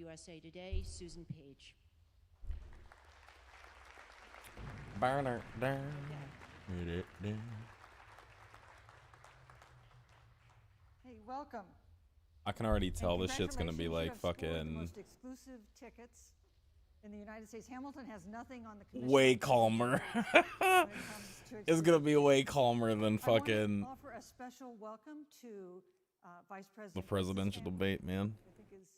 USA Today, Susan Page. Burner down. Hey, welcome. I can already tell And this shit's gonna be like congratulations, you have scored the fucking most exclusive tickets in the United States. Hamilton has nothing on the commission way calmer. when it comes to It's gonna be way calmer than I want fucking to offer a special welcome to Vice President the presidential Pence's debate, family, man. I think is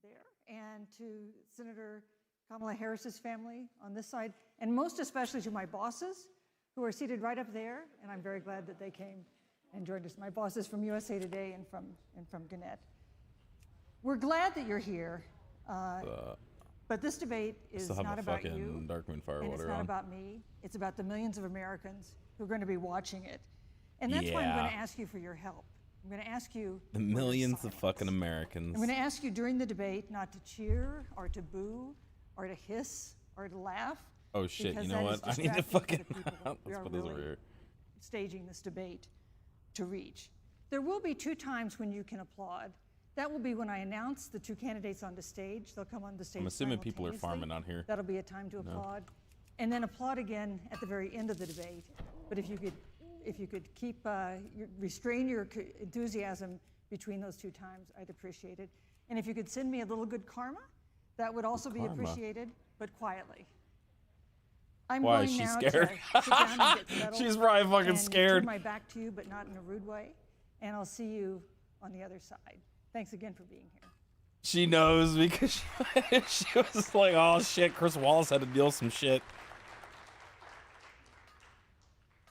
there, and to Senator Kamala Harris's family on this side, and most especially to my bosses who are seated right up there, and I'm very glad that they came and joined us. My bosses from USA Today and from Gannett. We're glad that you're here, but this debate is Still have not a about fucking you, Dark Moon and it's Firewater not on. about me. It's about the millions of Americans who are going to be watching it. And that's why I'm Yeah. going to ask you for your help. I'm going to ask you The for your millions of silence. fucking Americans. I'm going to ask you during the debate not to cheer or to boo or to hiss or to laugh. Oh shit, because you know that is what? I need to distracting fucking for the people that we let's are put this over really here. staging this debate to reach. There will be 2 times when you can applaud. That will be when I announce the 2 candidates onto stage. They'll come on the stage. I'm assuming people are simultaneously. farming out here. That'll be a time to applaud, and then applaud again at the very end of the debate. But if you could keep restrain your enthusiasm between those 2 times, I'd appreciate it. And if you could send me a little good karma, that would also be appreciated, but quietly. I'm Why, going is she now scared? to sit down and get settled. She's probably fucking and scared. turn my back to you, but not in a rude way. And I'll see you on the other side. Thanks again for being here. She knows because she was like, oh shit, Chris Wallace had to deal with some shit.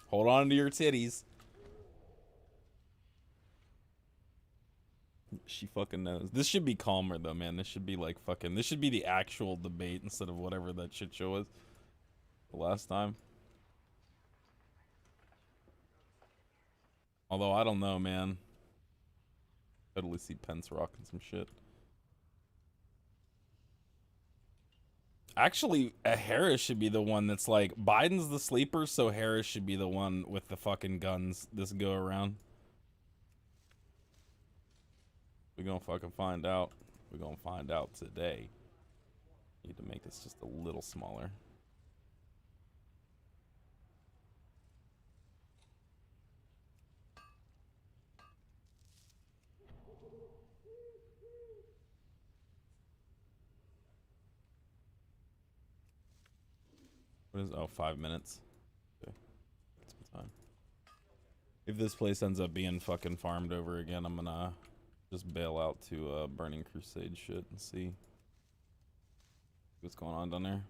Hold on to your titties. She fucking knows. This should be calmer though, man. This should be like fucking, this should be the actual debate instead of whatever that shit show was the last time. Although I don't know, man. Totally see Pence rocking some shit. Actually, Harris should be the one that's like, Biden's the sleeper, so Harris should be the one with the fucking guns this go around. We're gonna fucking find out. We're gonna find out today. Need to make this just a little smaller. What is, oh, 5 minutes. Okay. That's some time. If this place ends up being fucking farmed over again, I'm gonna just bail out to Burning Crusade shit and see what's going on down there.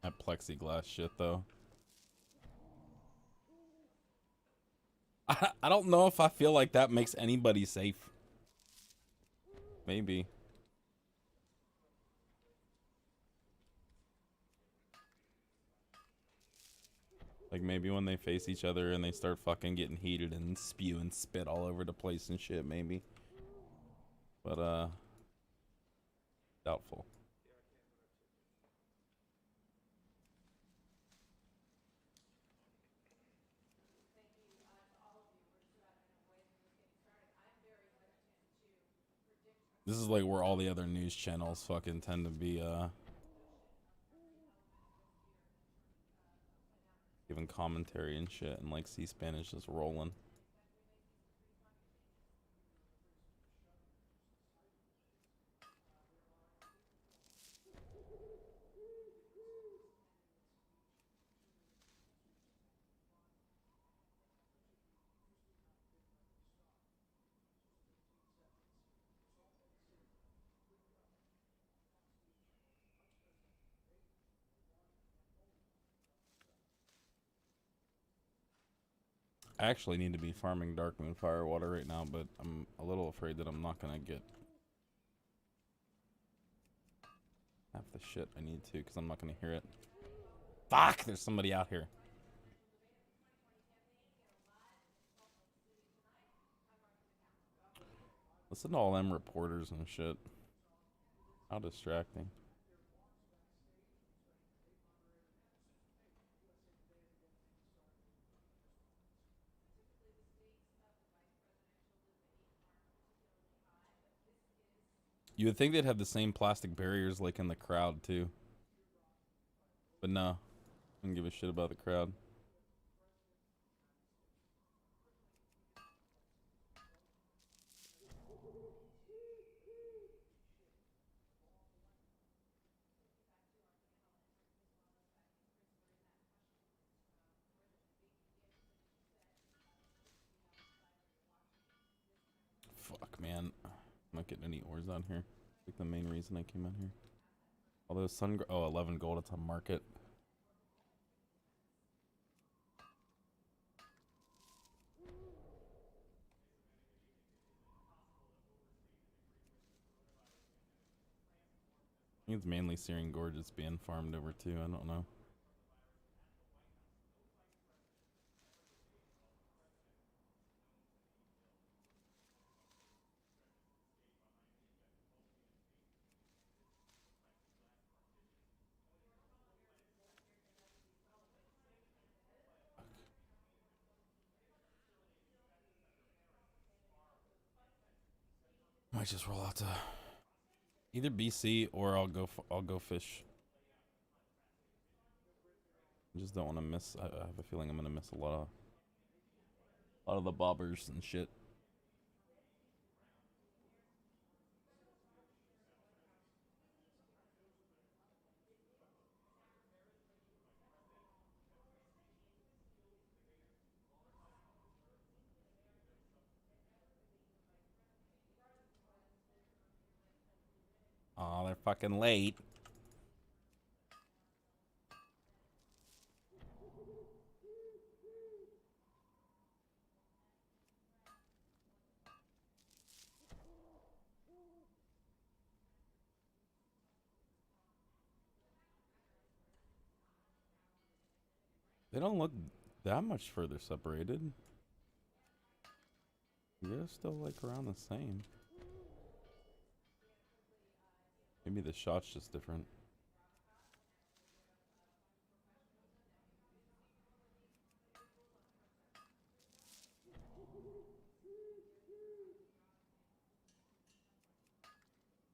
That plexiglass shit, though. I don't know if I feel like that makes anybody safe. Maybe. Like, maybe when they face each other and they start fucking getting heated and spew and spit all over the place and shit, maybe. But, doubtful. This is like where all the other news channels fucking tend to be, giving commentary and shit, and like C-SPAN is just rolling. I actually need to be farming Dark Moon Firewater right now, but I'm a little afraid that I'm not gonna get the shit I need to, because I'm not going to hear it. Fuck! There's somebody out here. Listen to all them reporters and shit. How distracting. You would think they'd have the same plastic barriers like in the crowd too. But no. I don't give a shit about the crowd. Fuck, man. I'm not getting any ores on here. Like the main reason I came out here. Although oh, 11 gold, it's on market. I think it's mainly Searing Gorge that's being farmed over too, I don't know. Might just roll out to either BC or I'll go fish. I just don't want to miss. I have a feeling I'm gonna miss a lot of the bobbers and shit. Oh, they're fucking late. They don't look that much further separated. They're still like around the same. Maybe the shot's just different.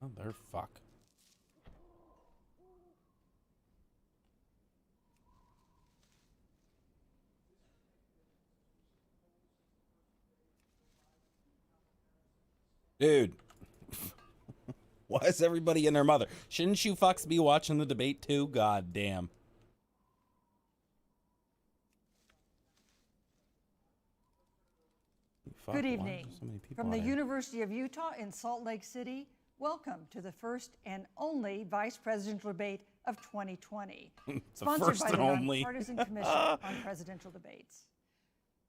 Oh, they're fuck. Dude. Why is everybody and their mother? Shouldn't you fucks be watching the debate too? God damn. Fuck, Good evening. So many people From the out here? University of Utah in Salt Lake City, welcome to the first and only Vice Presidential Debate of 2020. It's the sponsored first by and the only. Nonpartisan Commission on Presidential Debates.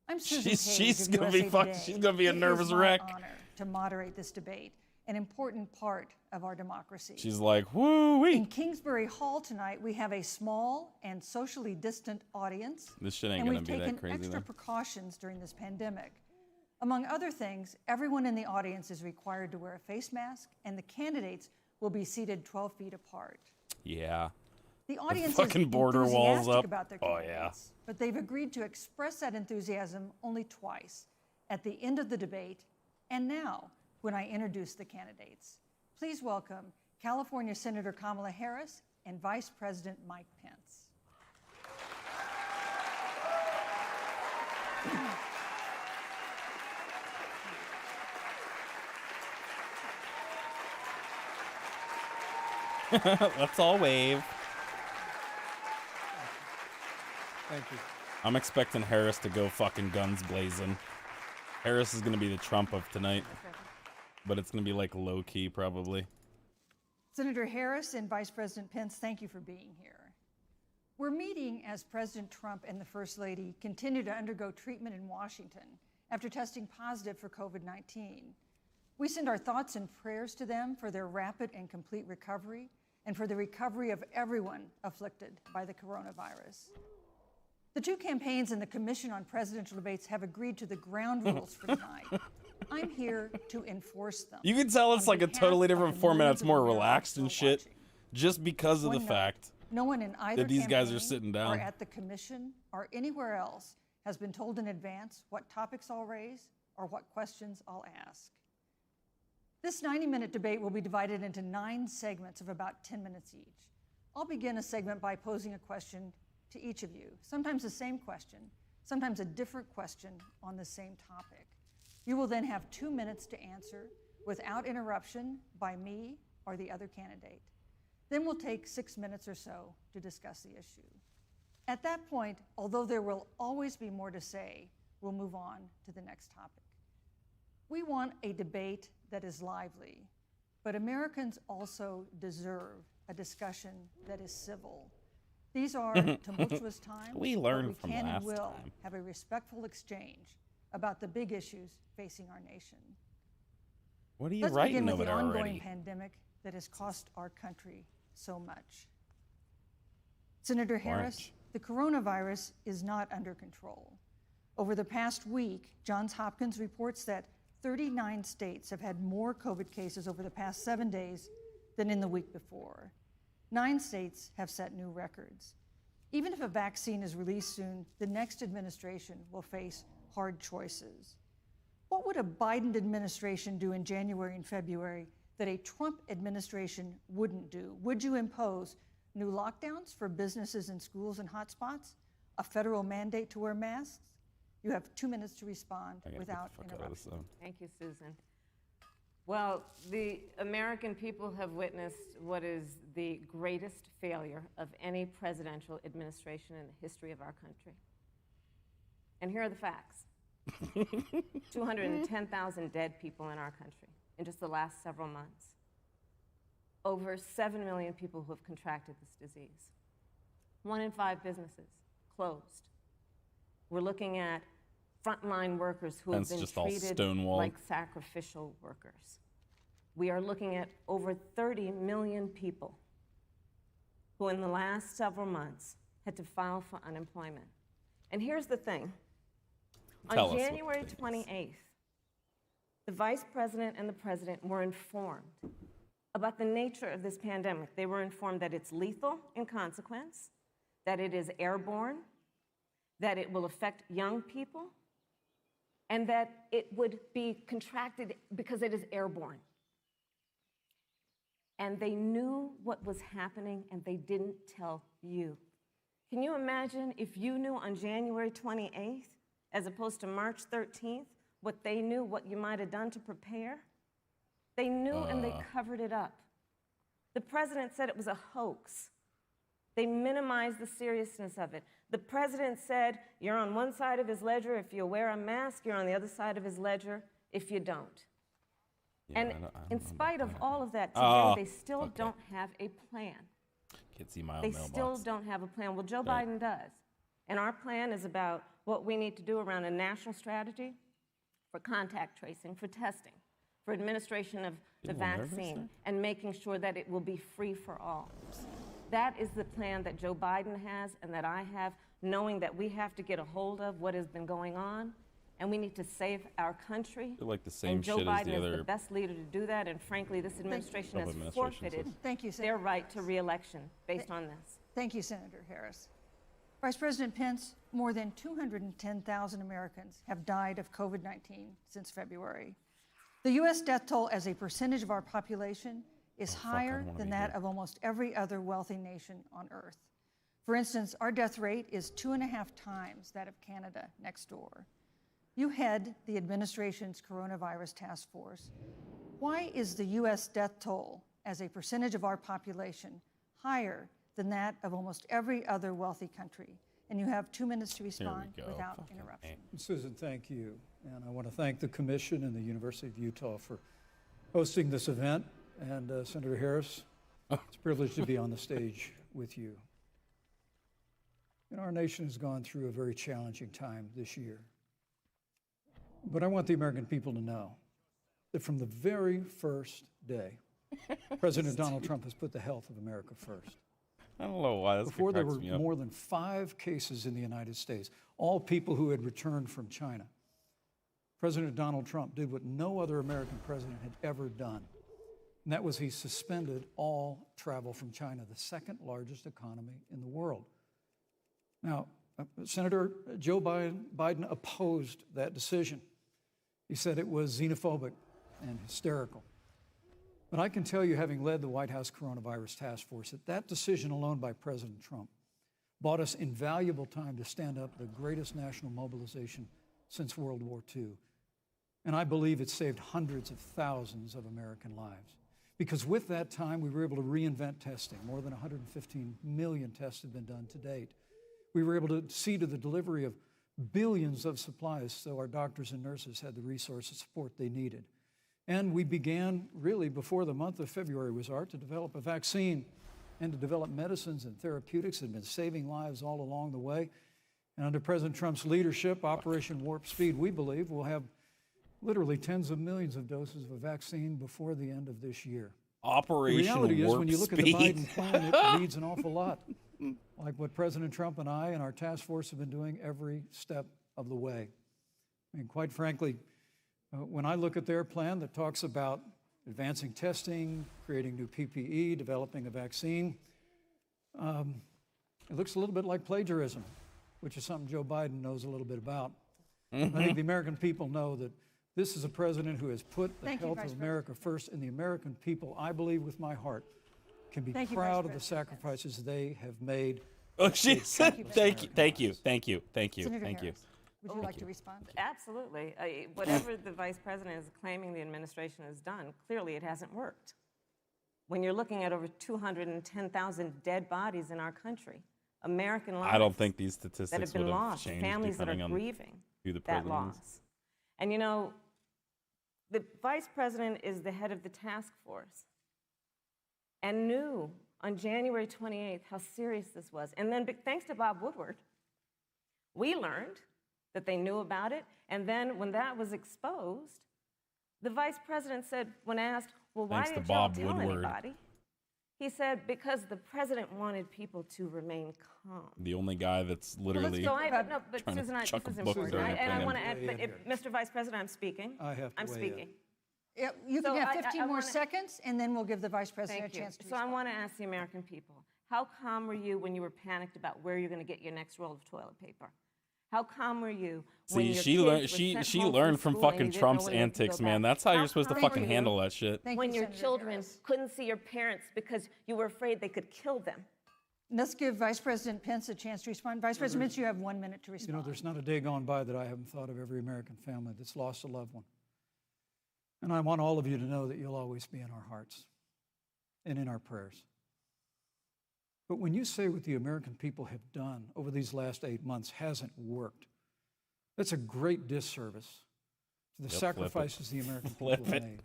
I'm Susan Page She's of gonna be USA fuck. Today. She's gonna be a It is nervous my wreck. honor to moderate this debate, an important part of our democracy. She's like, woo In wee. Kingsbury Hall tonight, we have a small and socially distant audience. This shit ain't and gonna we've be that taken crazy extra though. precautions during this pandemic. Among other things, everyone in the audience is required to wear a face mask, and the candidates will be seated 12 feet apart. Yeah. The audience fucking is border walls enthusiastic up. about their Oh, candidates, yeah. but they've agreed to express that enthusiasm only twice, at the end of the debate and now when I introduce the candidates. Please welcome California Senator Kamala Harris and Vice President Mike Pence. Let's all wave. Thank you. I'm expecting Harris to go fucking guns blazing. Harris is gonna be the Trump of tonight, but it's gonna be like low key probably. Senator Harris and Vice President Pence, thank you for being here. We're meeting as President Trump and the First Lady continue to undergo treatment in Washington after testing positive for COVID-19. We send our thoughts and prayers to them for their rapid and complete recovery and for the recovery of everyone afflicted by the coronavirus. The two campaigns and the Commission on Presidential Debates have agreed to the ground rules for tonight. I'm here to enforce them. You can tell it's on like a behalf totally of different the format. millions It's of more Americans relaxed who and are shit, watching. just because of the One note, fact no one in either that these guys are campaign sitting or down. at the Commission or anywhere else has been told in advance what topics I'll raise or what questions I'll ask. This 90-minute debate will be divided into 9 segments of about 10 minutes each. I'll begin a segment by posing a question to each of you, sometimes the same question, sometimes a different question on the same topic. You will then have 2 minutes to answer without interruption by me or the other candidate. Then we'll take 6 minutes or so to discuss the issue. At that point, although there will always be more to say, we'll move on to the next topic. We want a debate that is lively, but Americans also deserve a discussion that is civil. These are tumultuous times. We but learned we from can and last will time. have a respectful exchange about the big issues facing our nation. What are you Let's writing begin with over the there ongoing already? pandemic that has cost our country so much. Senator Harris, Orange. the coronavirus is not under control. Over the past week, Johns Hopkins reports that 39 states have had more COVID cases over the past 7 days than in the week before. 9 states have set new records. Even if a vaccine is released soon, the next administration will face hard choices. What would a Biden administration do in January and February that a Trump administration wouldn't do? Would you impose new lockdowns for businesses and schools and hotspots? A federal mandate to wear masks? You have 2 minutes to respond I gotta get without the fuck out of this interruption. zone. Thank you, Susan. Well, the American people have witnessed what is the greatest failure of any presidential administration in the history of our country. And here are the facts. 210,000 dead people in our country in just the last several months. Over 7 million people who have contracted this disease. 1 in 5 businesses closed. We're looking at frontline workers who have Fence been just all treated stonewalled. like sacrificial workers. We are looking at over 30 million people who in the last several months had to file for unemployment. And here's the thing. Tell us On what the January thing is. 28th, the Vice President and the President were informed about the nature of this pandemic. They were informed that it's lethal in consequence, that it is airborne, that it will affect young people, and that it would be contracted because it is airborne. And they knew what was happening, and they didn't tell you. Can you imagine if you knew on January 28th, as opposed to March 13th, what they knew, what you might have done to prepare? They knew and they covered it up. The president said it was a hoax. They minimized the seriousness of it. The president said, you're on one side of his ledger if you wear a mask, you're on the other side of his ledger if you don't. Yeah, And I don't in know spite about of that. all of that, Oh, today they still okay. don't have a plan. Can't see my own They mailbox. still don't have a plan. Well, Joe Right. Biden does. And our plan is about what we need to do around a national strategy for contact tracing, for testing, for administration of the People nervous vaccine, there? and making sure that it will be free for all. That is the plan that Joe Biden has and that I have, knowing that we have to get a hold of what has been going on, and we need to save our country. They're like the same And Joe shit as Biden the is other the best leader to do that, and frankly, this administration Trump has administration forfeited says. Thank you, their Senator. right to reelection based on this. Thank you, Senator Harris. Vice President Pence, more than 210,000 Americans have died of COVID-19 since February. The U.S. death toll as a percentage of our population is fuck, I higher don't wanna than be that here. of almost every other wealthy nation on earth. For instance, our death rate is 2.5 times that of Canada next door. You head the administration's coronavirus task force. Why is the U.S. death toll as a percentage of our population higher than that of almost every other wealthy country? And you have 2 minutes to respond go. without Fucking interruption. A. Susan, thank you. And I want to thank the Commission and the University of Utah for hosting this event. And Senator Harris, it's a privilege to be on the stage with you. And our nation has gone through a very challenging time this year. But I want the American people to know that from the very first day President Donald Trump has put the health of America first. I don't know why that's Before, there were cracks me up. more than 5 cases in the United States, all people who had returned from China. President Donald Trump did what no other American president had ever done, and that was he suspended all travel from China, the second largest economy in the world. Now, Senator Joe Biden opposed that decision. He said it was xenophobic and hysterical. But I can tell you, having led the White House Coronavirus Task Force, that that decision alone by President Trump bought us invaluable time to stand up the greatest national mobilization since World War II. And I believe it saved hundreds of thousands of American lives. Because with that time, we were able to reinvent testing. More than 115 million tests have been done to date. We were able to see to the delivery of billions of supplies so our doctors and nurses had the resource and support they needed. And we began, really, before the month of February was out, to develop a vaccine and to develop medicines and therapeutics that have been saving lives all along the way. And under President Trump's leadership, Operation Warp Speed, we believe, will have literally tens of millions of doses of a vaccine before the end of this year. Operation The reality is, Warp when you look Speed. at the Biden plan, it reads an awful lot like what President Trump and I and our task force have been doing every step of the way. I mean, quite frankly, when I look at their plan that talks about advancing testing, creating new PPE, developing a vaccine, it looks a little bit like plagiarism, which is something Joe Biden knows a little bit about. I think the American people know that this is a president who has put the health of America first, and the American people, I believe with my heart, can be proud of the sacrifices they have made. Oh, she said, thank you. Senator Harris, would you like to respond? Absolutely. Whatever the vice president is claiming the administration has done, clearly it hasn't worked. When you're looking at over 210,000 dead bodies in our country, American lives I don't think these that statistics have been would have lost, changed families that depending are on grieving who the that president is. loss. And you know, the vice president is the head of the task force and knew on January 28th how serious this was. And then thanks to Bob Woodward, we learned that they knew about it. And then when that was exposed, the vice president said, when asked, well, why Thanks to didn't y'all Bob tell Woodward. anybody? He said, because the president wanted people to remain calm. The only guy that's literally No, but trying to Susan, chuck this a is book important. during a And I plan. want to add, but Weigh in Mr. Vice President, I'm speaking. I have to I'm weigh in. speaking. Yeah, you So can have I 15 more wanna- seconds, and then we'll give the vice president Thank a you. chance to So I respond. want to ask the American people, how calm were you when you were panicked about where you're going to get your next roll of toilet paper? How calm were you when See, your she kids learned. were She sent she home learned from school and fucking you didn't know Trump's when they could go antics, man. back? That's how you're supposed to calm fucking were you handle that shit. Thank when you, your Senator children Harris. couldn't see your parents because you were afraid they could kill them? Let's give Vice President Pence a chance to respond. Vice President Pence, you have 1 minute to You respond. know, there's not a day gone by that I haven't thought of every American family that's lost a loved one. And I want all of you to know that you'll always be in our hearts and in our prayers. But when you say what the American people have done over these last 8 months hasn't worked, that's a great disservice to the Yep, flip it. sacrifices the American people Flip have it. made.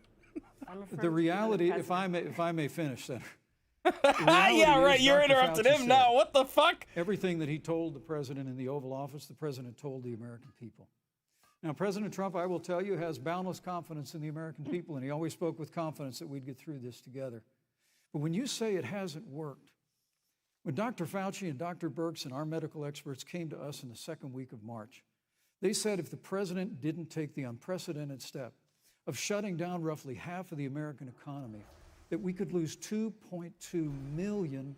I'm referring to The you, reality, the if I may finish, Senator. Yeah, right. You're interrupting him now. What the fuck? Everything that he told the president in the Oval Office, the president told the American people. Now, President Trump, I will tell you, has boundless confidence in the American people, and he always spoke with confidence that we'd get through this together. But when you say it hasn't worked, when Dr. Fauci and Dr. Birx and our medical experts came to us in the second week of March, they said if the president didn't take the unprecedented step of shutting down roughly half of the American economy, that we could lose 2.2 million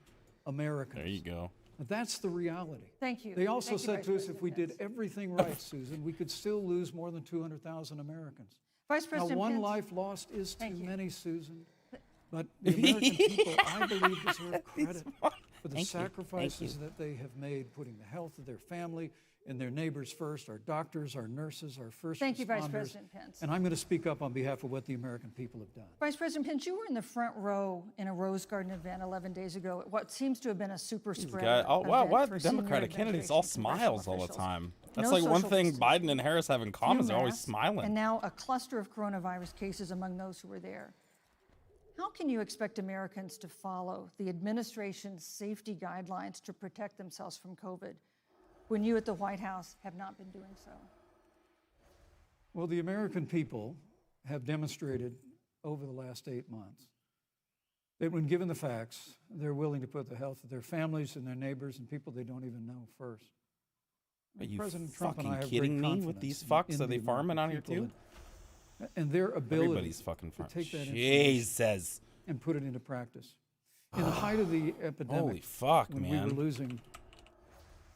Americans. There you go. Now, that's the reality. Thank you. They also Thank you, said Vice to us if President we did Pence. everything right, Susan, we could still lose more than 200,000 Americans. Vice Now, President one Pence. life lost is too Thank you. many, Susan. But the American people, I believe, deserve credit for the sacrifices that they have made, putting the health of their family and their neighbors first, our doctors, our nurses, our first Thank you, Vice responders. President Pence. And I'm going to speak up on behalf of what the American people have done. Vice President Pence, you were in the front row in a Rose Garden event 11 days ago at what seems to have been a super spread Guy, oh wow, event why for are senior Democratic candidates all administration congressional smiles all the officials. time? That's No like one social thing distancing. Biden and Harris have in common. Few They're always masks, smiling. And now a cluster of coronavirus cases among those who were there. How can you expect Americans to follow the administration's safety guidelines to protect themselves from COVID when you at the White House have not been doing so? Well, the American people have demonstrated over the last 8 months that when given the facts, they're willing to put the health of their families and their neighbors and people they don't even know first. Are you President Trump and I fucking have kidding great me with confidence these in fucks? Are the they farming American out here people too? and their ability Everybody's fucking to farming. take that information Jesus. and put it into practice. In the height of the epidemic, Holy fuck, when we man. were losing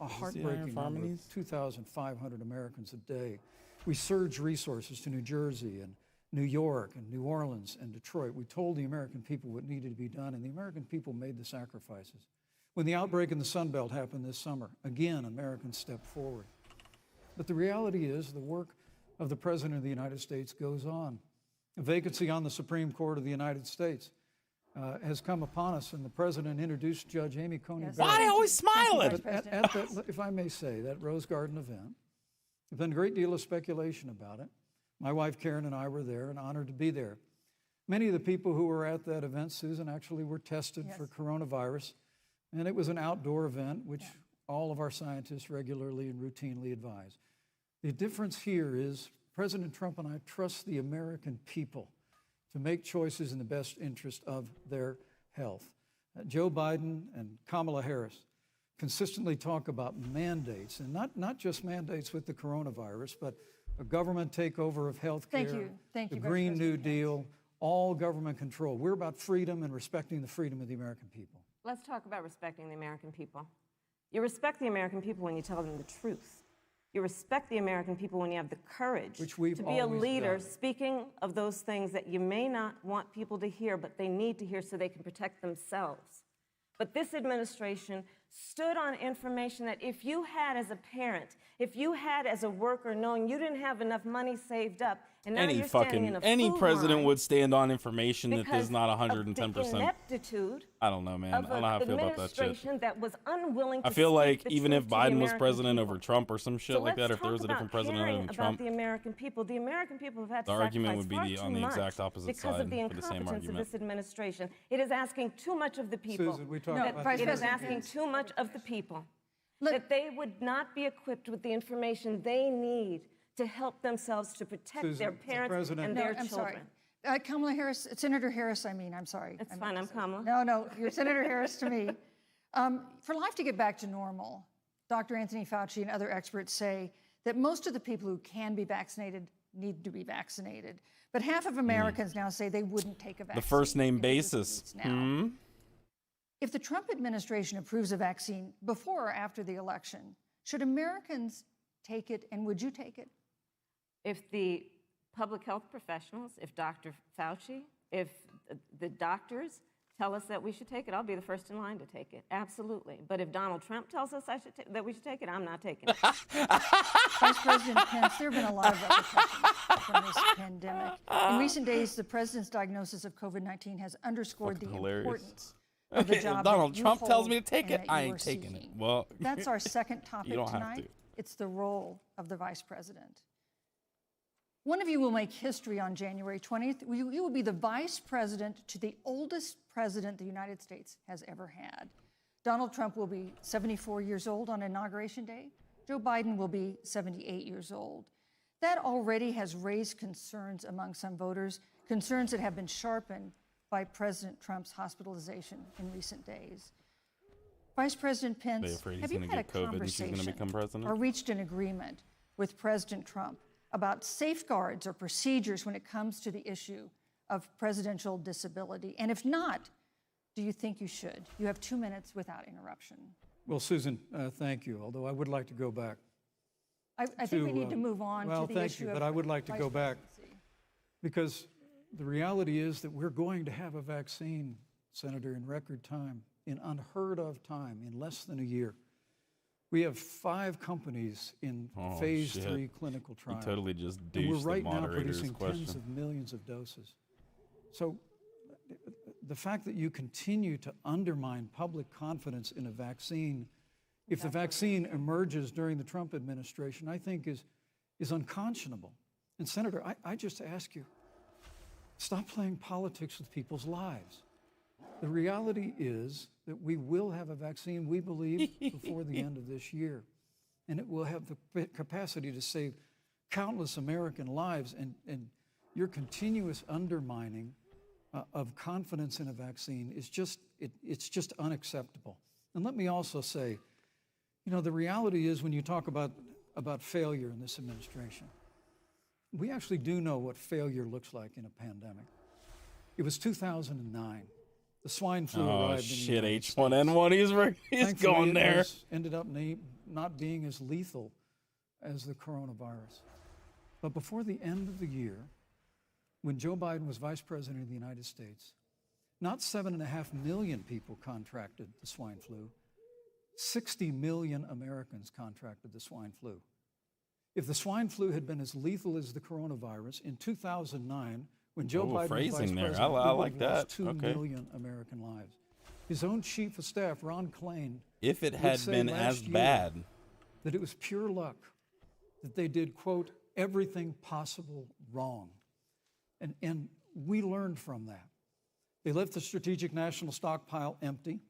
a Iron heartbreaking number Farmanies? of 2,500 Americans a day, we surged resources to New Jersey and New York and New Orleans and Detroit. We told the American people what needed to be done, and the American people made the sacrifices. When the outbreak in the Sun Belt happened this summer, again, Americans stepped forward. But the reality is the work of the President of the United States goes on. A vacancy on the Supreme Court of the United States has come upon us, and the President introduced Judge Amy Coney Yes. Barrett. Why are they always smiling? Vice At that, if I may say, that Rose Garden event, there's been a great deal of speculation about it. My wife Karen and I were there and honored to be there. Many of the people who were at that event, Susan, actually were tested for coronavirus, and it was an outdoor event, which all of our scientists regularly and routinely advise. The difference here is President Trump and I trust the American people to make choices in the best interest of their health. Joe Biden and Kamala Harris consistently talk about mandates, and not just mandates with the coronavirus, but a government takeover of health care, Thank the you, Vice Green New President Pence. Deal, all government control. We're about freedom and respecting the freedom of the American people. Let's talk about respecting the American people. You respect the American people when you tell them the truth. You respect the American people when you have the courage Which we've to be a always leader done. speaking of those things that you may not want people to hear, but they need to hear so they can protect themselves. But this administration stood on information that if you had as a parent, if you had as a worker, knowing you didn't have enough money saved up, and now you're standing in a Any food president line would stand on information that because is not of 110%. the ineptitude I don't know, man. I of don't know how I an feel about that shit. administration that was unwilling to I feel speak like the even truth if to the Biden was American president people. over Trump or some shit So like that, let's if there was a talk different about president caring other than Trump, about the American people. The American people have had to The argument sacrifice would be far on too the exact much opposite because side of the for the same incompetence of argument. this administration. It is asking too much of the people. Susan, we talked No, about Vice It this. is asking too much of the people. Look- That they would not be equipped with the information they need to help themselves to protect Susan, their the parents President- and No, their I'm sorry. children. Kamala Harris, Senator Harris, I'm sorry. It's I fine, meant I'm to say- Kamala. No, you're Senator Harris to me. For life to get back to normal, Dr. Anthony Fauci and other experts say that most of the people who can be vaccinated need to be vaccinated. But half of Americans now say they wouldn't take a vaccine. The first name in just basis. weeks now. If the Trump administration approves a vaccine before or after the election, should Americans take it, and would you take it? If the public health professionals, if Dr. Fauci, if the doctors tell us that we should take it, I'll be the first in line to take it. Absolutely. But if Donald Trump tells us that we should take it, I'm not taking it. Vice President Pence, there have been a lot of repercussions from this pandemic. In recent days, the president's diagnosis of COVID-19 has underscored the Fucking hilarious. importance of the If job Donald that you Trump tells hold me to take and it, that I you ain't are taking it. seeking. Well, That's our second topic don't have tonight. to. It's the role of the vice president. One of you will make history on January 20th. You will be the vice president to the oldest president the United States has ever had. Donald Trump will be 74 years old on Inauguration Day. Joe Biden will be 78 years old. That already has raised concerns among some voters, concerns that have been sharpened by President Trump's hospitalization in recent days. Vice President They're Pence, afraid have he's you gonna had a get COVID and she's gonna conversation become president? or reached an agreement with President Trump about safeguards or procedures when it comes to the issue of presidential disability? And if not, do you think you should? You have 2 minutes without interruption. Well, Susan, thank you, although I would like to go back. I think we need to move on well, to the thank issue you, of but I would like to vice go back presidency. because the reality is that we're going to have a vaccine, Senator, in record time, in unheard of time, in less than a year. We have 5 companies in Oh, phase shit. 3 clinical You trials. totally just And we're douched the right now moderator's producing question. tens of millions of doses. So the fact that you continue to undermine public confidence in a vaccine, if the vaccine emerges during the Trump administration, I think is unconscionable. And Senator, I just ask you, stop playing politics with people's lives. The reality is that we will have a vaccine, we believe, before the end of this year. And it will have the capacity to save countless American lives. And your continuous undermining of confidence in a vaccine is just, it's just unacceptable. And let me also say, you know, the reality is when you talk about failure in this administration, we actually do know what failure looks like in a pandemic. It was 2009. The swine flu Oh arrived shit, in the United States. H1N1, he's Thankfully, going there. ended up not being as lethal as the coronavirus. But before the end of the year, when Joe Biden was vice president of the United States, not 7.5 million people contracted the swine flu. 60 million Americans contracted the swine flu. If the swine flu had been as lethal as the coronavirus in 2009, when Joe Biden was vice phrasing there. president, I we like would have lost that. 2 Okay. million American lives. His own chief of staff, Ron Klain, If it would had say been last as year bad, that it was pure luck, that they did, quote, everything possible wrong. And we learned from that. They left the strategic national stockpile empty.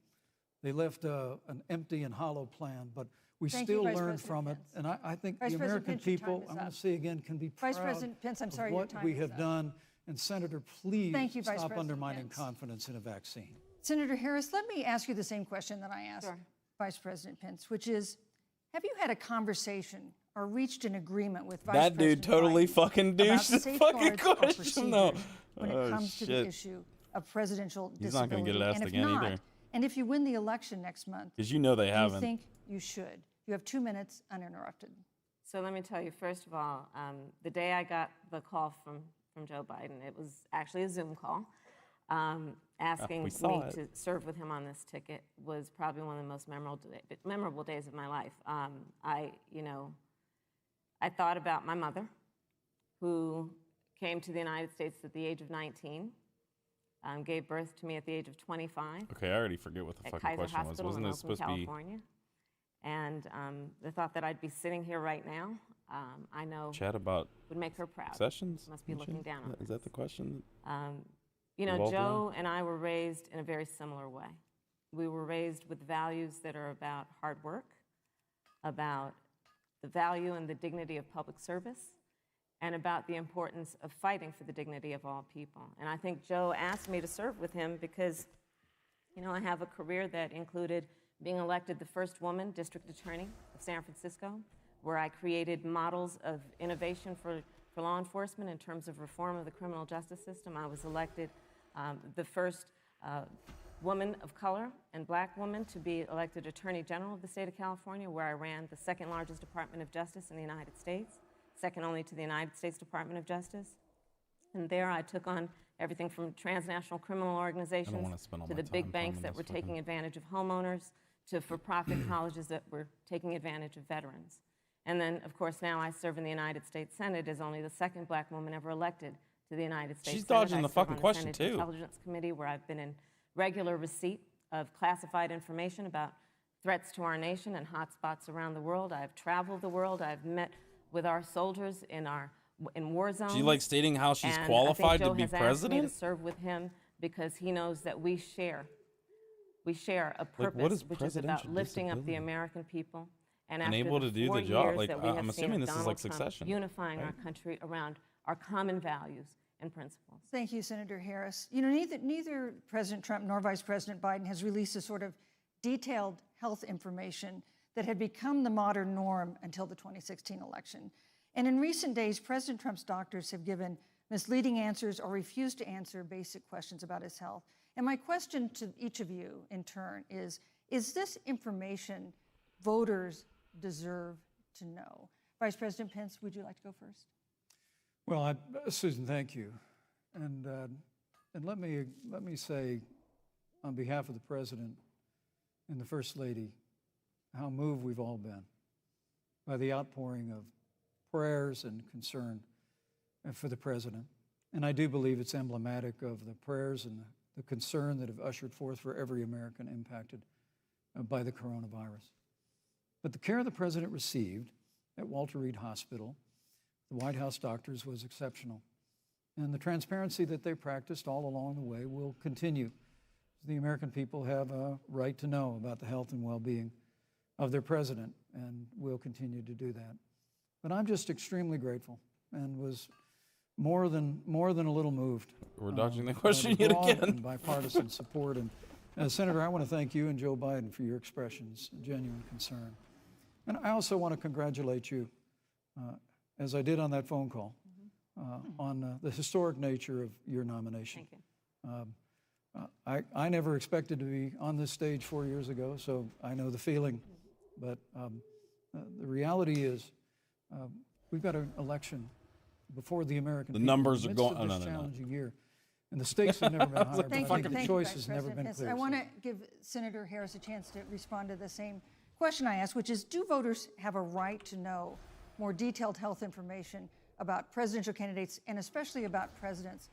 They left an empty and hollow plan, but we Thank you, still Vice learned President from it. Pence. And I think Vice the President American Pence, your time people, is I'm going up. to say again, can be Vice proud President Pence, I'm sorry, of your what time we is have up. done. And Senator, please Thank you, Vice stop President undermining Pence. confidence in a vaccine. Senator Harris, let me ask you the same question that I asked Sure. Vice President Pence, which is, have you had a conversation or reached an agreement with Vice that dude President totally Biden fucking about douched the fucking safeguards or question though. procedures when Oh, it comes to the shit. issue of presidential He's not gonna disability? get it asked And if again not, either. and if you win the election next month, Because you know they do you haven't. think you should? You have 2 minutes uninterrupted. So let me tell you, first of all, the day I got the call from Joe Biden, it was actually a Zoom call, asking we me saw it. to serve with him on this ticket was probably one of the most memorable days of my life. I thought about my mother, who came to the United States at the age of 19, gave birth to me at the age of 25. Okay, I already forget what the At fucking Kaiser question was. Hospital Wasn't in this Oakland, supposed to be? California. And the thought that I'd be sitting here right now, I know Chat about would make her proud. sessions? Must be and looking shit? down on Is that the question? Joe Revolved and I were raised in a very similar way. We were raised with values that are about hard work, about the value and the dignity of public service, and about the importance of fighting for the dignity of all people. And I think Joe asked me to serve with him because, I have a career that included being elected the first woman district attorney of San Francisco, where I created models of innovation for law enforcement in terms of reform of the criminal justice system. I was elected the first woman of color and black woman to be elected Attorney General of the state of California, where I ran the second largest Department of Justice in the United States, second only to the United States Department of Justice. And there I took on everything from transnational criminal organizations wanna spend all to my the big time banks finding that were this taking fucking- advantage of homeowners to for-profit colleges that were taking advantage of veterans. And then, of course, now I serve in the United States Senate as only the second black woman ever elected to the United States She's Senate. dodging I the serve fucking on question, Senate too. Intelligence Committee, where I've been in regular receipt of classified information about threats to our nation and hotspots around the world. I've traveled the world. I've met with our soldiers in war zones. She like stating how she's And qualified I think to be Joe has asked me to president? serve with him because he knows that we share a what purpose, is which is about presidential lifting up the disability? American people. And And after able the to do 4 the job, years like, that we I'm have assuming seen of this is Donald like Trump Succession, unifying our right? country around our common values and principles. Thank you, Senator Harris. Neither President Trump nor Vice President Biden has released a sort of detailed health information that had become the modern norm until the 2016 election. And in recent days, President Trump's doctors have given misleading answers or refused to answer basic questions about his health. And my question to each of you in turn is this information voters deserve to know? Vice President Pence, would you like to go first? Well, Susan, thank you. And let me say, on behalf of the President and the First Lady, how moved we've all been by the outpouring of prayers and concern for the President. And I do believe it's emblematic of the prayers and the concern that have ushered forth for every American impacted by the coronavirus. But the care the President received at Walter Reed Hospital, the White House doctors, was exceptional. And the transparency that they practiced all along the way will continue. The American people have a right to know about the health and well-being of their president, and will continue to do that. But I'm just extremely grateful and was more than a little moved. We're dodging the by question the yet broad again. and bipartisan support. And Senator, I want to thank you and Joe Biden for your expressions of genuine concern. And I also want to congratulate you, as I did on that phone call, on the historic nature of your nomination. Thank you. I never expected to be on this stage 4 years ago, so I know the feeling. But the reality is, we've got an election before the American people. numbers in are the midst going- of oh, this no. challenging year, and the stakes have never been higher. But I Thank think you, the thank choice you, has Vice never President. been Yes, clear. I want to give Senator Harris a chance to respond to the same question I asked, which is, do voters have a right to know more detailed health information about presidential candidates and especially about presidents,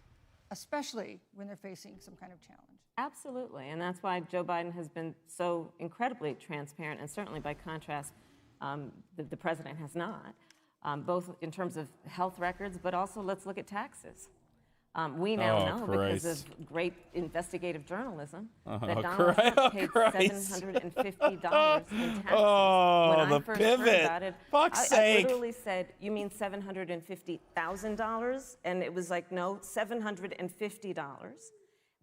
especially when they're facing some kind of challenge? Absolutely, and that's why Joe Biden has been so incredibly transparent, and certainly by contrast, the president has not, both in terms of health records, but also let's look at taxes. We now Oh, know Christ. because of great investigative journalism Oh, that Donald Trump paid Christ. $750 in taxes. Oh, when I the first heard pivot. about it, Fuck's I sake. literally said, "You mean $750,000?" And it was like, no, $750.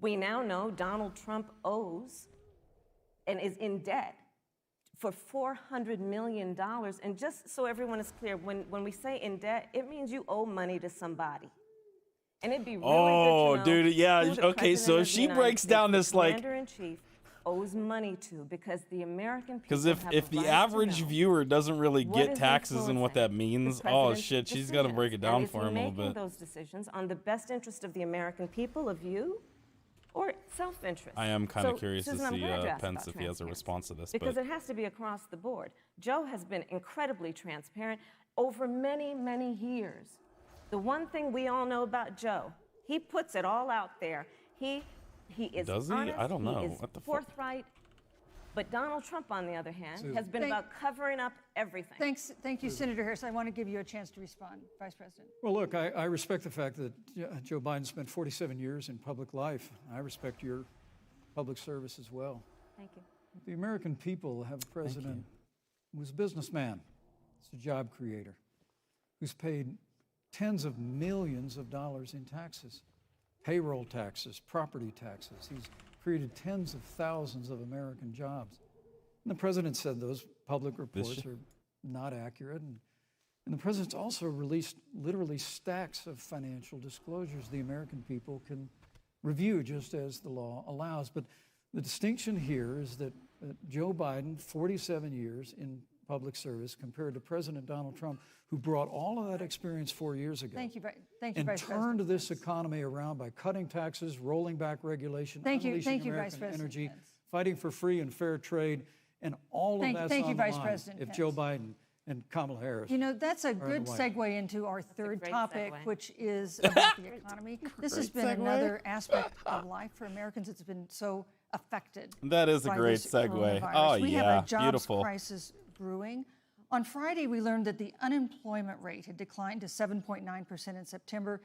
We now know Donald Trump owes and is in debt for $400 million. And just so everyone is clear, when we say in debt, it means you owe money to somebody. And it'd be really Oh, good to know dude, yeah, who the okay, so President of the she United breaks States, down the this, like- Commander-in-Chief owes money to, because the American people Because have if a the right to average know viewer doesn't really what get is taxes and what that influencing means, the oh president's shit, she's got to break it decisions. down And for him a Is he little making bit. those decisions on the best interest of the American people, of you, or self-interest? I am kind of So, curious to Susan, I'm see glad you asked Pence about if he has a transparency, response to this. because But it has to be across the board. Joe has been incredibly transparent over many, many years. The one thing we all know about Joe, he puts it all out there. He is Does he? honest, I don't know. He is What the fuck? forthright. But Donald Trump, on the other hand, has been Thank- about covering up everything. Thank you, Senator Harris. I want to give you a chance to respond, Vice President. Well, look, I respect the fact that Joe Biden spent 47 years in public life. I respect your public service as well. Thank you. The American people have a president who's a businessman, he's a job creator, who's paid tens of millions of dollars in taxes, payroll taxes, property taxes. He's created tens of thousands of American jobs. And the president said those public reports are not accurate. And the president's also released literally stacks of financial disclosures the American people can review just as the law allows. But the distinction here is that Joe Biden, 47 years in public service, compared to President Donald Trump, who brought all of that experience 4 years ago. Thank you, Vice And President. turned this economy around by cutting taxes, rolling back regulation, Thank you, unleashing Vice American President energy, Pence. fighting for free and fair trade, and all of that's Thank on you, the Vice line President if Joe Pence. Biden and Kamala Harris. You know, that's a good White segue into our third great topic, segue. which is about the economy. This has been Great segue. another aspect of life for Americans that's been so affected. That is a by great this segue. coronavirus. Oh, we yeah, have a jobs beautiful. crisis brewing. On Friday, we learned that the unemployment rate had declined to 7.9% in September,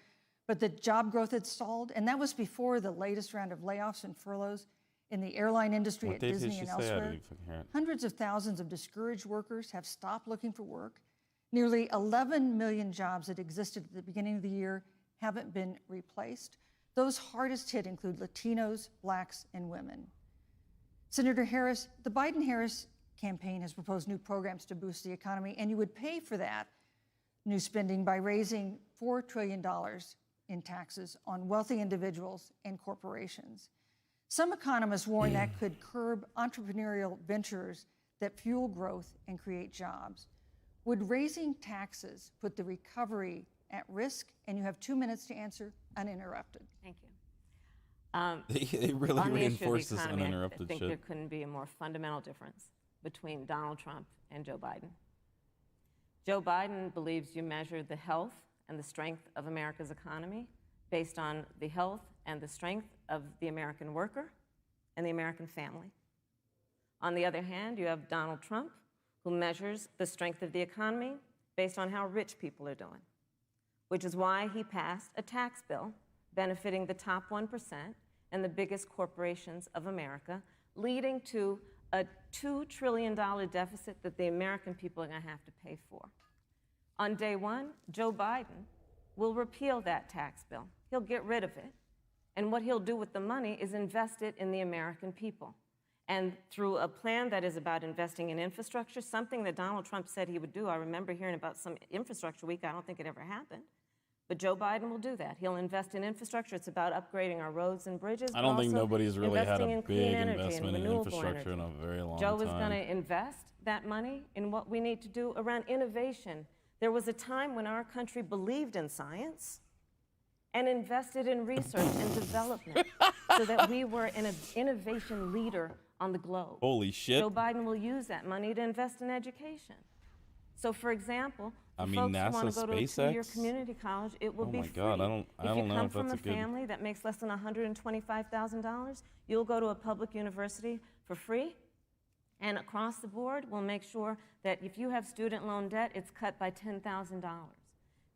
but the job growth had stalled, and that was before the latest round of layoffs and furloughs in the airline industry What at date did Disney she and say? I didn't elsewhere. even fucking hear it. Hundreds of thousands of discouraged workers have stopped looking for work. Nearly 11 million jobs that existed at the beginning of the year haven't been replaced. Those hardest hit include Latinos, blacks, and women. Senator Harris, the Biden-Harris campaign has proposed new programs to boost the economy, and you would pay for that new spending by raising $4 trillion in taxes on wealthy individuals and corporations. Some economists warn that could curb entrepreneurial ventures that fuel growth and create jobs. Would raising taxes put the recovery at risk? And you have 2 minutes to answer uninterrupted. Thank you. They really On the issue of the reinforce this economy, I uninterrupted think shit. there couldn't be a more fundamental difference between Donald Trump and Joe Biden. Joe Biden believes you measure the health and the strength of America's economy based on the health and the strength of the American worker and the American family. On the other hand, you have Donald Trump, who measures the strength of the economy based on how rich people are doing, which is why he passed a tax bill benefiting the top 1% and the biggest corporations of America, leading to a $2 trillion deficit that the American people are going to have to pay for. On day one, Joe Biden will repeal that tax bill. He'll get rid of it. And what he'll do with the money is invest it in the American people. And through a plan that is about investing in infrastructure, something that Donald Trump said he would do. I remember hearing about some infrastructure week. I don't think it ever happened. But Joe Biden will do that. He'll invest in infrastructure. It's about upgrading our roads and bridges. I don't think also nobody's really had investing a in clean big energy and investment in renewable infrastructure in energy. a very long Joe time. is going to invest that money in what we need to do around innovation. There was a time when our country believed in science and invested in research and development so that we were an innovation leader on the globe. Holy shit. Joe Biden will use that money to invest in education. So, for example, for I mean, folks who NASA, want to go to a two-year SpaceX? community college, it will Oh be my free. God, I don't If you know come if from that's a a good- family that makes less than $125,000, you'll go to a public university for free. And across the board, we'll make sure that if you have student loan debt, it's cut by $10,000.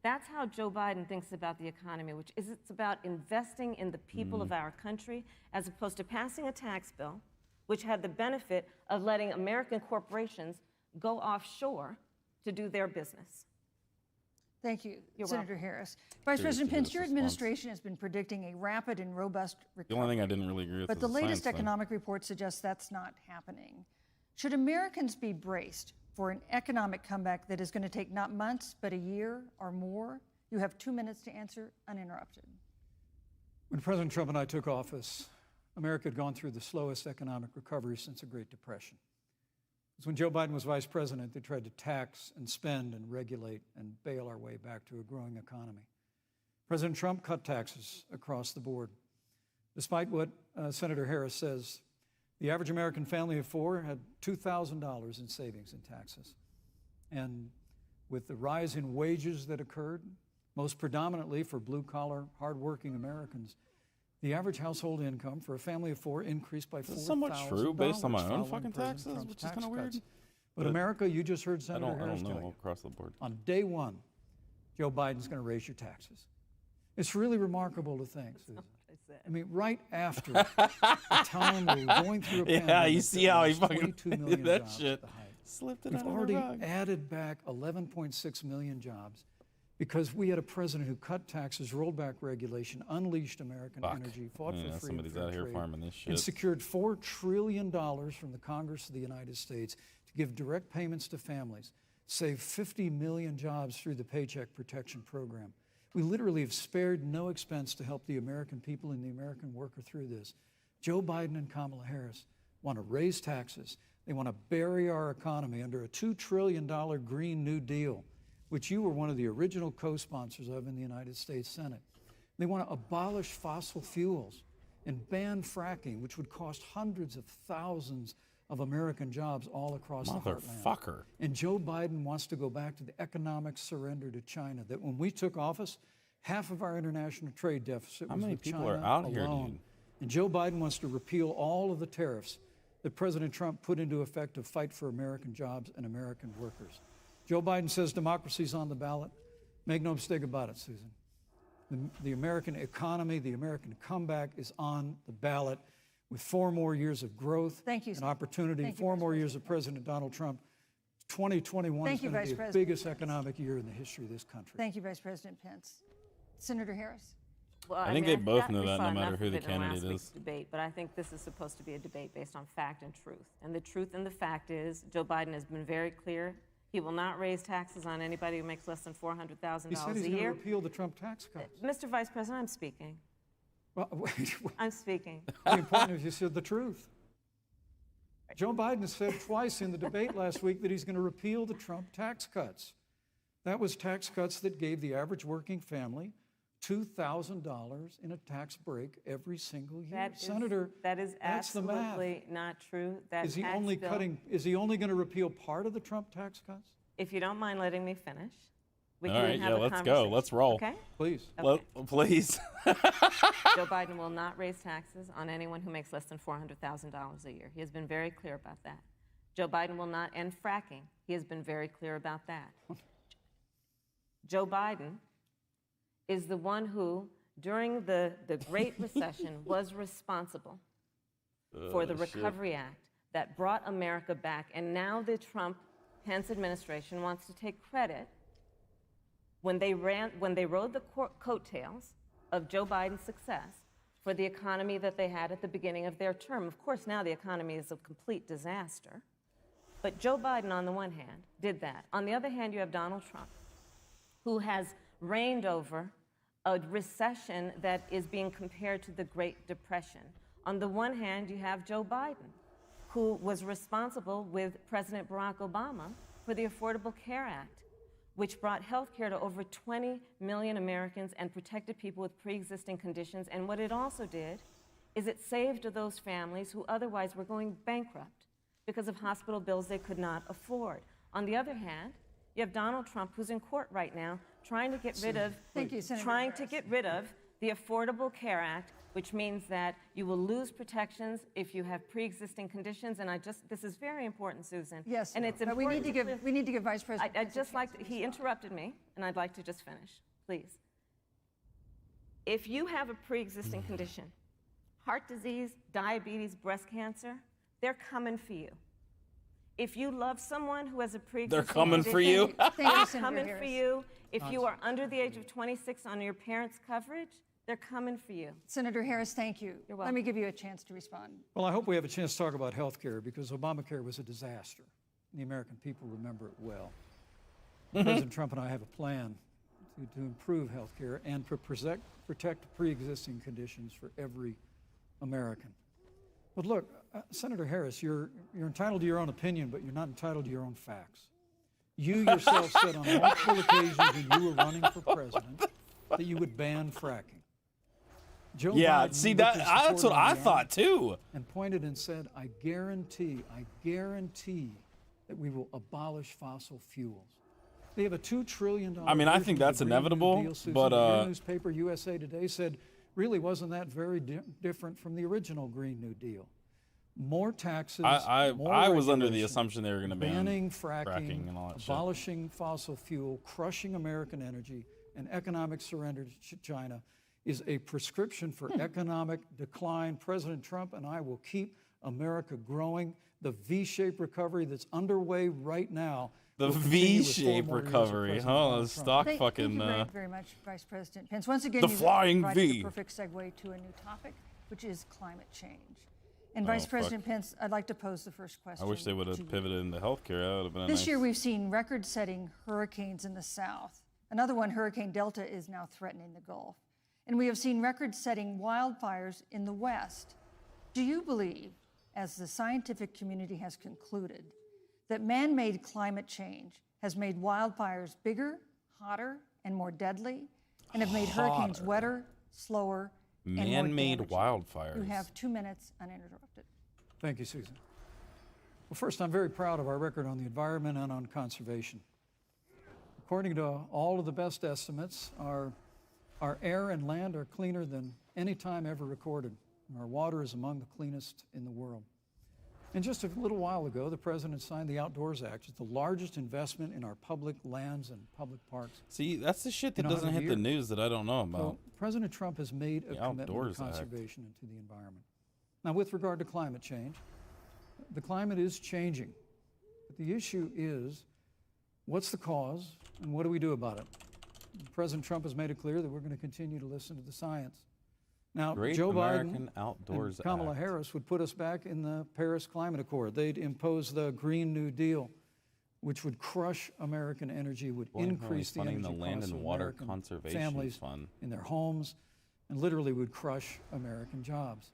That's how Joe Biden thinks about the economy, which is it's about investing in the people of our country, as opposed to passing a tax bill, which had the benefit of letting American corporations go offshore to do their business. Thank you, You're Senator welcome. Harris. Vice President to Pence, this your response. administration has been predicting a rapid and robust The recovery. only thing I didn't really agree with But is the the latest science thing. economic report suggests that's not happening. Should Americans be braced for an economic comeback that is going to take not months, but a year or more? You have 2 minutes to answer uninterrupted. When President Trump and I took office, America had gone through the slowest economic recovery since the Great Depression. It was when Joe Biden was vice president, they tried to tax and spend and regulate and bail our way back to a growing economy. President Trump cut taxes across the board. Despite what Senator Harris says, the average American family of four had $2,000 in savings in taxes. And with the rise in wages that occurred, most predominantly for blue-collar, hardworking Americans, the average household income for a family of four increased by $4,000. Is somewhat true based on my own following fucking President taxes, Trump's which is tax kind of weird. cuts. But But America, you just heard I Senator Harris don't tell know you, across the board. on day one, Joe Biden's going to raise your taxes. It's really remarkable to think, Susan. I mean, right after the time we were going through a pandemic, Yeah, you see how he that fucking 22 million that jobs shit. at the height. Slipped it We've under already the rug. added back 11.6 million jobs because we had a president who cut taxes, rolled back regulation, unleashed American Fuck. energy, fought Yeah, for free and somebody's fair out here trade, farming this and shit. secured $4 trillion from the Congress of the United States to give direct payments to families, save 50 million jobs through the Paycheck Protection Program. We literally have spared no expense to help the American people and the American worker through this. Joe Biden and Kamala Harris want to raise taxes. They want to bury our economy under a $2 trillion Green New Deal, which you were one of the original co-sponsors of in the United States Senate. They want to abolish fossil fuels and ban fracking, which would cost hundreds of thousands of American jobs all across the heartland. Motherfucker. And Joe Biden wants to go back to the economic surrender to China, that when we took office, half of our international trade deficit How was many with people China are out here, alone. dude? And Joe Biden wants to repeal all of the tariffs that President Trump put into effect to fight for American jobs and American workers. Joe Biden says democracy's on the ballot. Make no mistake about it, Susan. The American economy, the American comeback is on the ballot with 4 more years of growth Thank you, and sir. opportunity, Thank you, 4 Vice more years of President Donald Trump. 2021 Thank is you, going Vice to be the President. biggest economic year in the history of this country. Thank you, Vice President Pence. Senator Harris. Well, I think mean, they both that know we that saw no matter enough who of the it in last candidate week's is. debate, but I think this is supposed to be a debate based on fact and truth. And the truth and the fact is, Joe Biden has been very clear. He will not raise taxes on anybody who makes less than $400,000 He said a he's going to year. repeal the Trump tax cuts. Mr. Vice President, I'm speaking. Well, wait, I'm speaking. the important is you said the truth. Joe Biden said twice in the debate last week that he's going to repeal the Trump tax cuts. That was tax cuts that gave the average working family $2,000 in a tax break every single year. Senator, that is that's the math. absolutely not true. That Is he tax only bill- cutting? Is he only going to repeal part of the Trump tax cuts? If you don't mind letting me finish, we All can right, have yeah, a let's go. conversation. Let's roll. Okay? Please. Okay. Please. Joe Biden will not raise taxes on anyone who makes less than $400,000 a year. He has been very clear about that. Joe Biden will not end fracking. He has been very clear about that. Joe Biden is the one who, during the Great Recession, was responsible for the Recovery Act that brought America back. And now the Trump-Pence administration wants to take credit when they rode the coattails of Joe Biden's success for the economy that they had at the beginning of their term. Of course, now the economy is a complete disaster. But Joe Biden, on the one hand, did that. On the other hand, you have Donald Trump, who has reigned over a recession that is being compared to the Great Depression. On the one hand, you have Joe Biden, who was responsible with President Barack Obama for the Affordable Care Act, which brought health care to over 20 million Americans and protected people with pre-existing conditions. And what it also did is it saved those families who otherwise were going bankrupt because of hospital bills they could not afford. On the other hand, you have Donald Trump, who's in court right now, trying to get rid of, the Affordable Care Act, which means that you will lose protections if you have pre-existing conditions. And this is very important, Susan. Yes, and it's but important. we need to give Vice President. I'd just like to, he interrupted me, and I'd like to just finish, please. If you have a pre-existing condition, heart disease, diabetes, breast cancer, they're coming for you. If you love someone who has a pre-existing They're coming for you. they're coming for you. If you are under the age of 26 on your parents' coverage, they're coming for you. Senator Harris, thank you. You're Let welcome. me give you a chance to respond. Well, I hope we have a chance to talk about health care because Obamacare was a disaster. The American people remember it well. President Trump and I have a plan to improve health care and to protect pre-existing conditions for every American. But look, Senator Harris, you're entitled to your own opinion, but you're not entitled to your own facts. You yourself said on multiple occasions when you were running for president that you would ban fracking. Joe Biden see, looked his that's support what I in the thought eye too. and pointed and said, I guarantee that we will abolish fossil fuels. They have a $2 trillion I mean, I version think of the that's Green New inevitable, Deal, Susan, but, your newspaper, USA Today, said really wasn't that very different from the original Green New Deal. More taxes, I more was under the regulation, assumption they were going to ban banning fracking, and all that shit. abolishing fossil fuel, crushing American energy, and economic surrender to China is a prescription for economic decline. President Trump and I will keep America growing. The V-shaped recovery that's underway right now. The will continue with 4 V-shaped more years of recovery, President huh? Donald The Trump. stock Thank fucking. you very much, Vice President Pence. Once again, The you've flying provided V. the perfect segue to a new topic, which is climate change. And Oh, Vice fuck. President Pence, I'd like to pose the first question. I wish they would to have you. pivoted into healthcare. That would have been a This nice. year, we've seen record-setting hurricanes in the south. Another one, Hurricane Delta, is now threatening the Gulf. And we have seen record-setting wildfires in the west. Do you believe, as the scientific community has concluded, that man-made climate change has made wildfires bigger, hotter, and more deadly, and have made hurricanes wetter, slower, and more Man-made damaging? wildfires. You have 2 minutes uninterrupted. Thank you, Susan. Well, first, I'm very proud of our record on the environment and on conservation. According to all of the best estimates, our air and land are cleaner than any time ever recorded. And our water is among the cleanest in the world. And just a little while ago, the President signed the Outdoors Act. It's the largest investment in our public lands and public parks. See, that's the shit that You know, doesn't 100 hit the years. news that I don't know about. So President Trump has made a The commitment Outdoors to Act. conservation and to the environment. Now, with regard to climate change, the climate is changing. But the issue is, what's the cause and what do we do about it? President Trump has made it clear that we're going to continue to listen to the science. Now, Great Joe American Biden Outdoors and Kamala Act. Harris would put us back in the Paris Climate Accord. They'd impose the Green New Deal, which would crush American energy, would Boy, how increase he's the funding energy the Land costs and of Water American Conservation families Fund. in their homes, and literally would crush American jobs.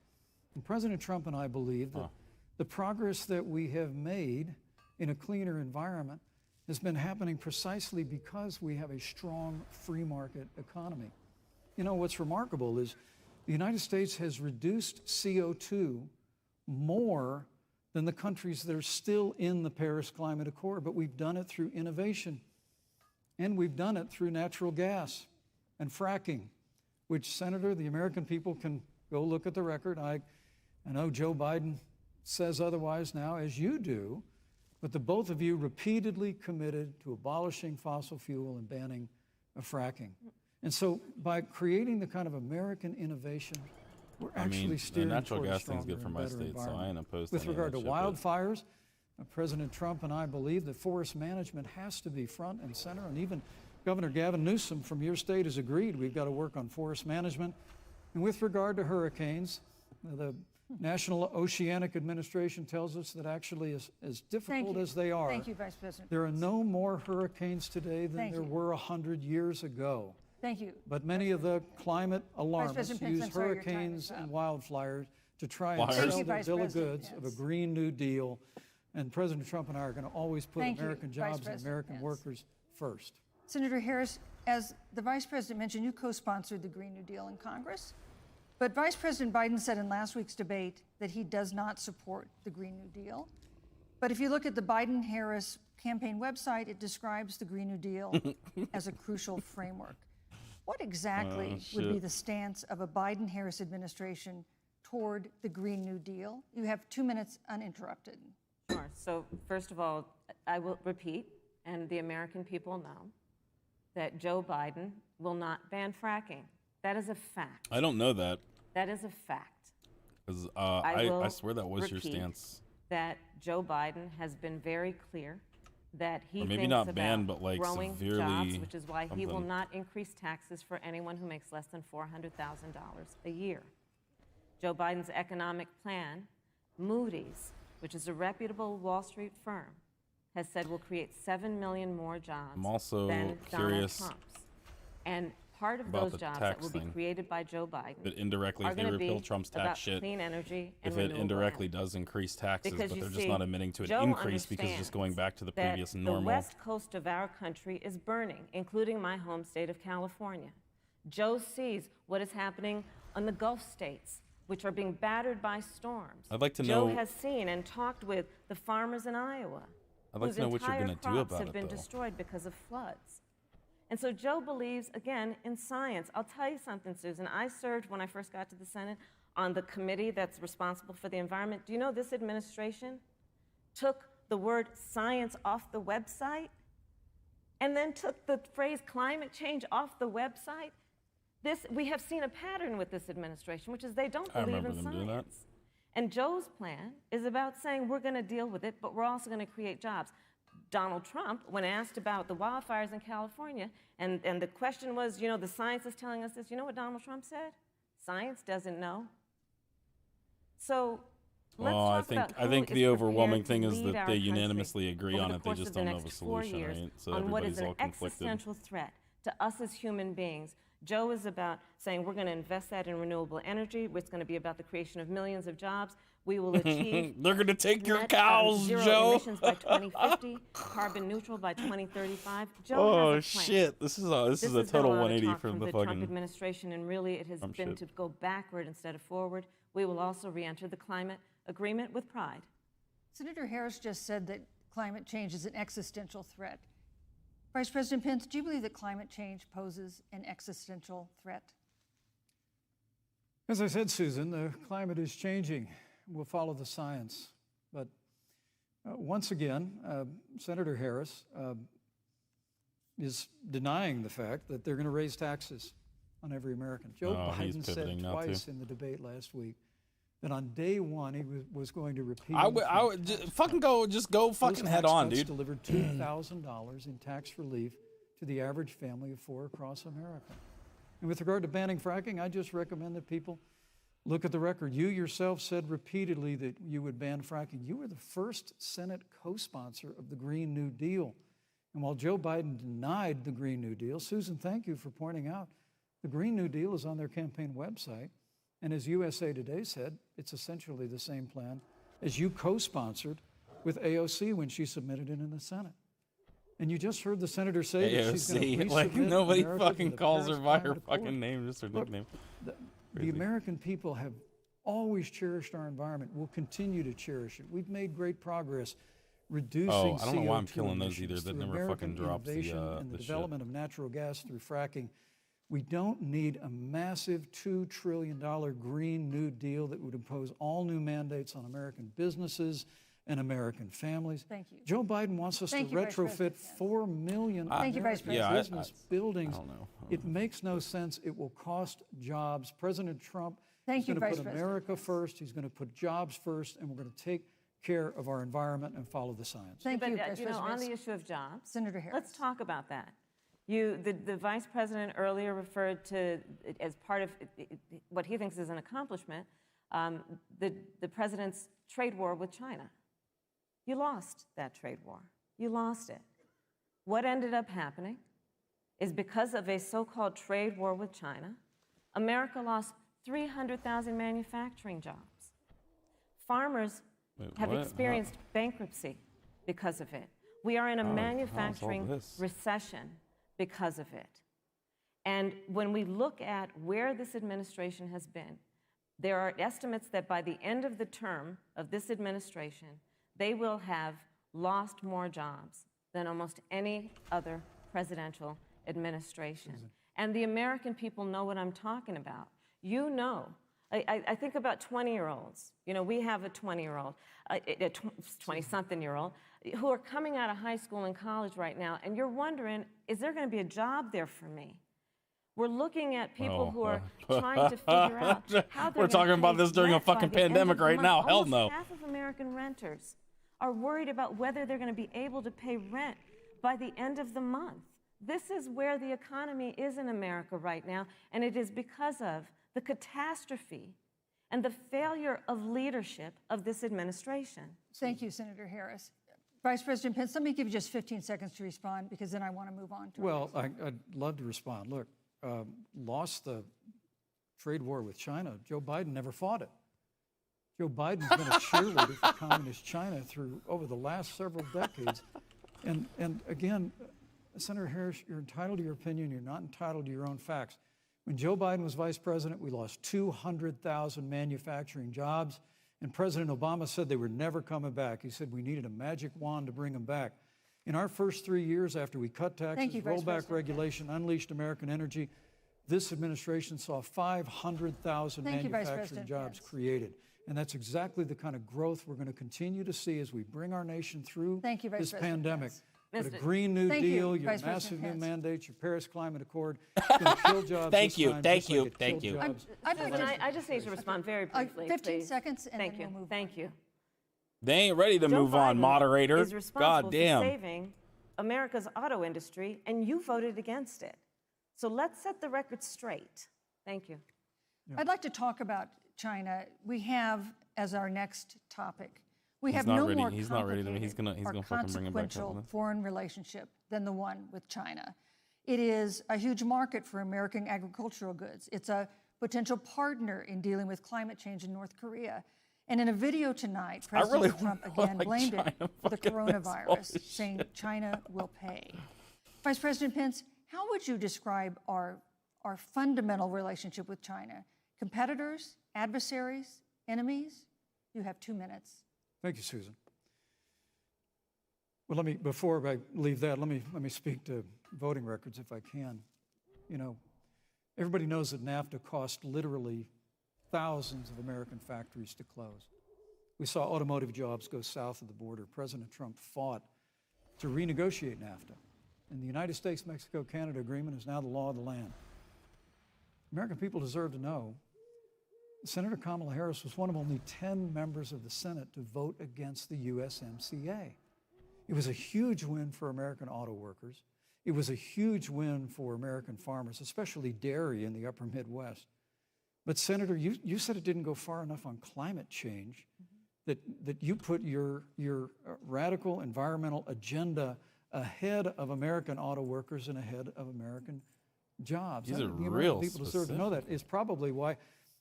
And President Trump and I believe that the progress that we have made in a cleaner environment has been happening precisely because we have a strong free market economy. You know, what's remarkable is the United States has reduced CO2 more than the countries that are still in the Paris Climate Accord, but we've done it through innovation, and we've done it through natural gas and fracking, which, Senator, the American people can go look at the record. I know Joe Biden says otherwise now, as you do, but the both of you repeatedly committed to abolishing fossil fuel and banning fracking. And so by creating the kind of American innovation, we're actually steering the natural toward a gas thing's good stronger for and my better state, so I environment. ain't opposed With to any regard to of that shit, but- wildfires, President Trump and I believe that forest management has to be front and center, and even Governor Gavin Newsom from your state has agreed we've got to work on forest management. And with regard to hurricanes, the National Oceanic Administration tells us that actually as difficult as they are, Thank you, Vice President. there are no more hurricanes today than Thank there you. were 100 years ago. Thank you. But many of the climate alarmists President Pence, use I'm sorry, your time hurricanes is and up. wildfires to try and Liars. Thank sell you, their Vice bill of President goods of a Pence. Green New Deal. And President Trump and I are going to always put Thank you, American Vice jobs and President American Pence. workers first. Senator Harris, as the Vice President mentioned, you co-sponsored the Green New Deal in Congress. But Vice President Biden said in last week's debate that he does not support the Green New Deal. But if you look at the Biden-Harris campaign website, it describes the Green New Deal as a crucial framework. What exactly would be the stance of a Biden-Harris administration toward the Green New Deal? You have 2 minutes uninterrupted. Sure. So first of all, I will repeat, and the American people know, that Joe Biden will not ban fracking. That is a fact. I don't know that. That is a fact. 'Cause, I will I swear that was your repeat stance. That Joe Biden has been very clear that he Or maybe thinks not about ban, but, like, growing severely jobs, which is why he will something. not increase taxes for anyone who makes less than $400,000 a year. Joe Biden's economic plan, Moody's, which is a reputable Wall Street firm, has said will create 7 million more jobs I'm also than curious Donald Trump's. And part of about those the jobs that tax will be thing. created by Joe Biden But indirectly, are if they going to repeal be Trump's about tax shit, clean energy and if it renewable indirectly energy. does increase taxes, Because but you they're just see, not admitting to an Joe increase because it's just going back to the understands previous that normal. The west coast of our country is burning, including my home state of California. Joe sees what is happening on the Gulf states, which are being battered by storms. I'd like to Joe know- has seen and talked with the farmers in Iowa. I'd like whose to know what you're entire gonna do crops about have it, been though. destroyed because of floods. And so Joe believes, again, in science. I'll tell you something, Susan. I served, when I first got to the Senate, on the committee that's responsible for the environment. Do you know this administration took the word science off the website and then took the phrase climate change off the website? We have seen a pattern with this administration, which is they don't I believe remember in them doing that. science. And Joe's plan is about saying we're going to deal with it, but we're also going to create jobs. Donald Trump, when asked about the wildfires in California, and the question was, you know, the science is telling us this, you know what Donald Trump said? Science doesn't know. So let's Well, talk about I who think is the overwhelming prepared thing to is lead that our they country unanimously agree over on the it. They course just of the don't know next of a 4 solution, years right? So on what is everybody's all an conflicted. existential threat to us as human beings. Joe is about saying we're going to invest that in renewable energy. It's going to be about the creation of millions of jobs. We will achieve They're gonna take your net, cows, zero Joe. emissions by 2050, carbon neutral by 2035. Joe Oh has a plan. shit! This is a This a has been total a lot of 180 talk from the Trump fucking. administration, and really it has Trump been shit. to go backward instead of forward. We will also re-enter the climate agreement with pride. Senator Harris just said that climate change is an existential threat. Vice President Pence, do you believe that climate change poses an existential threat? As I said, Susan, the climate is changing. We'll follow the science. But once again, Senator Harris is denying the fact that they're going to raise taxes on every American. Joe Oh, he's Biden said pivoting now, too. twice in the debate last week that on day one he was going to repeal. I would fucking go. Just go Those fucking head tax on, cuts dude. delivered $2,000 in tax relief to the average family of 4 across America. And with regard to banning fracking, I just recommend that people look at the record. You yourself said repeatedly that you would ban fracking. You were the first Senate co-sponsor of the Green New Deal. And while Joe Biden denied the Green New Deal, Susan, thank you for pointing out, the Green New Deal is on their campaign website. And as USA Today said, it's essentially the same plan as you co-sponsored with AOC when she submitted it in the Senate. And you just heard the senator say that she's going to AOC, like resubmit nobody America to fucking the calls her Paris by her Climate Accord. fucking name, just her Look, nickname. The Crazy. American people have always cherished our environment. We'll continue to cherish it. We've made great progress reducing Oh, I don't know why I'm CO2 killing those either. emissions That through never American fucking drops the, innovation and the the shit. development of natural gas through fracking. We don't need a massive $2 trillion Green New Deal that would impose all new mandates on American businesses and American families. Thank you. Joe Biden wants us Thank to you, Vice retrofit President Pence. 4 million Thank you, Vice American Yeah, business buildings. I don't know. It makes no sense. It will cost jobs. President Trump Thank is you, going to Vice put President America Pence. first. He's going to put jobs first, and we're going to take care of our environment and follow the science. Thank But you, Vice you know, President on Pence. the issue of jobs, Senator Harris. let's talk about that. The vice president earlier referred to, as part of what he thinks is an accomplishment, the president's trade war with China. You lost that trade war. You lost it. What ended up happening is because of a so-called trade war with China, America lost 300,000 manufacturing jobs. Farmers have experienced bankruptcy because of it. We are in a manufacturing recession because of it. And when we look at where this administration has been, there are estimates that by the end of the term of this administration, they will have lost more jobs than almost any other presidential administration. And the American people know what I'm talking about. You know, I think about 20-year-olds. You know, we have a 20-year-old, a 20-something-year-old, who are coming out of high school and college right now, and you're wondering, is there going to be a job there for me? We're looking at people who are trying to figure out how they're We're talking about this during a fucking pandemic right now. Hell no. Almost half of American renters are worried about whether they're going to be able to pay rent by the end of the month. This is where the economy is in America right now, and it is because of the catastrophe and the failure of leadership of this administration. Thank you, Senator Harris. Vice President Pence, let me give you just 15 seconds to respond, because then I want to move on to Well, I'd love to respond. Look, lost the trade war with China. Joe Biden never fought it. Joe Biden's been a cheerleader for communist China over the last several decades. And again, Senator Harris, you're entitled to your opinion. You're not entitled to your own facts. When Joe Biden was vice president, we lost 200,000 manufacturing jobs, and President Obama said they were never coming back. He said we needed a magic wand to bring them back. In our first 3 years after we cut taxes, rolled back regulation, unleashed American energy, this administration saw 500,000 manufacturing jobs created. And that's exactly the kind of growth we're going to continue to see as we bring our nation through this pandemic. But a Green New Deal, your massive new mandates, your Paris Climate Accord, it's going to kill jobs. Thank you. I just need to respond very briefly. 15 seconds, and then we'll move on. Thank you. They ain't ready to move on, moderator. Is responsible God damn. for saving America's auto industry, and you voted against it. So let's set the record straight. Thank you. I'd like to talk about China. We have as our next topic. We have no more complicated or consequential foreign relationship than the one with China. It is a huge market for American agricultural goods. It's a potential partner in dealing with climate change in North Korea. And in a video tonight, President Trump again blamed it for the coronavirus, saying China will pay. Vice President Pence, how would you describe our fundamental relationship with China? Competitors, adversaries, enemies? You have 2 minutes. Thank you, Susan. Well, before I leave that, let me speak to voting records if I can. You know, everybody knows that NAFTA cost literally thousands of American factories to close. We saw automotive jobs go south of the border. President Trump fought to renegotiate NAFTA. And the United States-Mexico-Canada agreement is now the law of the land. American people deserve to know Senator Kamala Harris was one of only 10 members of the Senate to vote against the USMCA. It was a huge win for American auto workers. It was a huge win for American farmers, especially dairy in the upper Midwest. But Senator, you said it didn't go far enough on climate change, that you put your radical environmental agenda ahead of American auto workers and ahead of American jobs. These are the real American people deserve to know that. It's probably why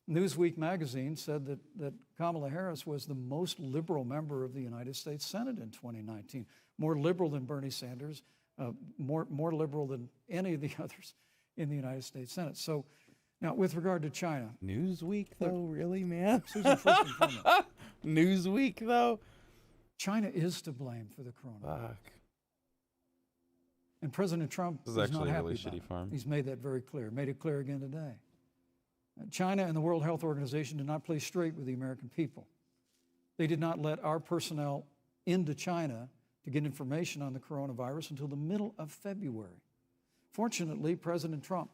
Newsweek magazine said that Kamala Harris was the most liberal member of the United States Senate in 2019. More liberal than Bernie Sanders, more liberal than any of the others in the United States Senate. So now with regard to China. Newsweek though, really, man? Susan, first and foremost. Newsweek though? China is to blame for the coronavirus. Fuck. And President Trump is actually not a happy really about shitty it. farm. He's made that very clear, made it clear again today. China and the World Health Organization did not play straight with the American people. They did not let our personnel into China to get information on the coronavirus until the middle of February. Fortunately, President Trump,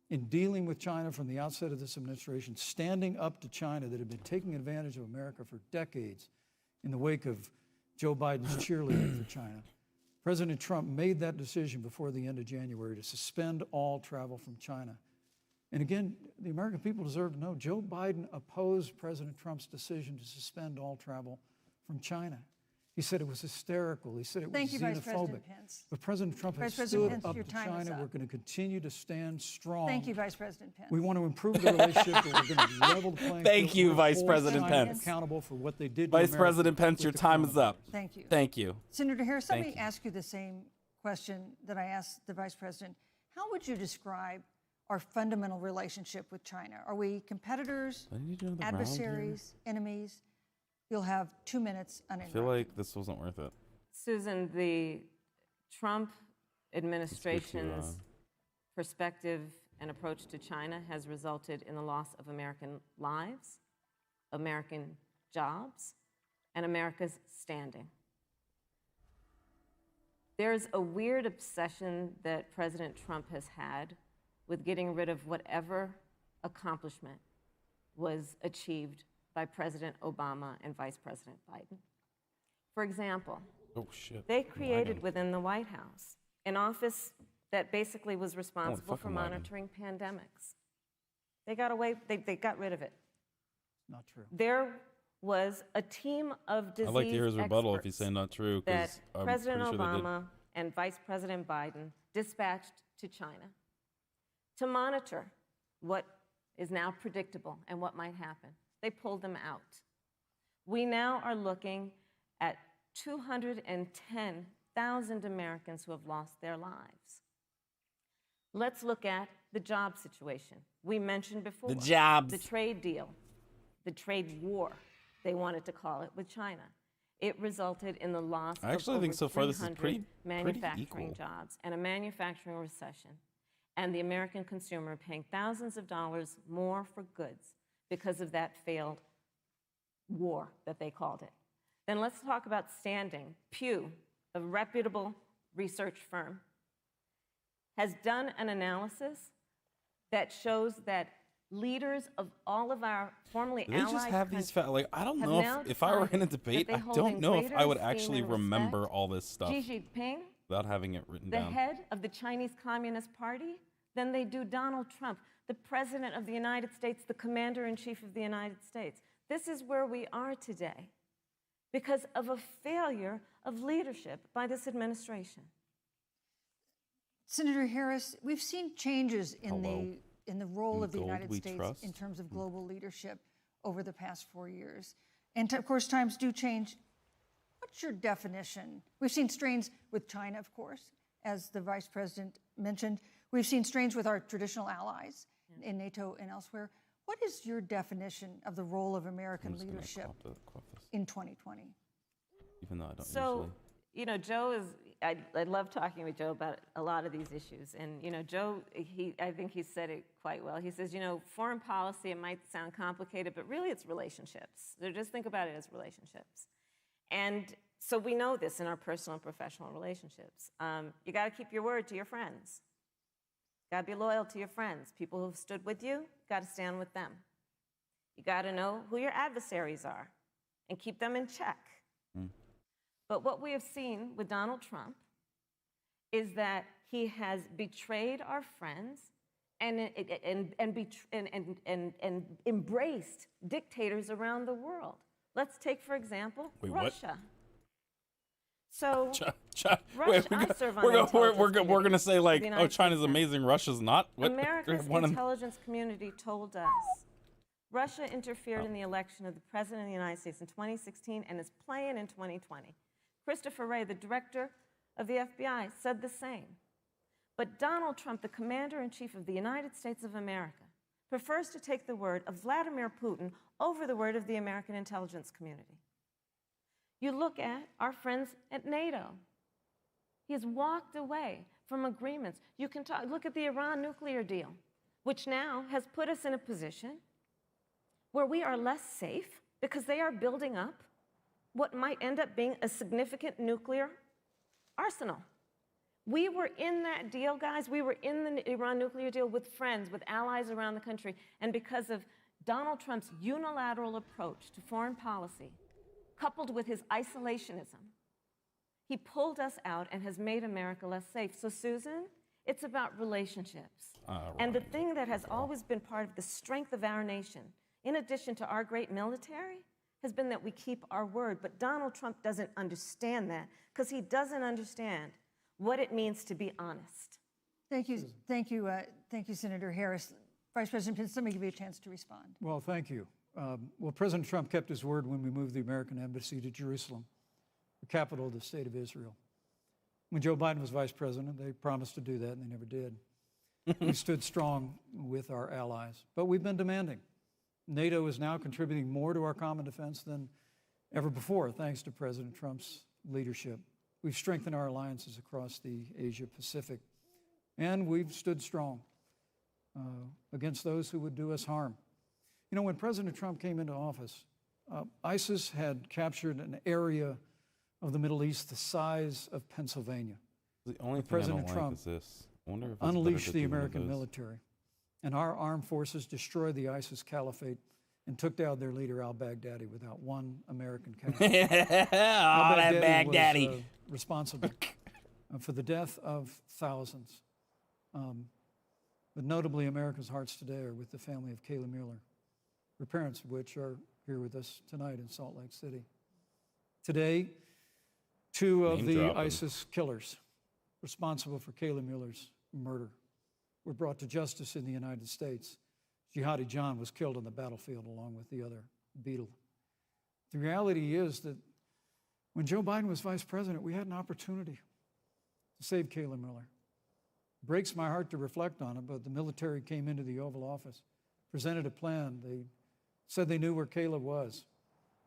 in dealing with China from the outset of this administration, standing up to China that had been taking advantage of America for decades in the wake of Joe Biden's cheerleading for China, President Trump made that decision before the end of January to suspend all travel from China. And again, the American people deserve to know Joe Biden opposed President Trump's decision to suspend all travel from China. He said it was hysterical. He said it was Thank you, Vice xenophobic. President Pence. But President Trump has Vice President stood Pence, up your to time is China. up. We're going to continue to stand strong. Thank you, Vice President Pence. We want to improve the relationship, but we're going to level the playing Thank field. you, We're Vice hold President China Pence. accountable for what they did to Vice America President Pence, with your the time is up. coronavirus. Thank you. Thank you. Senator Harris, let Thank me you. ask you the same question that I asked the Vice President. How would you describe our fundamental relationship with China? Are we competitors, Do I need another round here? adversaries, enemies? You'll have 2 minutes I uninterrupted. feel like this wasn't worth it. Susan, the Trump administration's perspective and approach to China has resulted in the loss of American lives, American jobs, and America's standing. There's a weird obsession that President Trump has had with getting rid of whatever accomplishment was achieved by President Obama and Vice President Biden. For example, Oh, shit. they created within the White House an office that basically was responsible for fucking lagging. monitoring pandemics. They got away, they got rid of it. Not true. There was a team of disease I'd like to hear his rebuttal if he's experts saying not true, that because I'm President pretty sure they did. Obama and Vice President Biden dispatched to China to monitor what is now predictable and what might happen. They pulled them out. We now are looking at 210,000 Americans who have lost their lives. Let's look at the job situation. We mentioned before. The jobs. The trade deal, the trade war, they wanted to call it, with China. It resulted in the loss I actually of think over so far this is 300 pretty manufacturing equal. jobs and a manufacturing recession, and the American consumer paying thousands of dollars more for goods because of that failed war that they called it. Then let's talk about standing. Pew, a reputable research firm, has done an analysis that shows that leaders of all of our formerly Do they allied just have these countries I don't have know now if I were in a decided debate, that I they hold don't in know if I greater would esteem actually and remember respect all this stuff Xi Jinping, without having it written the down. head of the Chinese Communist Party, than they do Donald Trump, the President of the United States, the Commander-in-Chief of the United States. This is where we are today because of a failure of leadership by this administration. Senator Harris, we've seen changes in Hello. the role In of the gold United we States trust? in terms of global leadership over the past 4 years. And of course, times do change. What's your definition? We've seen strains with China, of course, as the Vice President mentioned. We've seen strains with our traditional allies in NATO and elsewhere. What is your definition of the role of American I'm just gonna leadership quaff this, in 2020? even though I don't So, usually. you know, Joe is, I love talking with Joe about a lot of these issues. And, you know, Joe, I think he said it quite well. He says, you know, foreign policy, it might sound complicated, but really it's relationships. So just think about it as relationships. And so we know this in our personal and professional relationships. You got to keep your word to your friends. Got to be loyal to your friends. People who've stood with you, got to stand with them. You got to know who your adversaries are and keep them in check. But what we have seen with Donald Trump is that he has betrayed our friends and embraced dictators around the world. Let's take, for example, Wait, what? Russia. So, Wait, I serve on we're the intelligence gonna committee say of like, the oh, United China's States Senate. amazing, Russia's not. What? America's One of- intelligence community told us Russia interfered in the election of the President of the United States in 2016 and is playing in 2020. Christopher Wray, the director of the FBI, said the same. But Donald Trump, the Commander-in-Chief of the United States of America, prefers to take the word of Vladimir Putin over the word of the American intelligence community. You look at our friends at NATO. He has walked away from agreements. You can look at the Iran nuclear deal, which now has put us in a position where we are less safe because they are building up what might end up being a significant nuclear arsenal. We were in that deal, guys. We were in the Iran nuclear deal with friends, with allies around the country. And because of Donald Trump's unilateral approach to foreign policy, coupled with his isolationism, He pulled us out and has made America less safe. So, Susan, it's about relationships. And the thing that has always been part of the strength of our nation, in addition to our great military, has been that we keep our word. But Donald Trump doesn't understand that because he doesn't understand what it means to be honest. Thank you, Senator Harris. Vice President Pence, let me give you a chance to respond. Well, thank you. Well, President Trump kept his word when we moved the American embassy to Jerusalem, the capital of the state of Israel. When Joe Biden was vice president, they promised to do that, and they never did. We stood strong with our allies, but we've been demanding. NATO is now contributing more to our common defense than ever before, thanks to President Trump's leadership. We've strengthened our alliances across the Asia-Pacific, and we've stood strong against those who would do us harm. You know, when President Trump came into office, ISIS had captured an area of the Middle East the size of Pennsylvania. The only thing President I don't Trump like is this. I wonder if it's better unleashed to the do one of American those. military, and our armed forces destroyed the ISIS caliphate and took down their leader al-Baghdadi without one American casualty. That Baghdadi. Was responsible for the death of thousands. But notably, America's hearts today are with the family of Kayla Mueller, her parents of which are here with us tonight in Salt Lake City. Today, two of Name the dropping. ISIS killers responsible for Kayla Mueller's murder were brought to justice in the United States. Jihadi John was killed on the battlefield along with the other Beetle. The reality is that when Joe Biden was vice president, we had an opportunity to save Kayla Mueller. It breaks my heart to reflect on it, but the military came into the Oval Office, presented a plan. They said they knew where Kayla was.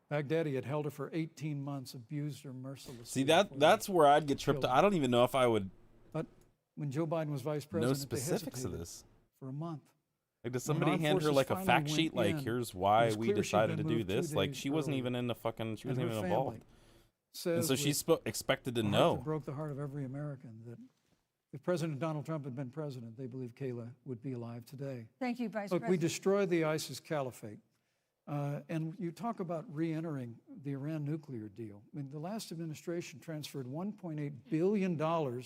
Baghdadi had held her for 18 months, abused her mercilessly. See, before that's they where I'd get tripped. killed I don't even know if I would But when Joe Biden was vice know president, specifics they of hesitated this. for a month. Like, does When somebody armed hand her forces like a finally fact went sheet? Like, in, here's it why was we clear she'd decided to been do moved 2 this. Like, days she wasn't earlier. even in the fucking. She And wasn't her even family involved. says And so she's with expected to a heart know. that broke the heart of every American that if President Donald Trump had been president, they believe Kayla would be alive today. Thank you, Vice Look, we President. destroyed the ISIS caliphate. And you talk about re-entering the Iran nuclear deal. I mean, the last administration transferred $1.8 billion to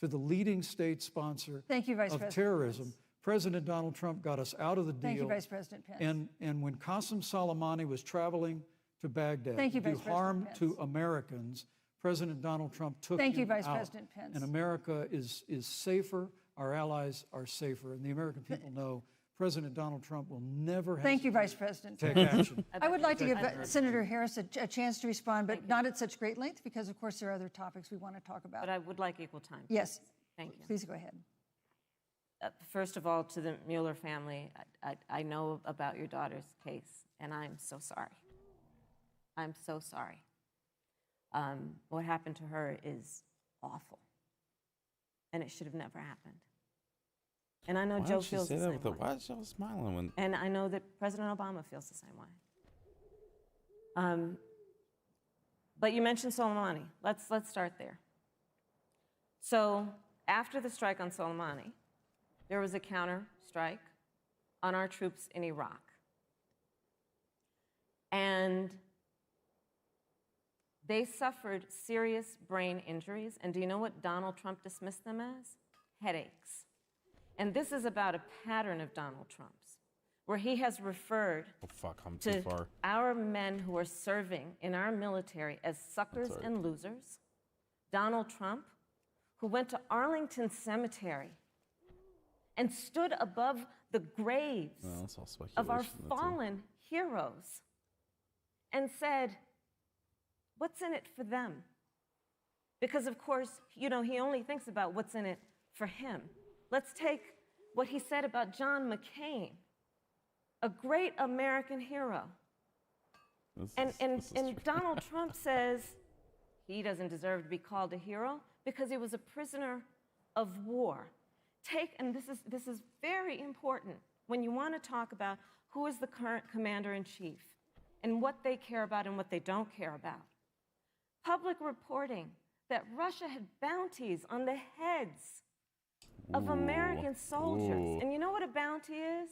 the leading state sponsor Thank you, Vice of President terrorism. Pence. President Donald Trump got us out of the deal. Thank you, Vice President Pence. And when Qasem Soleimani was traveling to Baghdad Thank you, to do Vice President harm Pence. to Americans, President Donald Trump took Thank you, him Vice out. President Pence. And America is safer, our allies are safer, and the American people know President Donald Trump will never Thank you, hesitate Vice President to Pence. take action. I would like to give Senator Harris a chance to respond, but not at such great length because, of course, there are other topics we want to talk about. But I would like equal time. Yes, Thank you. please go ahead. First of all, to the Mueller family, I know about your daughter's case, and I'm so sorry. I'm so sorry. What happened to her is awful, and it should have never happened. And I know Why Joe did she feels say the that same with the? way. Why is y'all smiling when? And I know that President Obama feels the same way. But you mentioned Soleimani. Let's start there. So after the strike on Soleimani, there was a counter strike on our troops in Iraq. And they suffered serious brain injuries. And do you know what Donald Trump dismissed them as? Headaches. And this is about a pattern of Donald Trump's, where he has referred Oh fuck! I'm too to far. our men who are serving in our military as suckers That's all right. and losers. Donald Trump, who went to Arlington Cemetery and stood above the graves No, that's all speculation. of our That's all. fallen heroes and said, what's in it for them? Because, of course, you know, he only thinks about what's in it for him. Let's take what he said about John McCain, a great American hero. This is And true. Donald Trump says he doesn't deserve to be called a hero because he was a prisoner of war. And this is very important when you want to talk about who is the current commander-in-chief and what they care about and what they don't care about. Public reporting that Russia had bounties on the heads of American soldiers. Ooh. And you know what a bounty is?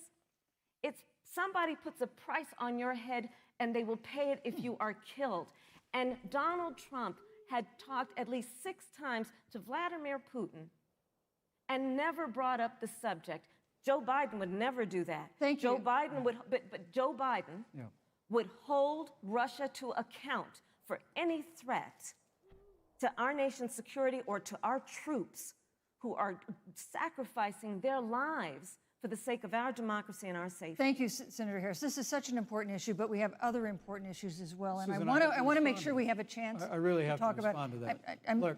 It's somebody puts a price on your head and they will pay it if you are killed. And Donald Trump had talked at least 6 times to Vladimir Putin and never brought up the subject. Joe Biden would never do that. Thank Joe you. Biden would, but Joe Biden would hold Russia to account for any threat to our nation's security or to our troops who are sacrificing their lives for the sake of our democracy and our safety. Thank you, Senator Harris. This is such an important issue, but we have other important issues as well, and Susan, I want to make respond sure to we that. have a chance I really have to talk about. respond to that. I'm- Look,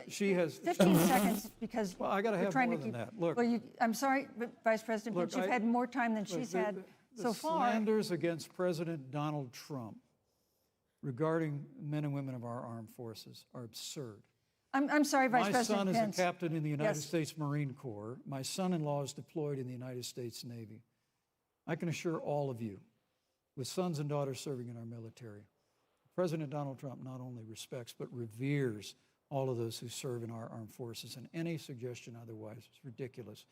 she has. 15 seconds, because Well, I gotta we're have trying more to than keep. that. Look. Well, I'm sorry, but Vice President Look, Pence, you've I- had more time than Look, she's the- had the so far. slanders against President Donald Trump regarding men and women of our armed forces are absurd. I'm sorry, Vice My President son is Pence. a captain in the United Yes. States Marine Corps. My son-in-law is deployed in the United States Navy. I can assure all of you, with sons and daughters serving in our military, President Donald Trump not only respects but reveres all of those who serve in our armed forces, and any suggestion otherwise is ridiculous.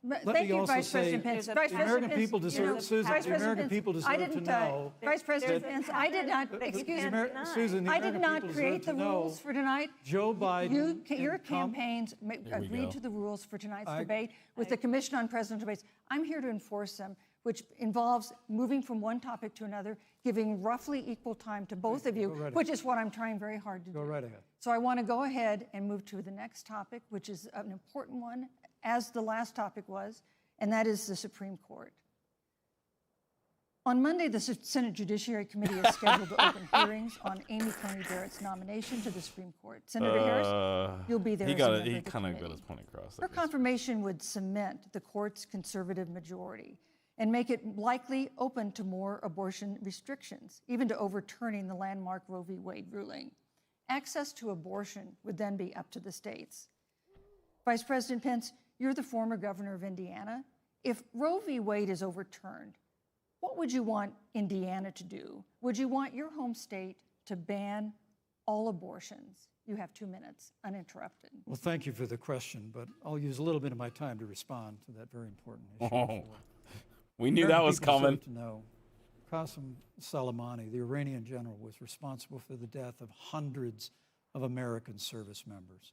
Let Thank me you, also Vice say President Pence. the Vice the President American Pence, people you know, deserve, Susan, Vice the President American Pence, people I deserve to didn't, know. Vice President that- Pence, I did not, excuse me, Susan, the I did American not people create deserve the to know rules for tonight. Joe Biden Your and Trump- campaigns we go. agreed to the rules for tonight's I- debate with the Commission on Presidential Debates. I'm here to enforce them, which involves moving from one topic to another, giving roughly equal time to both of you, Go right which is what I'm trying very hard to do. Go right ahead. So I want to go ahead and move to the next topic, which is an important one, as the last topic was, and that is the Supreme Court. On Monday, the Senate Judiciary Committee is scheduled to open hearings on Amy Coney Barrett's nomination to the Supreme Court. Senator Harris, you'll be there He as a got member it. He of the kind of got committee. his point across. I Her guess. confirmation would cement the court's conservative majority and make it likely open to more abortion restrictions, even to overturning the landmark Roe v. Wade ruling. Access to abortion would then be up to the states. Vice President Pence, you're the former governor of Indiana. If Roe v. Wade is overturned, what would you want Indiana to do? Would you want your home state to ban all abortions? You have 2 minutes, uninterrupted. Well, thank you for the question, but I'll use a little bit of my time to respond to that very important issue. Oh, we knew that American was people coming. deserve to know, Qasem Soleimani, the Iranian general, was responsible for the death of hundreds of American service members.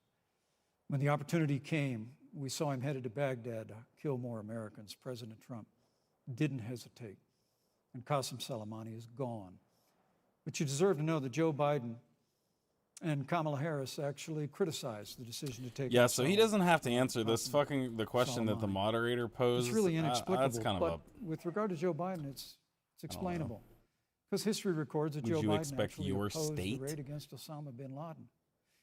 When the opportunity came, we saw him headed to Baghdad to kill more Americans. President Trump didn't hesitate, and Qasem Soleimani is gone. But you deserve to know that Joe Biden and Kamala Harris actually criticized the decision to take. Yeah, out so he Soleimani. doesnthe answer this the question that the Soleimani. moderator posed. It's really inexplicable. That's kind but of with regard to Joe Biden, it's explainable. Because history records that Would Joe you Biden expect actually your opposed state? the raid against Osama bin Laden.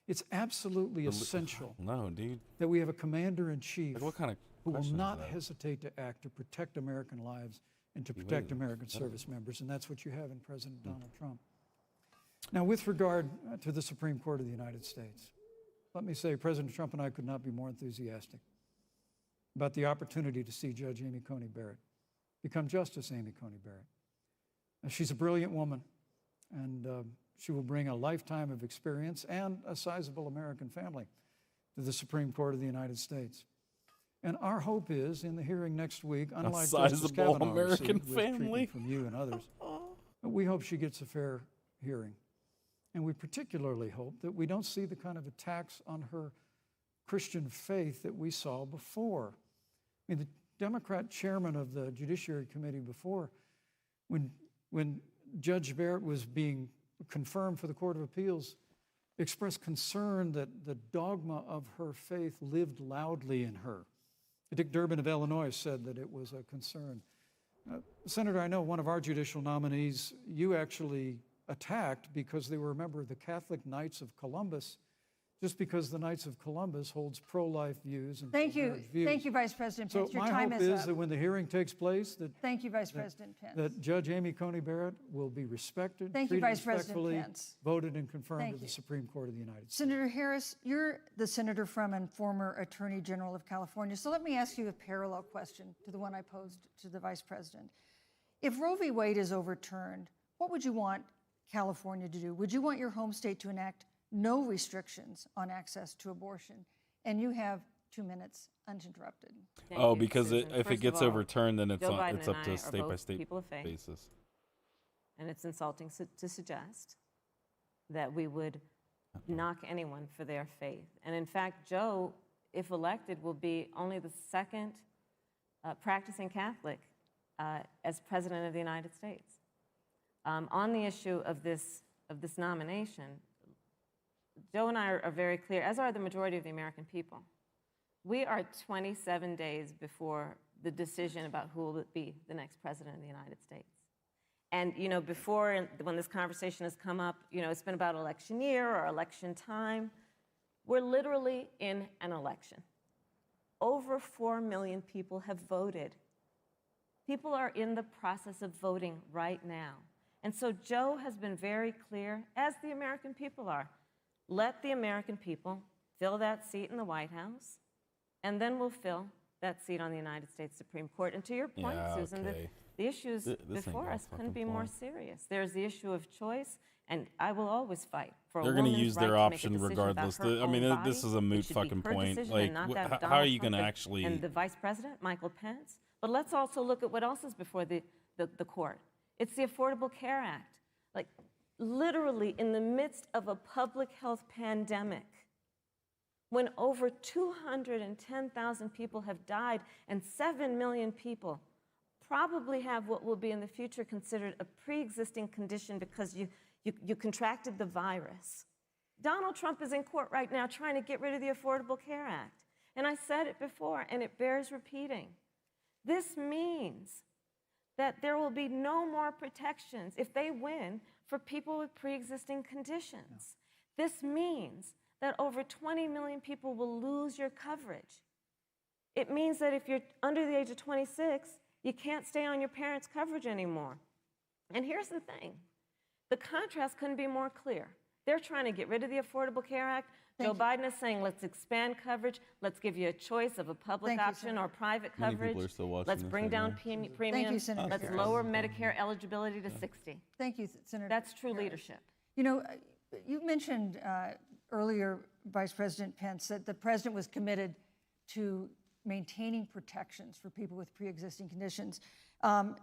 It's absolutely essential no, dude. that we have a commander-in-chief Like, what kind of who will question is not that? hesitate to act to protect American lives and to protect American service members, and that's what you have in President Donald Trump. Now, with regard to the Supreme Court of the United States, let me say President Trump and I could not be more enthusiastic about the opportunity to see Judge Amy Coney Barrett become Justice Amy Coney Barrett. She's a brilliant woman, and she will bring a lifetime of experience and a sizable American family to the Supreme Court of the United States. And our hope is, in the hearing next week, unlike Justice sizable Kavanaugh American received with treatment family. from you and others, we hope she gets a fair hearing. And we particularly hope that we don't see the kind of attacks on her Christian faith that we saw before. I mean, the Democrat chairman of the Judiciary Committee before, when Judge Barrett was being confirmed for the Court of Appeals, expressed concern that the dogma of her faith lived loudly in her. Dick Durbin of Illinois said that it was a concern. Senator, I know one of our judicial nominees you actually attacked because they were a member of the Catholic Knights of Columbus, just because the Knights of Columbus holds pro-life views and Thank you, pro-marriage views. thank you, Vice President So Pence. Your my time hope is is up. that when the hearing takes place, Thank you, Vice President Pence. that Judge Amy Coney Barrett will be respected, Thank you, treated Vice President respectfully, Pence. voted and confirmed Thank to the you. Supreme Court of the United States. Senator Harris, you're the senator from and former Attorney General of California. So let me ask you a parallel question to the one I posed to the Vice President. If Roe v. Wade is overturned, what would you want California to do? Would you want your home state to enact no restrictions on access to abortion? And you have 2 minutes uninterrupted. Thank Oh, you, because Susan. if it First gets of all, overturned, then it's Joe Biden it's up and to I are state by both state people of faith. basis. And it's insulting to suggest that we would knock anyone for their faith. And in fact, Joe, if elected, will be only the second practicing Catholic as President of the United States. On the issue of this nomination, Joe and I are very clear, as are the majority of the American people. We are 27 days before the decision about who will be the next president of the United States. And, you know, before, when this conversation has come up, you know, it's been about election year or election time. We're literally in an election. Over 4 million people have voted. People are in the process of voting right now. And so Joe has been very clear, as the American people are. Let the American people fill that seat in the White House, and then we'll fill that seat on the United States Supreme Court. And to your point, Yeah, Susan, okay. the issues This ain't before no us couldn't fucking be more point. serious. There's the issue of choice, and I will always fight for They're a going to woman's use right their to make a option decision about regardless. her I mean, own this body. is a It moot should be fucking her point. decision Like, and not that of how are Donald you going to Trump actually? and the Vice President, Michael Pence? But let's also look at what else is before the court. It's the Affordable Care Act. Like, literally in the midst of a public health pandemic, when over 210,000 people have died and 7 million people probably have what will be in the future considered a pre-existing condition because you contracted the virus. Donald Trump is in court right now trying to get rid of the Affordable Care Act. And I said it before, and it bears repeating. This means that there will be no more protections, if they win, for people with pre-existing conditions. This means that over 20 million people will lose your coverage. It means that if you're under the age of 26, you can't stay on your parents' coverage anymore. And here's the thing. The contrast couldn't be more clear. They're trying to get rid of the Affordable Care Act. Joe Biden is saying, let's expand coverage. Let's give you a choice of a public Thank you, option Senator. or private Many coverage. people are still watching Let's this bring right down now. premiums. Senator Let's Harris. lower Medicare eligibility to 60. Thank you, Senator. That's true Harris. leadership. You know, you mentioned earlier, Vice President Pence, that the president was committed to maintaining protections for people with pre-existing conditions. But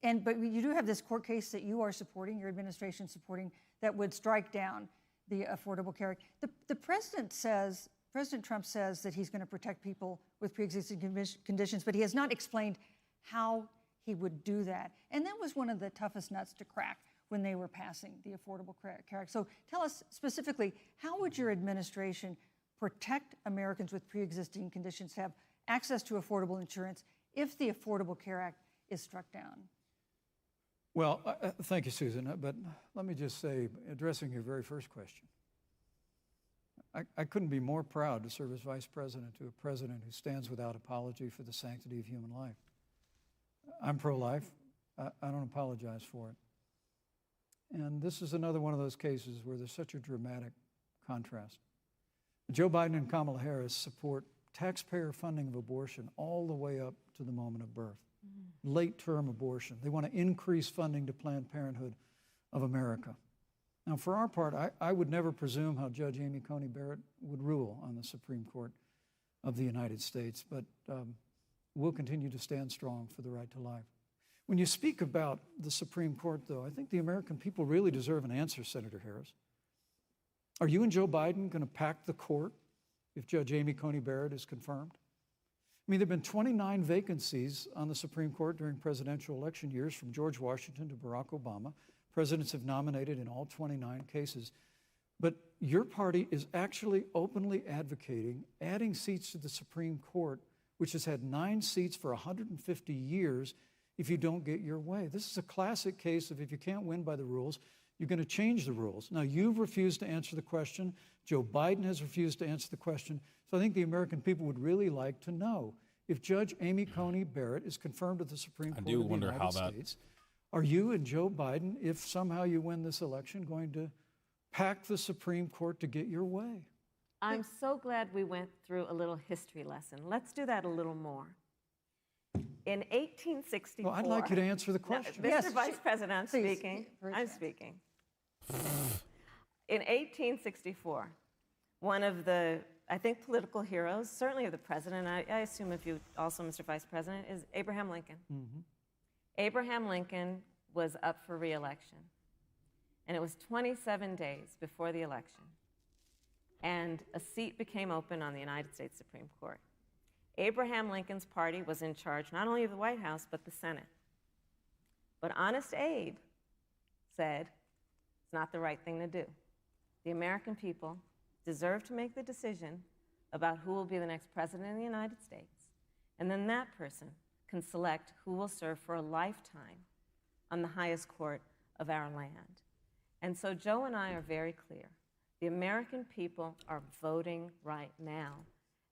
you do have this court case that you are supporting, your administration supporting, that would strike down the Affordable Care Act. The president says, President Trump says that he's going to protect people with pre-existing conditions, but he has not explained how he would do that. And that was one of the toughest nuts to crack when they were passing the Affordable Care Act. So tell us specifically, how would your administration protect Americans with pre-existing conditions to have access to affordable insurance if the Affordable Care Act is struck down? Well, thank you, Susan. But let me just say, addressing your very first question, I couldn't be more proud to serve as vice president to a president who stands without apology for the sanctity of human life. I'm pro-life. I don't apologize for it. And this is another one of those cases where there's such a dramatic contrast. Joe Biden and Kamala Harris support taxpayer funding of abortion all the way up to the moment of birth. Late-term abortion. They want to increase funding to Planned Parenthood of America. Now, for our part, I would never presume how Judge Amy Coney Barrett would rule on the Supreme Court of the United States, but we'll continue to stand strong for the right to life. When you speak about the Supreme Court, though, I think the American people really deserve an answer, Senator Harris. Are you and Joe Biden going to pack the court if Judge Amy Coney Barrett is confirmed? I mean, there have been 29 vacancies on the Supreme Court during presidential election years, from George Washington to Barack Obama. Presidents have nominated in all 29 cases. But your party is actually openly advocating adding seats to the Supreme Court, which has had 9 seats for 150 years, if you don't get your way. This is a classic case of if you can't win by the rules, you're going to change the rules. Now, you've refused to answer the question. Joe Biden has refused to answer the question. So I think the American people would really like to know, if Judge Amy Coney Barrett is confirmed to the Supreme Court of the United States, are you and Joe Biden, if somehow you win this election, going to pack the Supreme Court to get your way? I'm so glad we went through a little history lesson. Let's do that a little more. In 1864... Well, I'd like you to answer the question. No, Mr. Vice President, I'm Please, speaking. very I'm fast. speaking. In 1864, one of the, I think, political heroes, certainly of the president, I assume if you also, Mr. Vice President, is Abraham Lincoln. Mm-hmm. Abraham Lincoln was up for re-election. And it was 27 days before the election. and a seat became open on the United States Supreme Court. Abraham Lincoln's party was in charge not only of the White House, but the Senate. But Honest Abe said it's not the right thing to do. The American people deserve to make the decision about who will be the next president of the United States, and then that person can select who will serve for a lifetime on the highest court of our land. And so Joe and I are very clear. The American people are voting right now,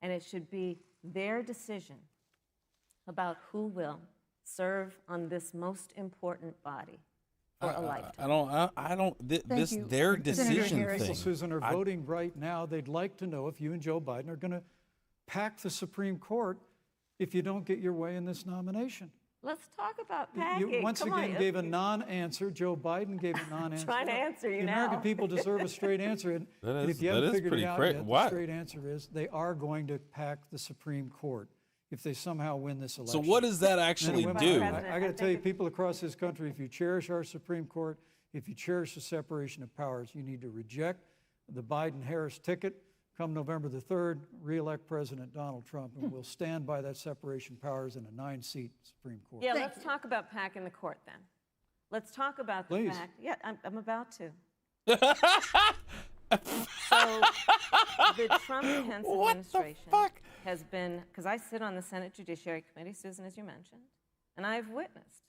and it should be their decision about who will serve on this most important body for a lifetime. This you, their Senator decision Harris. thing. Well, Susan, are voting right now. They'd like to know if you and Joe Biden are going to pack the Supreme Court if you don't get your way in this nomination. Let's talk about You packing. once Come again on, gave a non-answer. Joe Biden gave a non-answer. trying to answer you The now. American people deserve a straight answer. And That if is- you that haven't is figured pretty it out cra- yet, what? the straight answer is they are going to pack the Supreme Court if they somehow win this So election. what does that actually Men and do? women, I got to I tell you, think people across this country, if you cherish our Supreme Court, if you cherish the separation of powers, you need to reject the Biden-Harris ticket. Come November the 3rd, re-elect President Donald Trump, and we'll stand by that separation of powers in a 9-seat Supreme Court. Yeah, let's talk about packing the court then. Let's talk about the Please. fact. Yeah, I'm about to. So the Trump-Pence administration has been, because I sit on the Senate Judiciary Committee, Susan, as you mentioned, and I've witnessed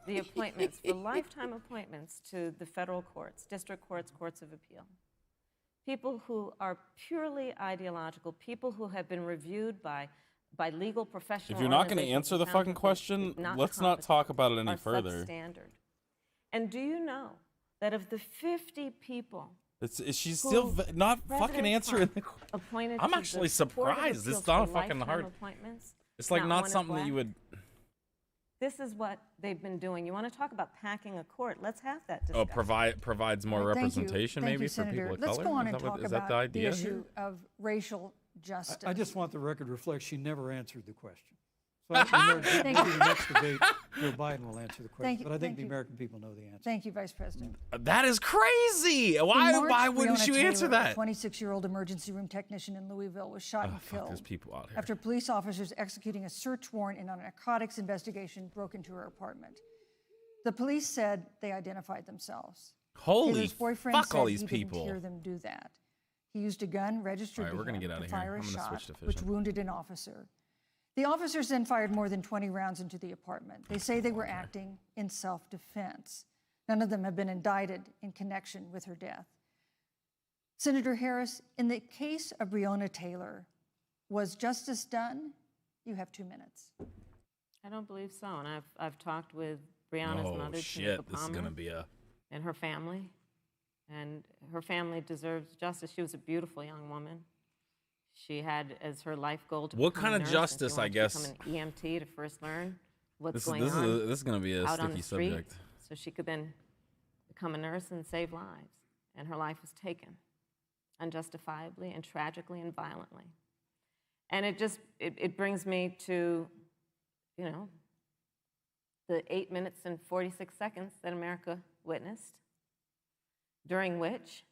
the appointments for lifetime appointments to the federal courts, district courts, courts of appeal. People who are purely ideological, people who have been reviewed by legal professionals. If you're not going to answer the fucking question, let's not talk about it any further. Substandard. And do you know that of the 50 people She's still not fucking President answering Trump the question. appointed I'm to actually the Court of surprised. It's Appeals not for fucking lifetime hard. appointments, It's like one not is something that you black. would. This is what they've been doing. You want to talk about packing a court? Let's have that Oh, discussion. provides more Thank you. representation Thank you, maybe for Senator. people of Let's color. go on Is and that what- talk is that about the the idea issue here? of racial justice. I just want the record to reflect she never answered the question. So I think maybe the next debate, Joe Biden will answer the question. you, But I think thank the you. American people know the answer. Thank you, Vice President. That is crazy. In Why March, wouldn't Breonna you answer Taylor, that? A 26-year-old emergency room technician in Louisville was shot and Fuck, there's killed people out here. after police officers executing a search warrant in a narcotics investigation broke into her apartment. The police said they identified themselves. Holy Taylor's boyfriend fuck, said all these he people. didn't hear them do that. He used a gun registered All right, to we're gonna him get out to of here. fire a I'm gonna shot, switch to which fishing. wounded an officer. The officers then fired more than 20 rounds into the apartment. They say they were acting in self-defense. None of them have been indicted in connection with her death. Senator Harris, in the case of Breonna Taylor, was justice done? You have 2 minutes. I don't believe so. And I've talked with Brianna's Oh mother, shit, Tamika this is Palmer, gonna be a. and her family. And her family deserves justice. She was a beautiful young woman. She had as her life goal to What become kind a of nurse, and she justice, I wanted to guess? become an EMT to first learn what's This going is on this is gonna be a out on sticky the street, subject. so she could then become a nurse and save lives. And her life was taken unjustifiably and tragically and violently. And it brings me to, you know, the 8 minutes and 46 seconds that America witnessed, during which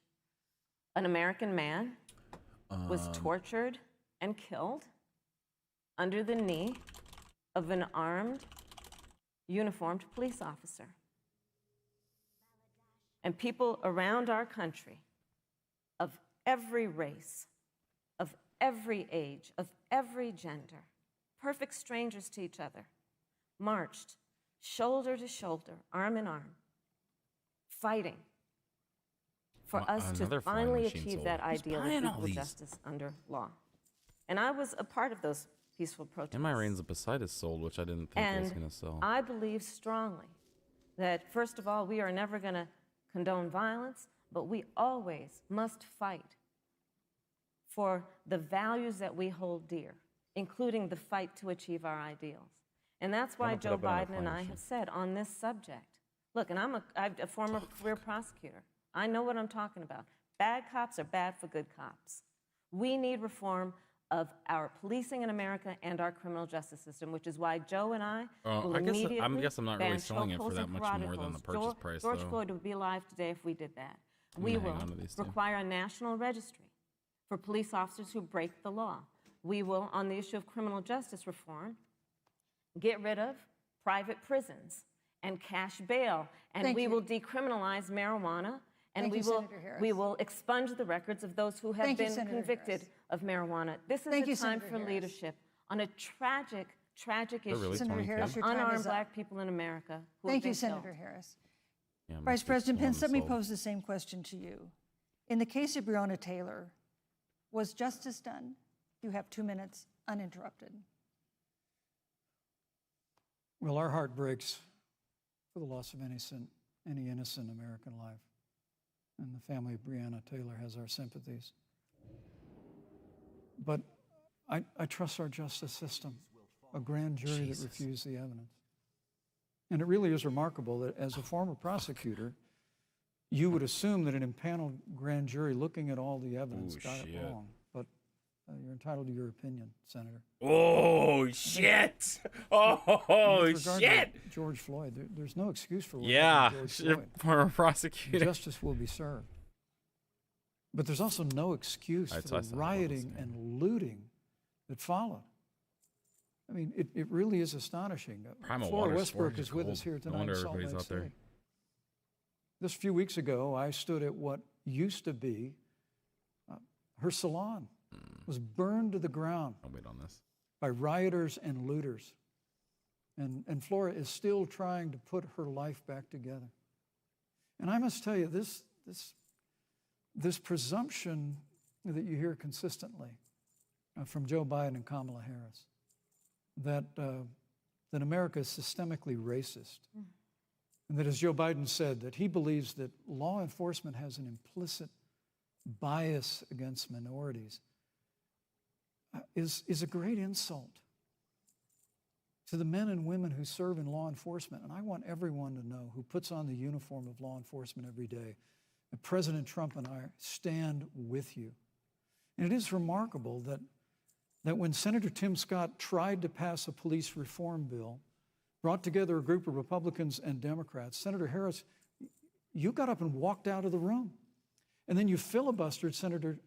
an American man was tortured and killed under the knee of an armed, uniformed police officer. And people around our country of every race, of every age, of every gender, perfect strangers to each other, marched shoulder to shoulder, arm in arm, fighting for us to Another flying finally machine achieve sold. that Who's ideal of buying all equal these? justice under law. And I was a part of those peaceful protests. And my Reigns of Poseidon sold, which I didn't think was And gonna sell. I believe strongly that, first of all, we are never going to condone violence, but we always must fight for the values that we hold dear, including the fight to achieve our ideals. And that's why gonna put Joe up another Biden and I flying have said on this subject, look, and I'm a former career prosecutor. I know what I'm talking about. Bad cops are bad for good cops. We need reform of our policing in America and our criminal justice system, which is why Joe and I will I guess immediately I'm not really ban selling it for chokeholds that and much carotid more than the holds. purchase price, George though. Floyd would be alive today if we did that. I'm We gonna will hang on to these two. require a national registry for police officers who break the law. We will, on the issue of criminal justice reform, get rid of private prisons and cash bail, and Thank we you. will decriminalize marijuana, and Thank we you, will Senator Harris. we will expunge the records of those who have Thank you, been Senator convicted Harris. of marijuana. This is Thank a you, time Senator for Harris. leadership on a tragic issue really Senator 20K? Harris, of your time unarmed is up. black people in America who Thank have you, been killed. Senator Harris. Yeah, Vice Mr. President Storm Pence, let me soul. pose the same question to you. In the case of Breonna Taylor, was justice done? You have 2 minutes uninterrupted. Well, our heart breaks for the loss of any innocent American life. And the family of Breonna Taylor has our sympathies. But I trust our justice system, a grand jury that refused the evidence. And it really is remarkable that as a former prosecutor, you would assume that an impaneled grand jury looking at all the evidence Ooh, got it shit. wrong. But you're entitled to your opinion, Senator. Oh shit! Oh With regard shit! to George Floyd, there's no excuse for what Yeah, happened to George Floyd. for a prosecutor. Justice will be served. But there's also no excuse Alright, for so I the saw what was rioting saying. and looting that followed. I mean, it really is astonishing. Primal Flora water Westbrook storage is with cold. us here No tonight wonder in Salt everybody's Lake out there. City. Just a few weeks ago, I stood at what used to be her salon. Was burned to the ground I'll wait on this. by rioters and looters. And Flora is still trying to put her life back together. And I must tell you, this presumption that you hear consistently from Joe Biden and Kamala Harris, that America is systemically racist, and that, as Joe Biden said, that he believes that law enforcement has an implicit bias against minorities, is a great insult to the men and women who serve in law enforcement. And I want everyone to know who puts on the uniform of law enforcement every day that President Trump and I stand with you. And it is remarkable that when Senator Tim Scott tried to pass a police reform bill, brought together a group of Republicans and Democrats, Senator Harris, you got up and walked out of the room. And then you filibustered Senator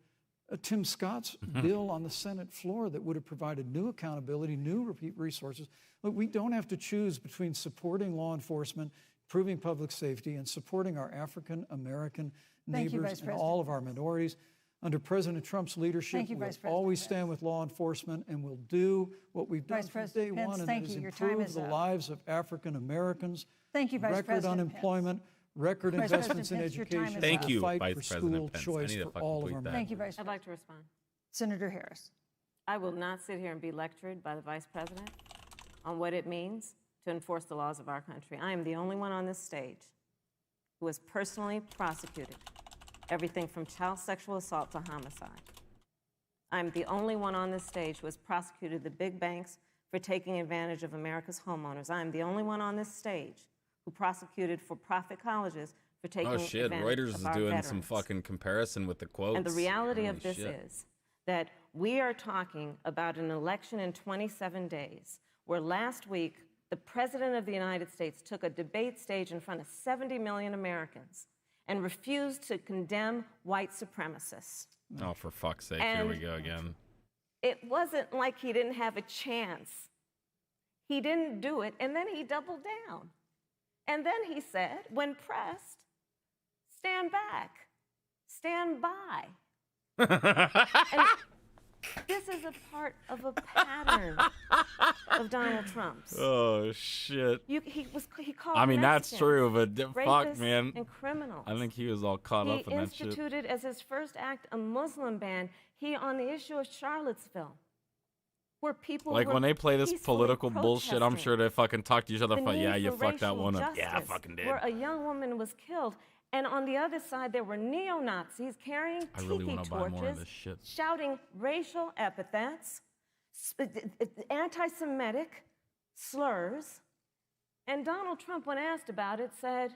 Tim Scott's bill on the Senate floor that would have provided new accountability, new resources. Look, we don't have to choose between supporting law enforcement, improving public safety, and supporting our African American Thank you, neighbors Vice and all of our minorities. Under President Trump's leadership, Thank you, we'll Vice President always Pence. stand with law enforcement, and we'll do what we've done Vice from day President Pence, one, and thank that is you. Your time improve is the up. lives of African Americans. Thank you, Vice Record President unemployment, record Vice investments in President Pence, your time education, is Thank up. you, fight Vice for President school Pence. I choice need to for fucking all of tweet our that. Thank you, Vice I'd President. like to respond. Senator Harris. I will not sit here and be lectured by the Vice President on what it means to enforce the laws of our country. I am the only one on this stage who has personally prosecuted everything from child sexual assault to homicide. I'm the only one on this stage who has prosecuted the big banks for taking advantage of America's homeowners. I am the only one on this stage who prosecuted for-profit colleges for taking Oh shit, advantage Reuters of is our doing veterans. some fucking comparison with the quotes. And the reality of Holy this shit. is that we are talking about an election in 27 days, where last week the President of the United States took a debate stage in front of 70 million Americans and refused to condemn white supremacists. Oh, for fuck's sake, here we And- go again. It wasn't like he didn't have a chance. He didn't do it, and then he doubled down. And then he said, when pressed, stand back, stand by. And this is a part of a pattern of Donald Trump's. Oh shit. He called I mean, that's Mexicans true, but fuck, rapists man. and criminals. I think he was all caught He up in that shit. instituted as his first act a Muslim ban. He on the issue of Charlottesville, where people Like were when they play this peacefully political bullshit, I'm sure they fucking talk to each other. the But yeah, need you for fucked that racial one up. Yeah, I justice, fucking did. Where a young woman was killed, and on the other side there were neo-Nazis carrying I really tiki want to buy more of torches, this shit. shouting racial epithets, anti-Semitic slurs, and Donald Trump, when asked about it, said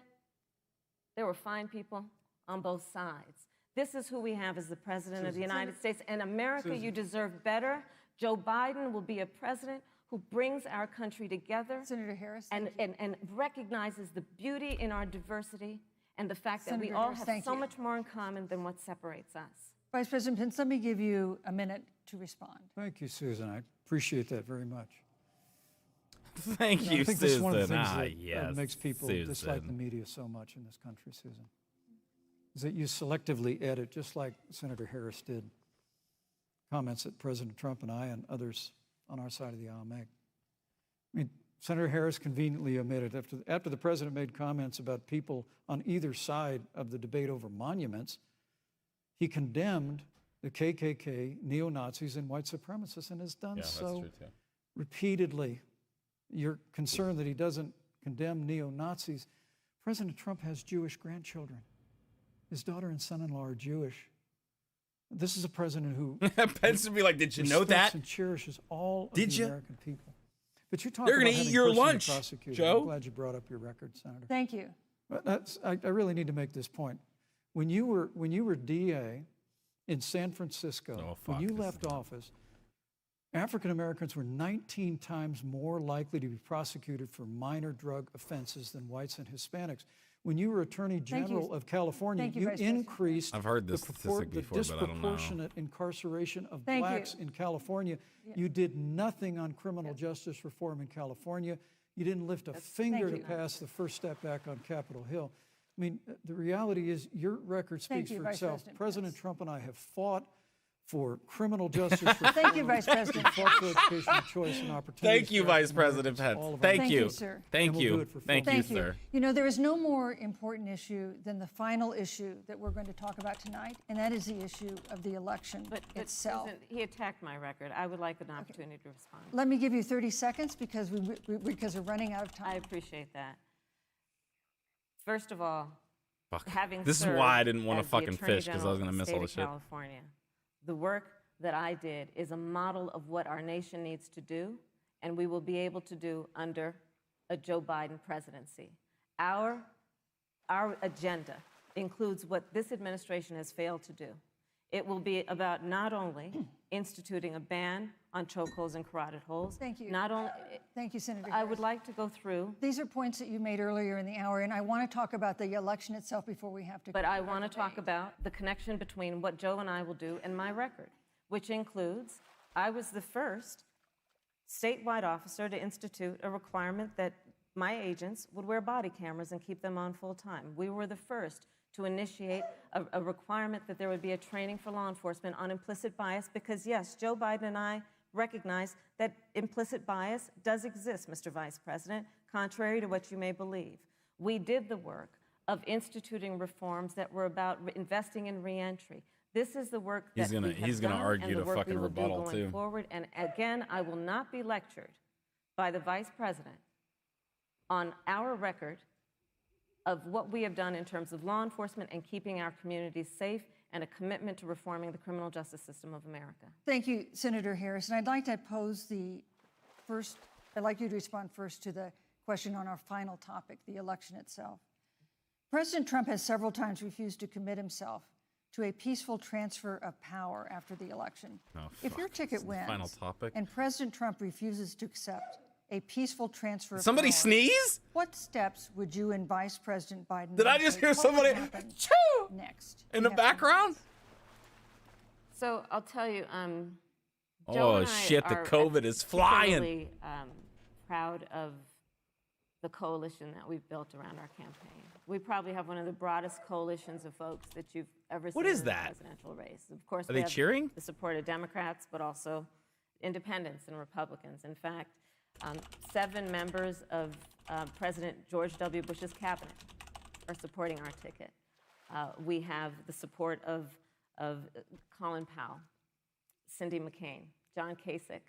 there were fine people on both sides. This is who we have as the President of the United States. And America, you deserve better. Joe Biden will be a president who brings our country together Senator Harris. and recognizes the beauty in our diversity and the fact that we Senator all Harris, have thank so you. much more in common than what separates us. Vice President Pence, let me give you a minute to respond. Thank you, Susan. I appreciate that very much. Thank You know, you, I think this is one of the Susan. things that Yes, makes people dislike the Susan. media so much in this country, Susan, is that you selectively edit, just like Senator Harris did, comments that President Trump and I and others on our side of the aisle make. I mean, Senator Harris conveniently omitted, after the president made comments about people on either side of the debate over monuments, he condemned the KKK, neo-Nazis, and white supremacists, and has done Yeah, that's so true too. repeatedly. You're concerned that he doesn't condemn neo-Nazis. President Trump has Jewish grandchildren. His daughter and son-in-law are Jewish. This is a president who Pence would be like, did you know respects that? and cherishes all of Did the you? American people. But you talk They're about gonna eat having your personally lunch, prosecuted. Joe. I'm glad you brought up your record, Senator. Thank you. But I really need to make this point. When you were DA in San Francisco, Oh, when fuck, you this left is- office, African Americans were 19 times more likely to be prosecuted for minor drug offenses than whites and Hispanics. When you were Attorney Thank you. General of California, Thank you, you Vice President. increased I've heard this the statistic before, but I don't know. disproportionate incarceration of Thank you. blacks in California. You did nothing on criminal justice reform in California. You didn't lift a finger to you. pass the First Step Back on Capitol Hill. I mean, the reality is your record Thank speaks you, for Vice itself. President President Pence. Trump and I have fought for criminal justice reform. Thank you, Vice President. Fought for educational choice and opportunity. Thank you, Vice President Pence. Thank you. sir. Thank And we'll do you. it for Thank fun. you, Thank you. sir. You know, there is no more important issue than the final issue that we're going to talk about tonight, and that is the issue of the election But itself. Susan, he attacked my record. I would like an opportunity to respond. Let me give you 30 seconds because we're running out of I time. appreciate that. First of all, Fuck. having This is served why I didn't want to as the fucking Attorney fish, because I was General going to of miss the all the state of shit. California, the work that I did is a model of what our nation needs to do, and we will be able to do under a Joe Biden presidency. Our agenda includes what this administration has failed to do. It will be about not only instituting a ban on chokeholds and carotid holes. Thank you. Not only, Thank you, Senator I Harris. would like to go through, These are points that you made earlier in the hour, and I want to talk about the election itself before we have to. but I conclude our want to talk debate. about the connection between what Joe and I will do and my record, which includes I was the first statewide officer to institute a requirement that my agents would wear body cameras and keep them on full time. We were the first to initiate a requirement that there would be a training for law enforcement on implicit bias because, yes, Joe Biden and I recognize that implicit bias does exist, Mr. Vice President, contrary to what you may believe. We did the work of instituting reforms that were about investing in reentry. This is the work that He's gonna done argue and the to work fucking we will do rebuttal, going too. forward. And again, I will not be lectured by the Vice President on our record of what we have done in terms of law enforcement and keeping our communities safe and a commitment to reforming the criminal justice system of America. Thank you, Senator Harris. And I'd like to pose I'd like you to respond first to the question on our final topic, the election itself. President Trump has several times refused to commit himself to a peaceful transfer of power after the election. Oh, If your fuck. ticket This is the wins final topic. and President Trump refuses to accept a peaceful transfer of Somebody power, sneeze? what steps would you and Vice President Biden Did I just take? hear What would somebody happen choo next? in We the have 2 background? minutes. So I'll tell you, Joe Oh and I shit, the are COVID is flying. particularly, proud of the coalition that we've built around our campaign. We probably have one of the broadest coalitions of folks that you've ever seen is in the that? presidential race. Of course, Are we they have cheering? the support of Democrats, but also independents and Republicans. In fact, 7 members of President George W. Bush's cabinet are supporting our ticket. We have the support of Colin Powell, Cindy McCain, John Kasich,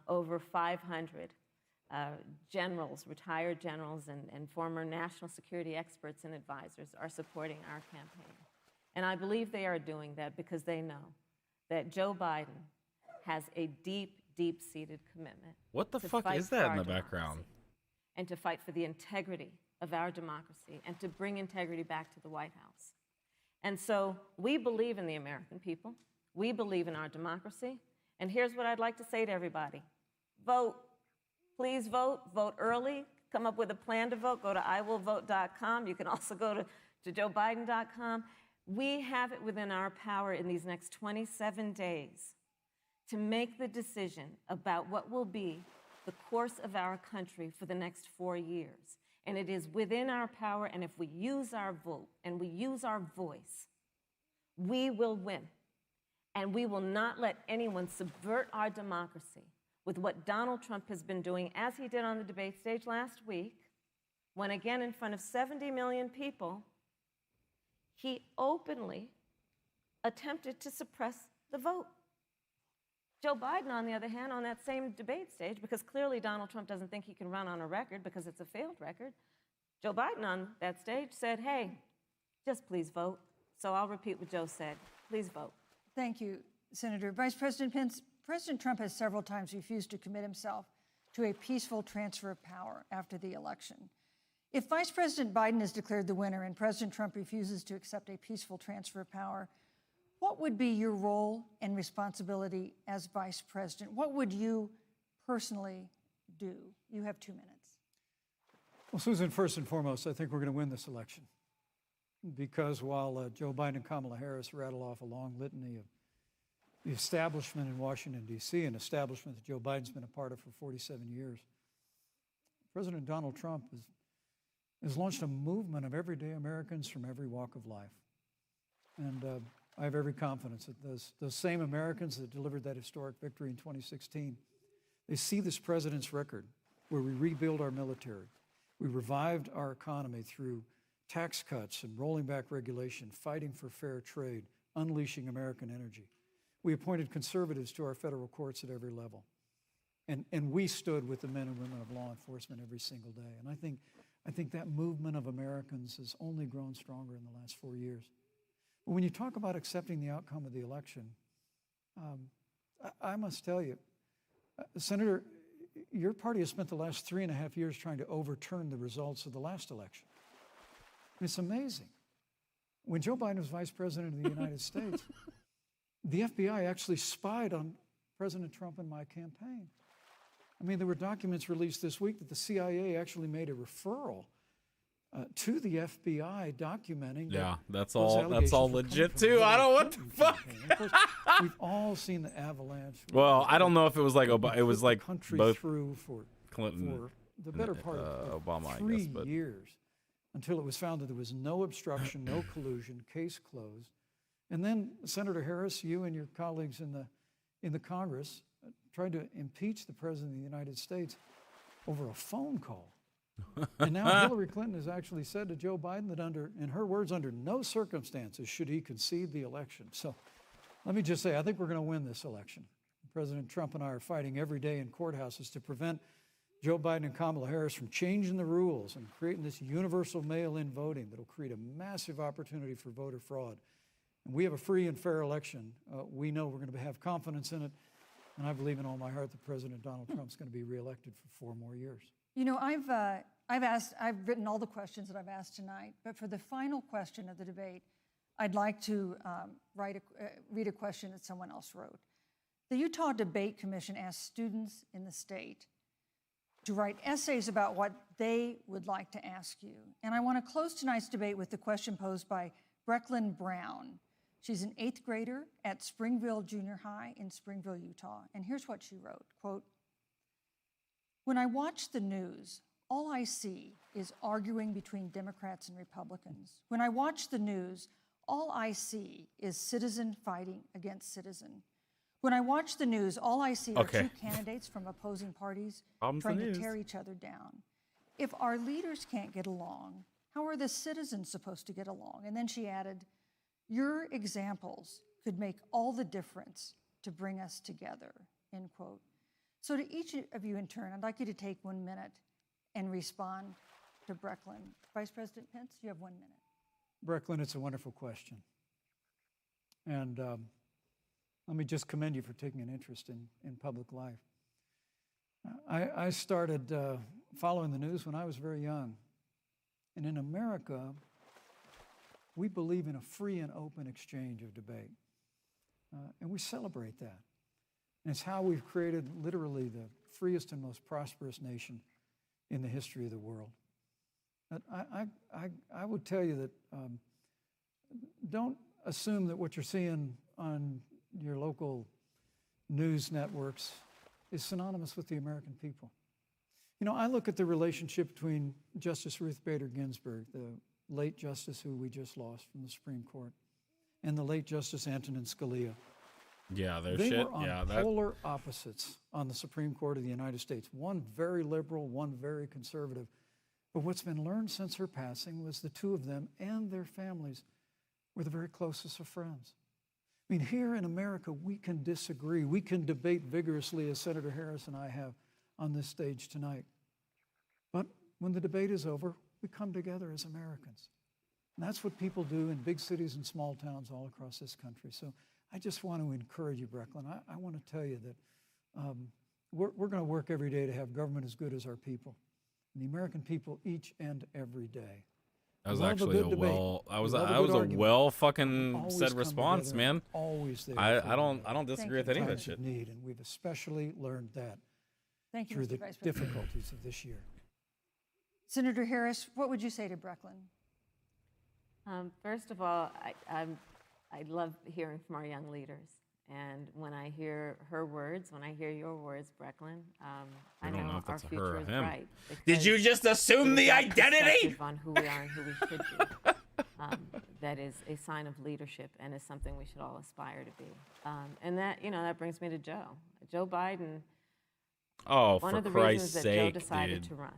over 500 generals, retired generals, and former national security experts and advisors are supporting our campaign. And I believe they are doing that because they know that Joe Biden has a deep, deep-seated commitment. What the to fuck fight is for that in our the background? democracy and to fight for the integrity of our democracy and to bring integrity back to the White House. And so we believe in the American people. We believe in our democracy. And here's what I'd like to say to everybody. Vote. Please vote. Vote early. Come up with a plan to vote. Go to iwillvote.com. You can also go to joebiden.com. We have it within our power in these next 27 days to make the decision about what will be the course of our country for the next 4 years. And it is within our power, and if we use our vote and we use our voice, we will win. And we will not let anyone subvert our democracy with what Donald Trump has been doing, as he did on the debate stage last week, when again in front of 70 million people, he openly attempted to suppress the vote. Joe Biden, on the other hand, on that same debate stage, because clearly Donald Trump doesn't think he can run on a record because it's a failed record, Joe Biden on that stage said, hey, just please vote. So I'll repeat what Joe said. Please vote. Thank you, Senator. Vice President Pence, President Trump has several times refused to commit himself to a peaceful transfer of power after the election. If Vice President Biden is declared the winner and President Trump refuses to accept a peaceful transfer of power, what would be your role and responsibility as Vice President? What would you personally do? You have 2 minutes. Well, Susan, first and foremost, I think we're going to win this election. Because while Joe Biden and Kamala Harris rattle off a long litany of the establishment in Washington, D.C., an establishment that Joe Biden's been a part of for 47 years, President Donald Trump has launched a movement of everyday Americans from every walk of life. And I have every confidence that those same Americans that delivered that historic victory in 2016, they see this president's record where we rebuild our military, we revived our economy through tax cuts and rolling back regulation, fighting for fair trade, unleashing American energy. We appointed conservatives to our federal courts at every level. And we stood with the men and women of law enforcement every single day. And I think that movement of Americans has only grown stronger in the last 4 years. But when you talk about accepting the outcome of the election, I must tell you, Senator, your party has spent the last 3.5 years trying to overturn the results of the last election. It's amazing. When Joe Biden was vice president of the United States, the FBI actually spied on President Trump and my campaign. I mean, there were documents released this week that the CIA actually made a referral to the FBI documenting. Yeah, that that's all legit too. I don't know what the fuck. Of course, we've all seen the avalanche. Well, I don't know if it was like it was like country both through for Clinton, the better part of Obama, 3 I guess, but years, until it was found that there was no obstruction, no collusion, case closed. And then, Senator Harris, you and your colleagues in the Congress tried to impeach the President of the United States over a phone call. And now Hillary Clinton has actually said to Joe Biden that in her words, under no circumstances should he concede the election. So let me just say, I think we're going to win this election. President Trump and I are fighting every day in courthouses to prevent Joe Biden and Kamala Harris from changing the rules and creating this universal mail-in voting that will create a massive opportunity for voter fraud. And we have a free and fair election. We know we're going to have confidence in it. And I believe in all my heart that President Donald Trump's going to be reelected for 4 more years. You know, I've written all the questions that I've asked tonight, but for the final question of the debate, I'd like to read a question that someone else wrote. The Utah Debate Commission asked students in the state to write essays about what they would like to ask you. And I want to close tonight's debate with the question posed by Brecklin Brown. She's an 8th grader at Springville Junior High in Springville, Utah. And here's what she wrote, quote, "When I watch the news, all I see is arguing between Democrats and Republicans. When I watch the news, all I see is citizen fighting against citizen. When I watch the news, all I see are 2 candidates from opposing parties trying to tear each other down. If our leaders can't get along, how are the citizens supposed to get along?" And then she added, "Your examples could make all the difference to bring us together," end quote. So to each of you in turn, I'd like you to take 1 minute and respond to Brecklin. Vice President Pence, you have 1 minute. Brecklin, it's a wonderful question. And let me just commend you for taking an interest in public life. I started following the news when I was very young. And in America, we believe in a free and open exchange of debate. And we celebrate that. And it's how we've created literally the freest and most prosperous nation in the history of the world. But I would tell you that don't assume that what you're seeing on your local news networks is synonymous with the American people. You know, I look at the relationship between Justice Ruth Bader Ginsburg, the late justice who we just lost from the Supreme Court, and the late Justice Antonin Scalia. Yeah, their They shit. were on Yeah, that. polar opposites on the Supreme Court of the United States. One very liberal, one very conservative. But what's been learned since her passing was the two of them and their families were the very closest of friends. I mean, here in America, we can disagree. We can debate vigorously, as Senator Harris and I have on this stage tonight. But when the debate is over, we come together as Americans. And that's what people do in big cities and small towns all across this country. So I just want to encourage you, Brecklin. I want to tell you that we're going to work every day to have government as good as our people. And the American people each and every day. That was Love actually good a debate. well. I was We love a good argument. well fucking Always said come response, together, man. Always there. I for one don't another. disagree with you. any of that Times shit. of need, and we've especially learned that Thank you, through Mr. the Vice President. difficulties of this year. Senator Harris, what would you say to Brecklin? First of all, I love hearing from our young leaders. And when I hear her words, when I hear your words, Brecklin, I don't know know if our that's her future or is him. bright. Did you just assume the because that identity? perspective on who we are and who we should be. That is a sign of leadership and is something we should all aspire to be. And that, that brings me to Joe. Joe Biden, Oh, one for of the Christ's reasons that Joe sake, decided dude. to run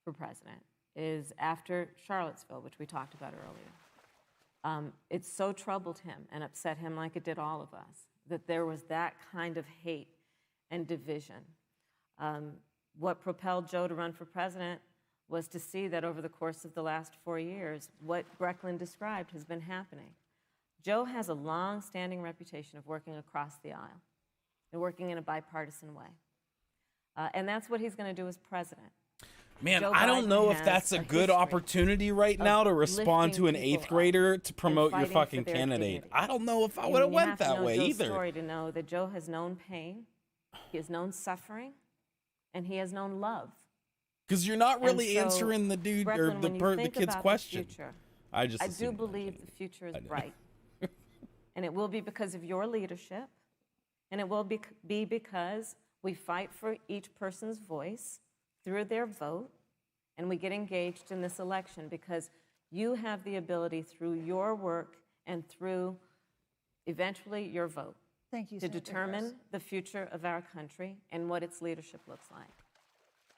for president is after Charlottesville, which we talked about earlier. It so troubled him and upset him, like it did all of us, that there was that kind of hate and division. What propelled Joe to run for president was to see that over the course of the last 4 years, what Brecklin described has been happening. Joe has a long-standing reputation of working across the aisle and working in a bipartisan way. And that's what he's going to do as president. Man, Joe I don't Biden know if has that's a a good history opportunity right now to respond to an lifting people 8th grader to and promote your fighting for fucking their candidate. dignity. I don't know if I And would have you went have to that know way Joe's either. story to know that Joe has known pain, he has known suffering, and he has known love. Because you're not really And so, answering the dude or Brecklin, when you the think kid's about question. The future, I just I do assumed believe that. the future is I know. bright. And it will be because of your leadership, and it will be because we fight for each person's voice through their vote, and we get engaged in this election because you have the ability through your work and through eventually your vote Thank you, to Senator determine Harris. the future of our country and what its leadership looks like.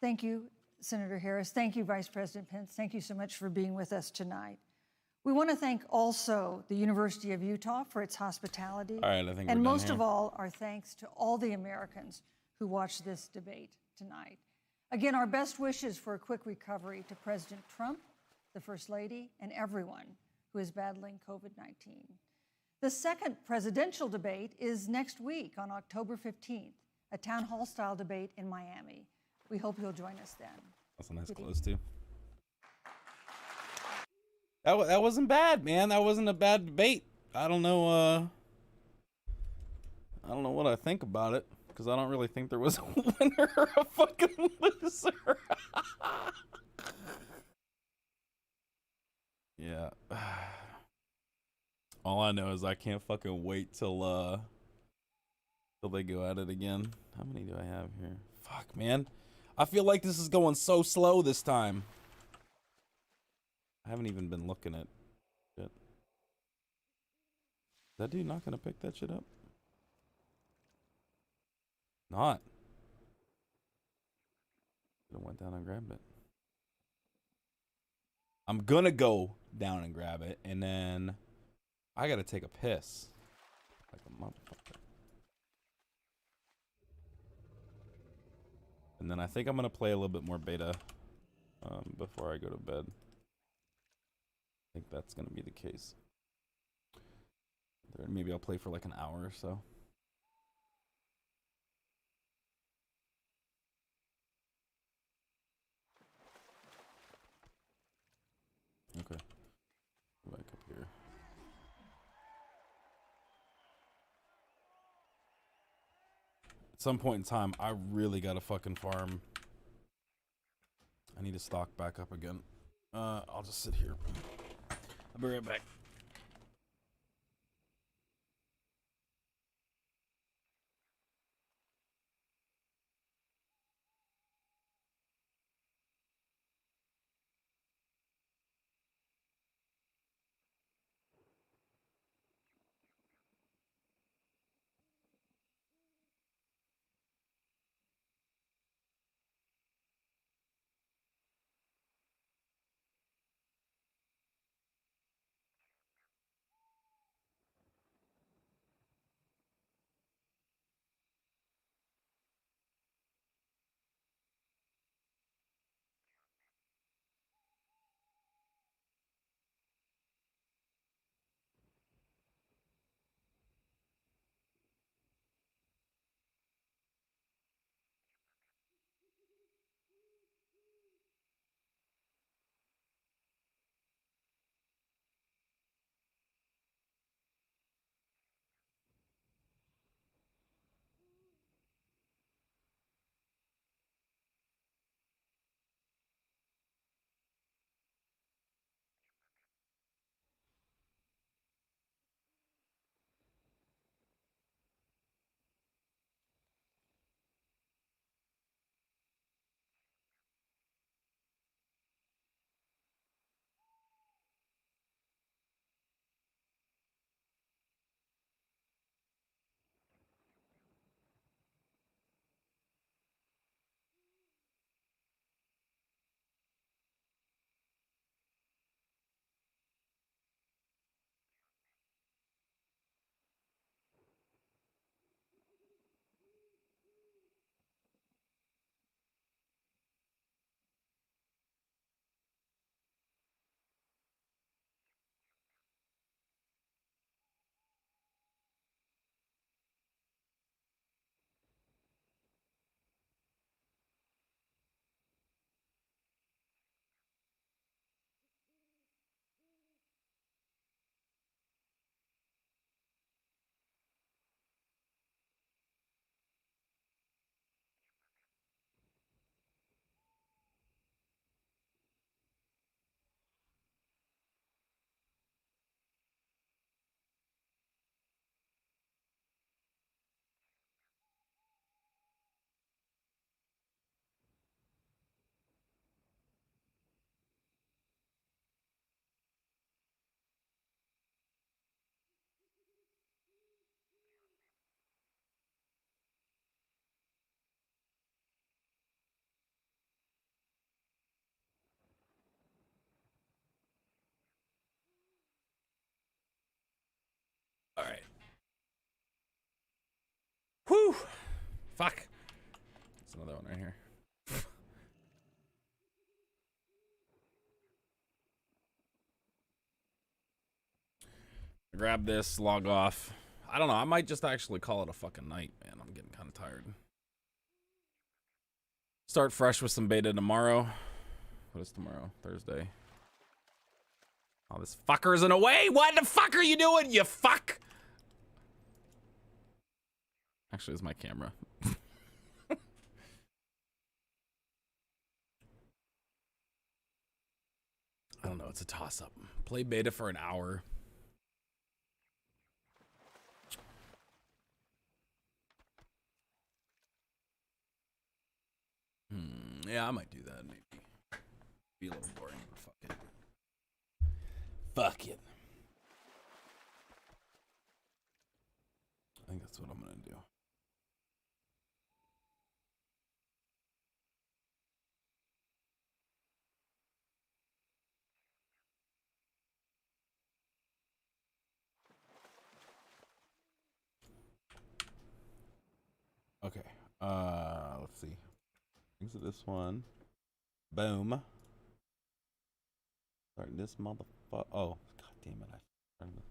Thank you, Senator Harris. Thank you, Vice President Pence. Thank you so much for being with us tonight. We want to thank also the University of Utah for its hospitality. All right, I think we're and done most here. of all, our thanks to all the Americans who watched this debate tonight. Again, our best wishes for a quick recovery to President Trump, the First Lady, and everyone who is battling COVID-19. The second presidential debate is next week on October 15th, a town hall style debate in Miami. We hope you'll join us then. That's a nice close too. That wasn't bad, man. That wasn't a bad debate. I don't know what I think about it because I don't really think there was a winner or a fucking loser. Yeah. All I know is I can't fucking wait till they go at it again. How many do I have here? Fuck, man. I feel like this is going so slow this time. I haven't even been looking at shit. Is that dude not gonna pick that shit up? Not. Should've went down and grabbed it. I'm gonna go down and grab it, and then I gotta take a piss. Like a motherfucker. And then I think I'm gonna play a little bit more beta before I go to bed. I think that's gonna be the case. Maybe I'll play for like an hour or so. Okay. Go back up here. At some point in time, I really gotta fucking farm. I need to stock back up again. I'll just sit here. I'll be right back. Whew. Fuck. There's another one right here. Grab this, log off. I don't know. I might just actually call it a fucking night, man. I'm getting kind of tired. Start fresh with some beta tomorrow. What is tomorrow? Thursday. Oh, this fucker isn't away. What the fuck are you doing, you fuck? Actually, it's my camera. I don't know. It's a toss-up. Play beta for an hour. Yeah, I might do that, maybe. Be a little boring, but fuck it. Fuck it. I think that's what I'm gonna do. Okay. Let's see. Exit this one. Boom. Starting this motherfucker. Oh, god damn it! I started this.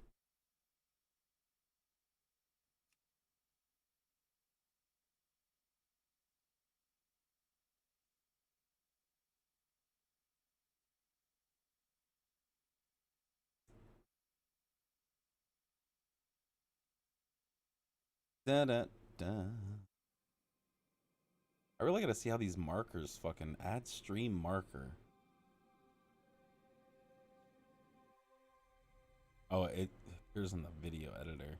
Da da da. I really gotta see how these markers fucking add stream marker. Oh, it appears in the video editor.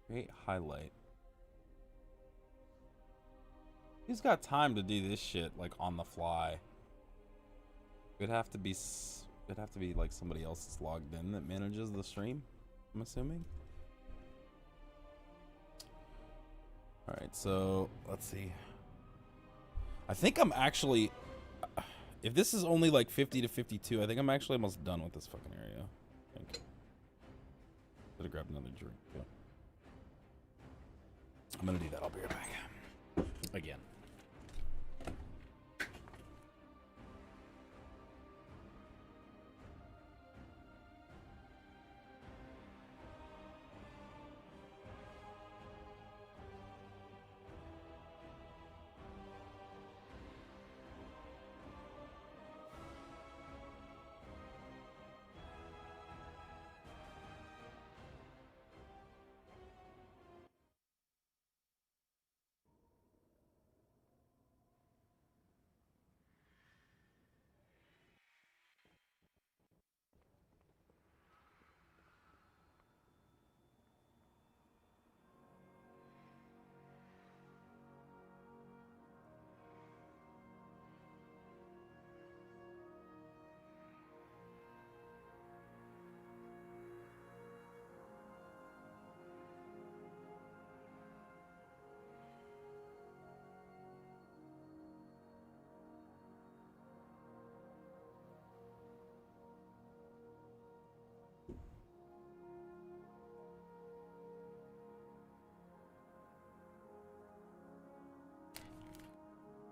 Create highlight. Who's got time to do this shit like on the fly? It'd have to be like somebody else that's logged in that manages the stream, I'm assuming. All right, so let's see. I think I'm actually, if this is only like 50 to 52, I think I'm actually almost done with this fucking area. I think. Better grab another drink. Yeah. I'm gonna do that. I'll be right back. Again.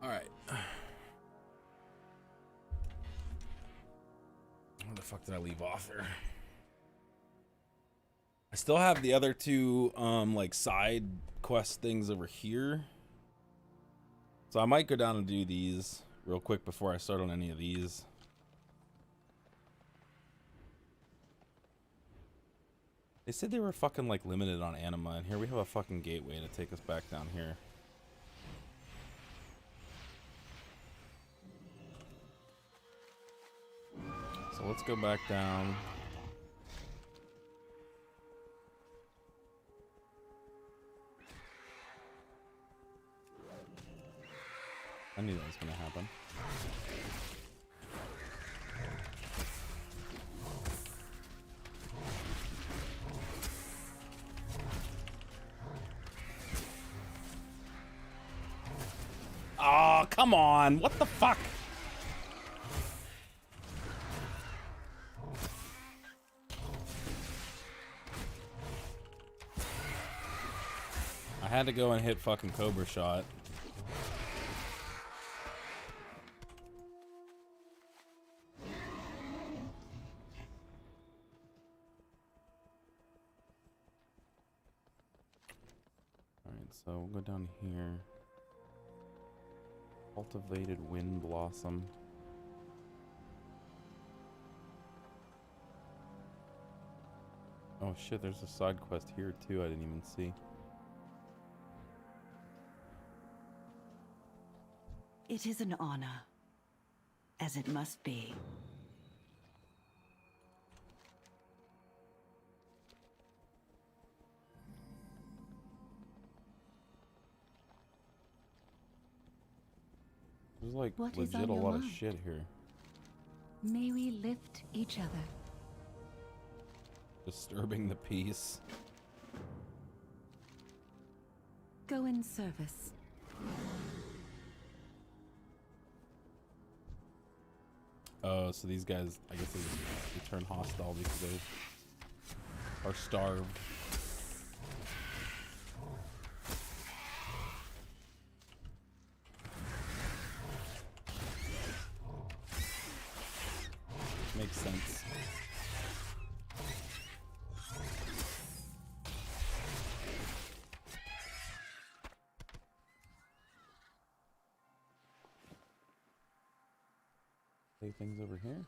All right. Where the fuck did I leave off there? I still have the other two like side quest things over here. So I might go down and do these real quick before I start on any of these. They said they were fucking like limited on anima, and here we have a fucking gateway to take us back down here. So let's go back down. I knew that was gonna happen. Oh, come on. What the fuck? had to go and hit fucking Cobra Shot. Alright, so we'll go down here. Cultivated Wind Blossom. Oh shit, there's a side quest here too I didn't even see. It is an honor, as it must be. There's like What is legit on a your lot of mind? shit here. May we lift each other. Disturbing the peace. Go in service. Oh, so these guys, I guess they turn hostile because they are starved. Makes sense. Say things over here.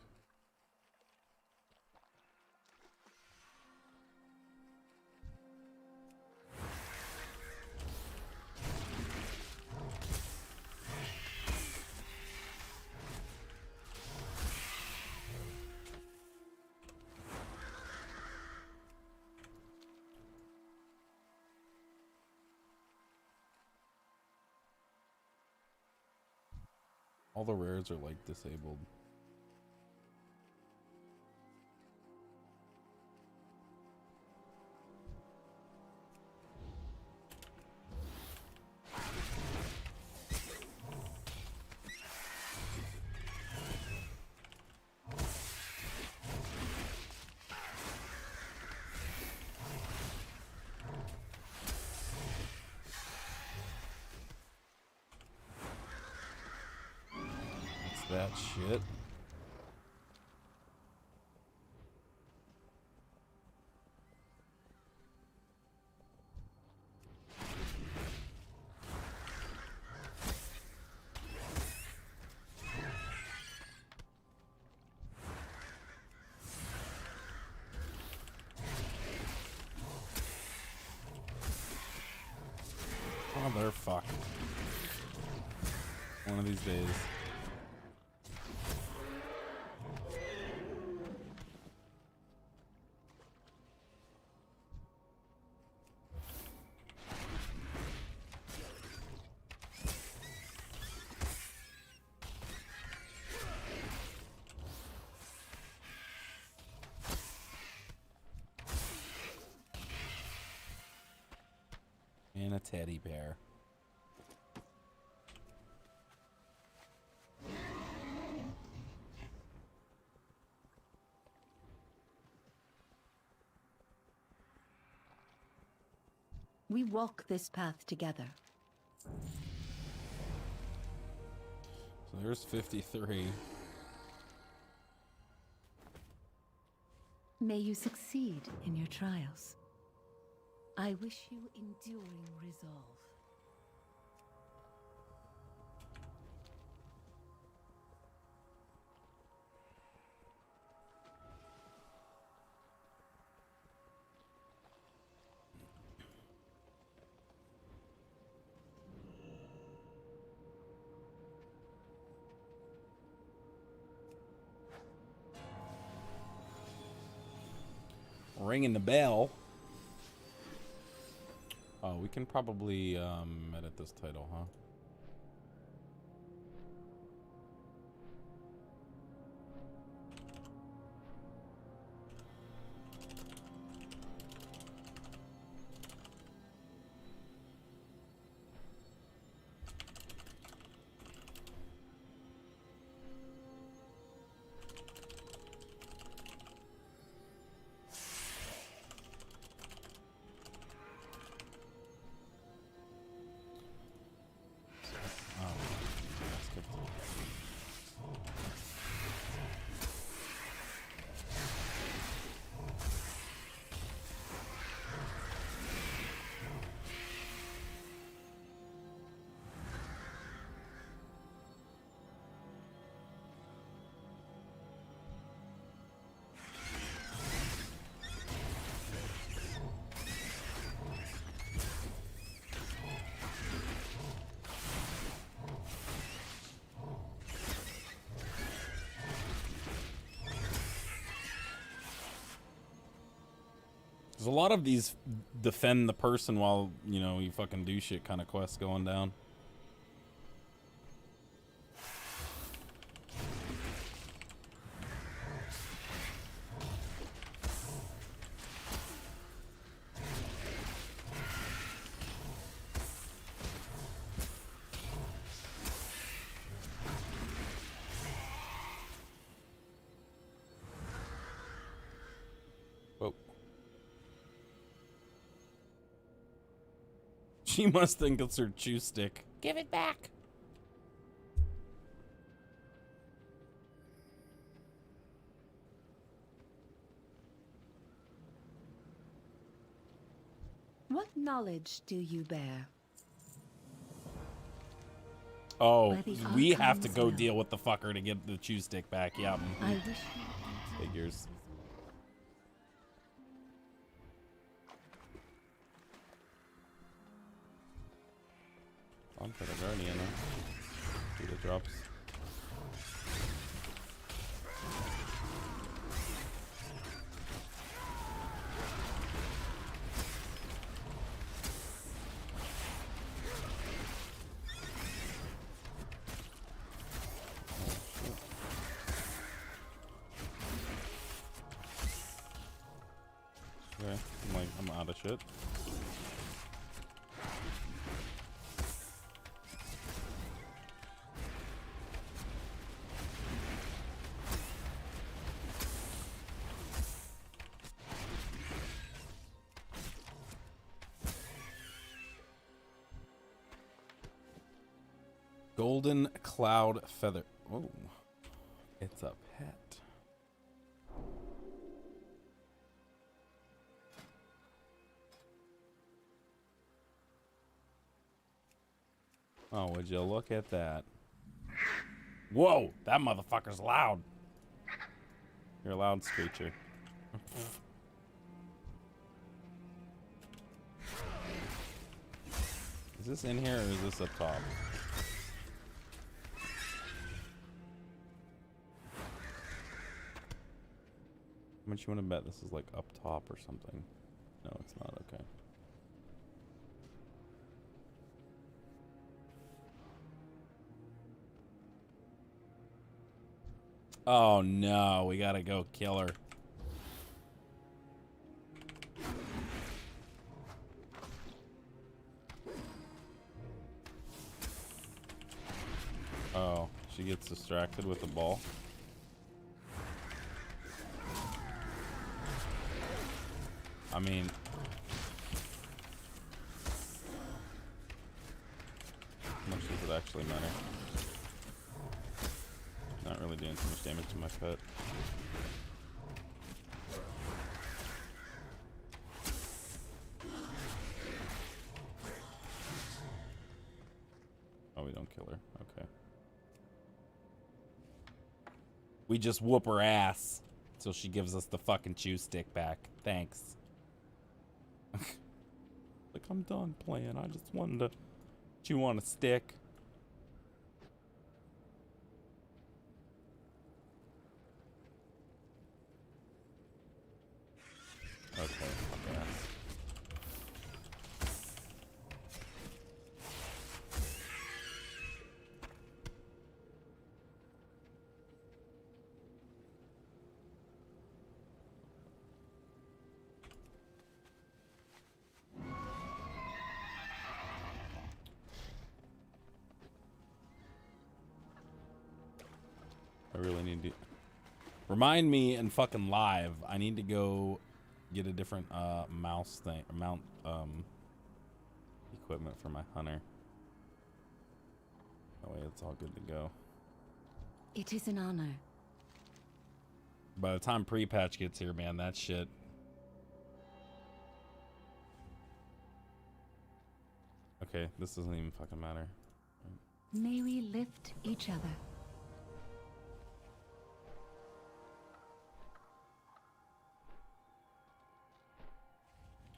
All the rares are like disabled. That shit. Motherfucker. One of these days. And a teddy bear. We walk this path together. So there's 53. May you succeed in your trials. I wish you enduring resolve. Ringing the bell. Oh, we can probably edit this title, huh? There's a lot of these defend the person while, you know, you fucking do shit kind of quests going down. Whoa. She must think it's her chew stick. Give it back. What knowledge do you bear? Oh, By the we have to Archime's go will. deal with the fucker to get the chew stick back. Yeah, I wish you figures. On for the Guardian, huh? See the drops. Okay, I'm out of shit. Golden cloud feather. Oh, it's a pet. Oh, would you look at that? Whoa, that motherfucker's loud. You're a loud screecher. Is this in here or is this up top? How much you want to bet this is like up top or something? No, it's not. Okay. Oh no, we gotta go kill her. Oh, she gets distracted with the ball. I mean, how much does it actually matter? Not really doing too much damage to my pet. Oh, we don't kill her. Okay. We just whoop her ass till she gives us the fucking chew stick back. Thanks. Like, I'm done playing. I just wanted to chew on a stick. Okay, fuck ass. I really need to remind me and fucking live. I need to go get a different mouse thing, mount equipment for my hunter. That way it's all good to go. It is an honor. By the time pre-patch gets here, man, that shit. Okay, this doesn't even fucking matter. May we lift each other.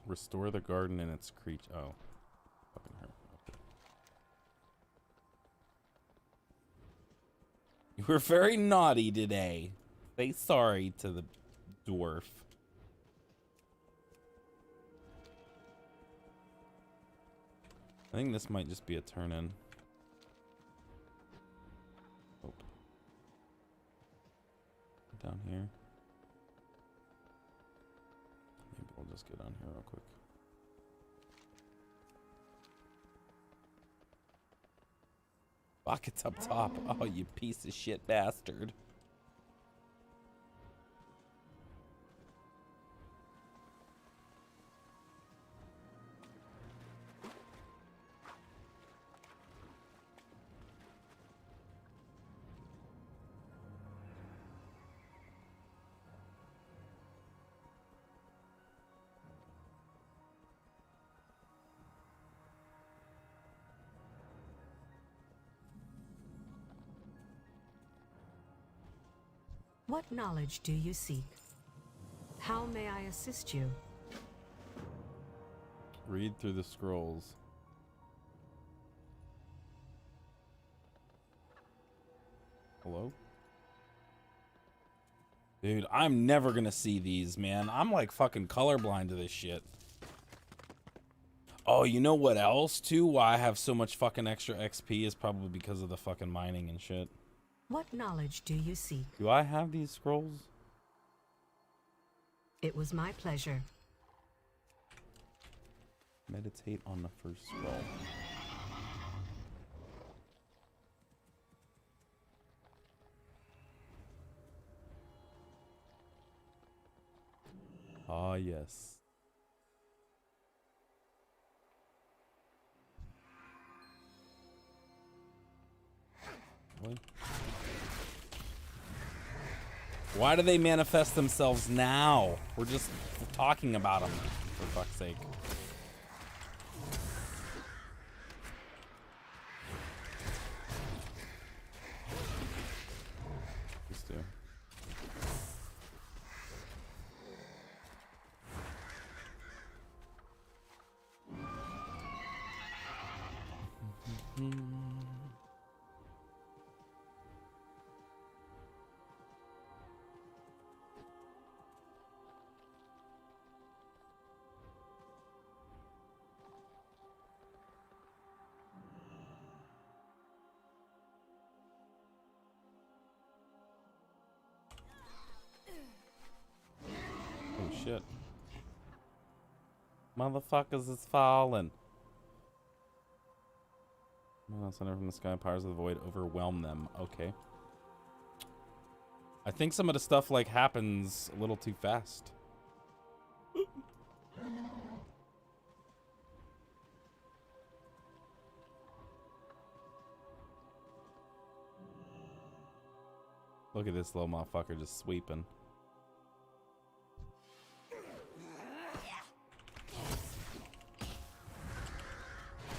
Restore the garden and its creature. Oh, fucking hurt. Okay. You were very naughty today. Say sorry to the dwarf. I think this might just be a turn in. Oh. Down here. Maybe we'll just go down here real quick. Buckets up top. Oh, you piece of shit bastard. What knowledge do you seek? How may I assist you? Read through the scrolls. Hello? Dude, I'm never gonna see these, man. I'm like fucking colorblind to this shit. Oh, you know what else, too? Why I have so much fucking extra XP is probably because of the fucking mining and shit. What knowledge do you seek? Do I have these scrolls? It was my pleasure. Meditate on the first scroll. Ah, yes. What? Why do they manifest themselves now? We're just talking about them, for fuck's sake. Just do. Oh shit. Motherfuckers is falling. Center from the sky, powers of the void overwhelm them. Okay. I think some of the stuff like happens a little too fast. Look at this little motherfucker just sweeping.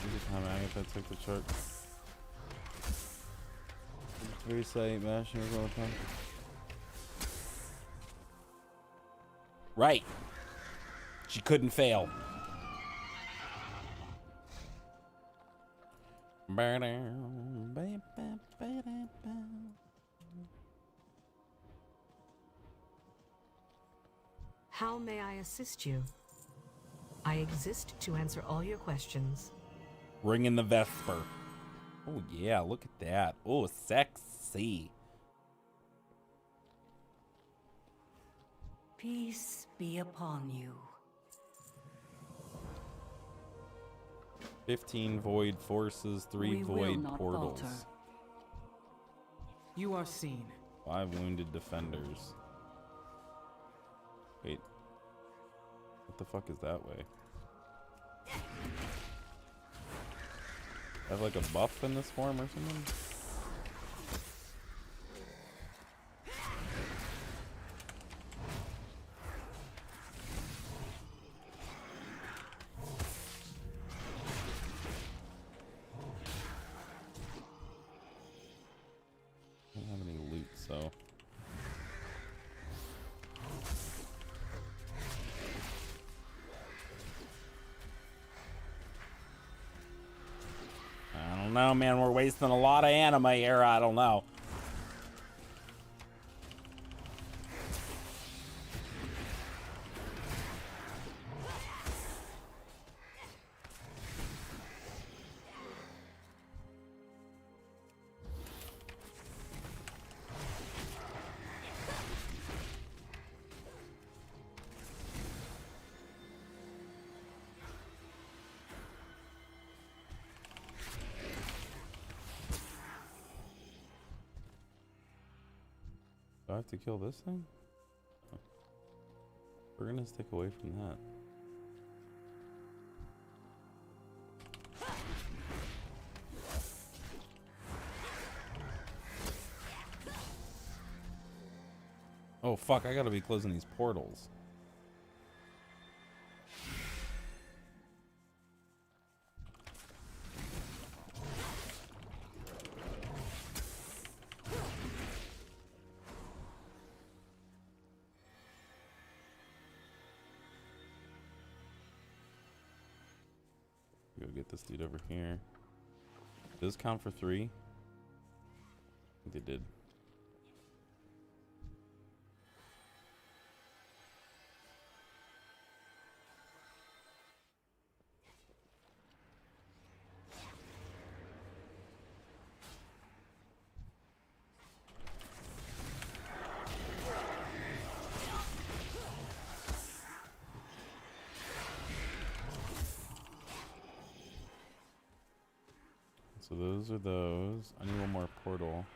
Every time Agatha took the chart. Very slight mashing all the time. Right. She couldn't fail. How may I assist you? I exist to answer all your questions. Ring in the Vesper. Oh yeah, look at that. Oh, sexy. Peace be upon you. 15 void forces, 3 We will void not portals. falter. You are seen. 5 wounded defenders. Wait. What the fuck is that way? I have like a buff in this form or something? I don't have any loot, so. I don't know, man. We're wasting a lot of anime here. I don't know. I have to kill this thing? Oh. We're gonna stick away from that. Oh fuck, I gotta be closing these portals. Go get this dude over here. Does this count for 3? I think they did. So those are those. I need one more portal.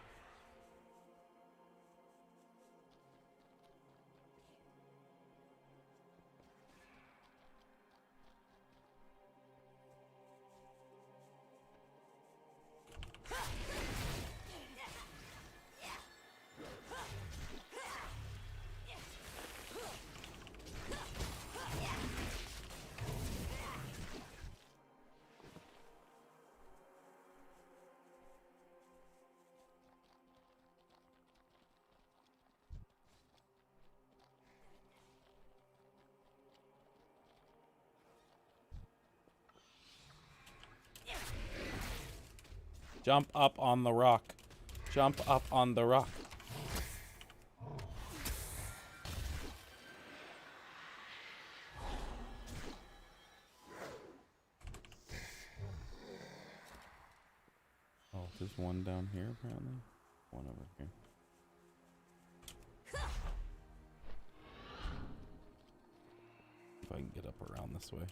Jump up on the rock. Jump up on the rock. Oh, there's one down here apparently. One over here. If I can get up around this way.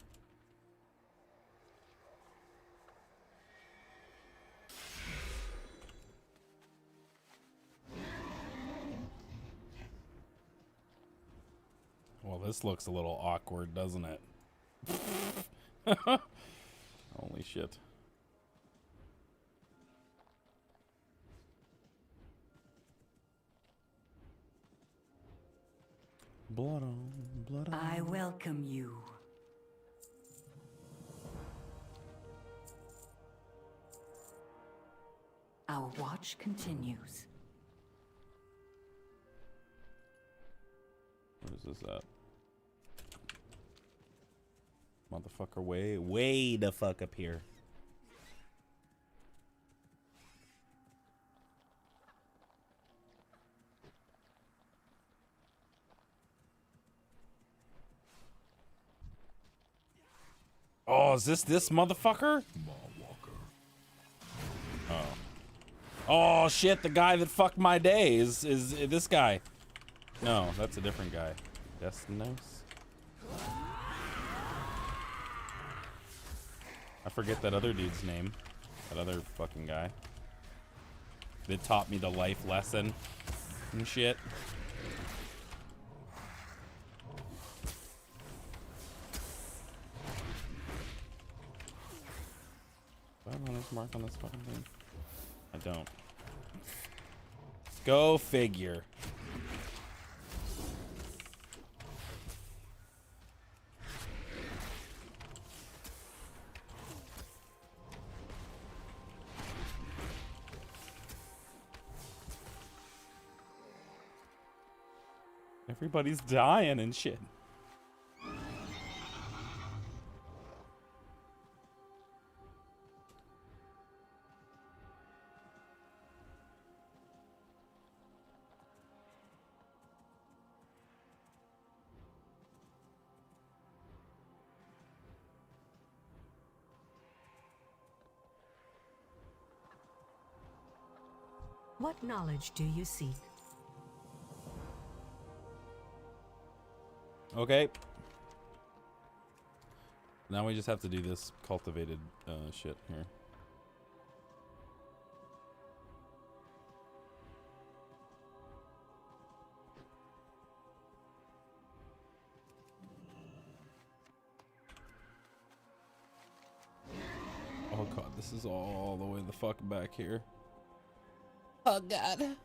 Well, this looks a little awkward, doesn't it? Holy shit. Blood on, blood on. I welcome you. Our watch continues. Where is this at? Motherfucker, way the fuck up here. Oh, is this motherfucker? Oh. Oh shit, the guy that fucked my day is this guy. No, that's a different guy. Destinos? I forget that other dude's name. That other fucking guy. That taught me the life lesson and shit. Do I have a mark on this fucking thing? I don't. Go figure. Everybody's dying and shit. What knowledge do you seek? Okay. Now we just have to do this cultivated shit here. god, this is all the way the fuck back here. Oh god.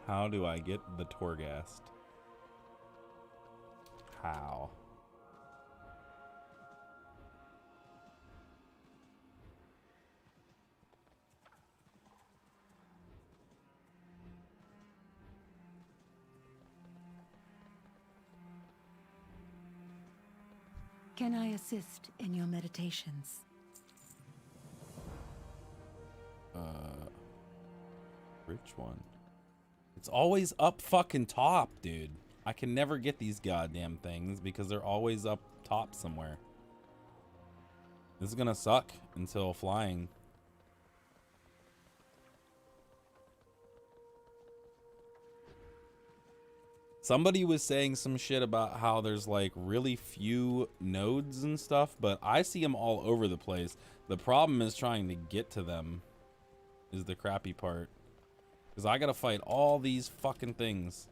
How do I get the Torghast? How? Can I assist in your meditations? Which one? It's always up fucking top, dude. I can never get these goddamn things because they're always up top somewhere. This is gonna suck until flying. Somebody was saying some shit about how there's like really few nodes and stuff, but I see them all over the place. The problem is trying to get to them is the crappy part. Because I gotta fight all these fucking things.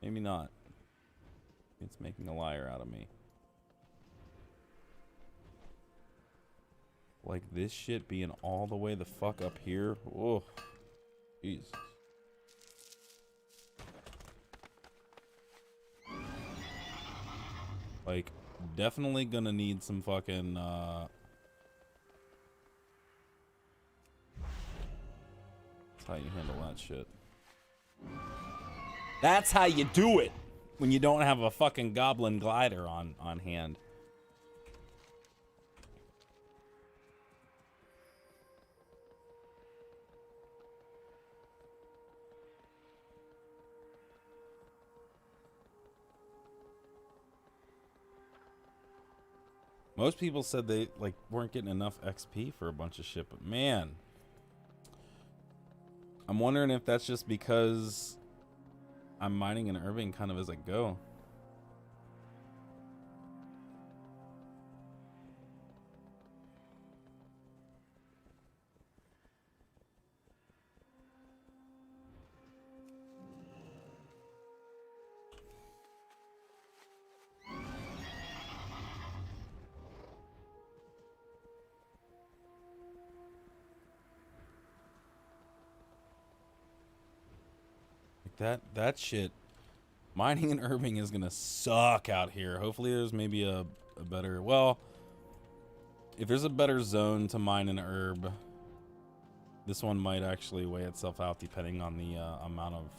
Maybe not. It's making a liar out of me. Like this shit being all the way the fuck up here. Whoa. Jesus. Like, definitely gonna need some fucking, that's how you handle that shit. That's how you do it when you don't have a fucking goblin glider on hand. Most people said they like weren't getting enough XP for a bunch of shit, but man, I'm wondering if that's just because I'm mining and herbing kind of as I go. That shit, mining and herbing is gonna suck out here. Hopefully there's maybe a better, well, if there's a better zone to mine and herb, this one might actually weigh itself out depending on the amount of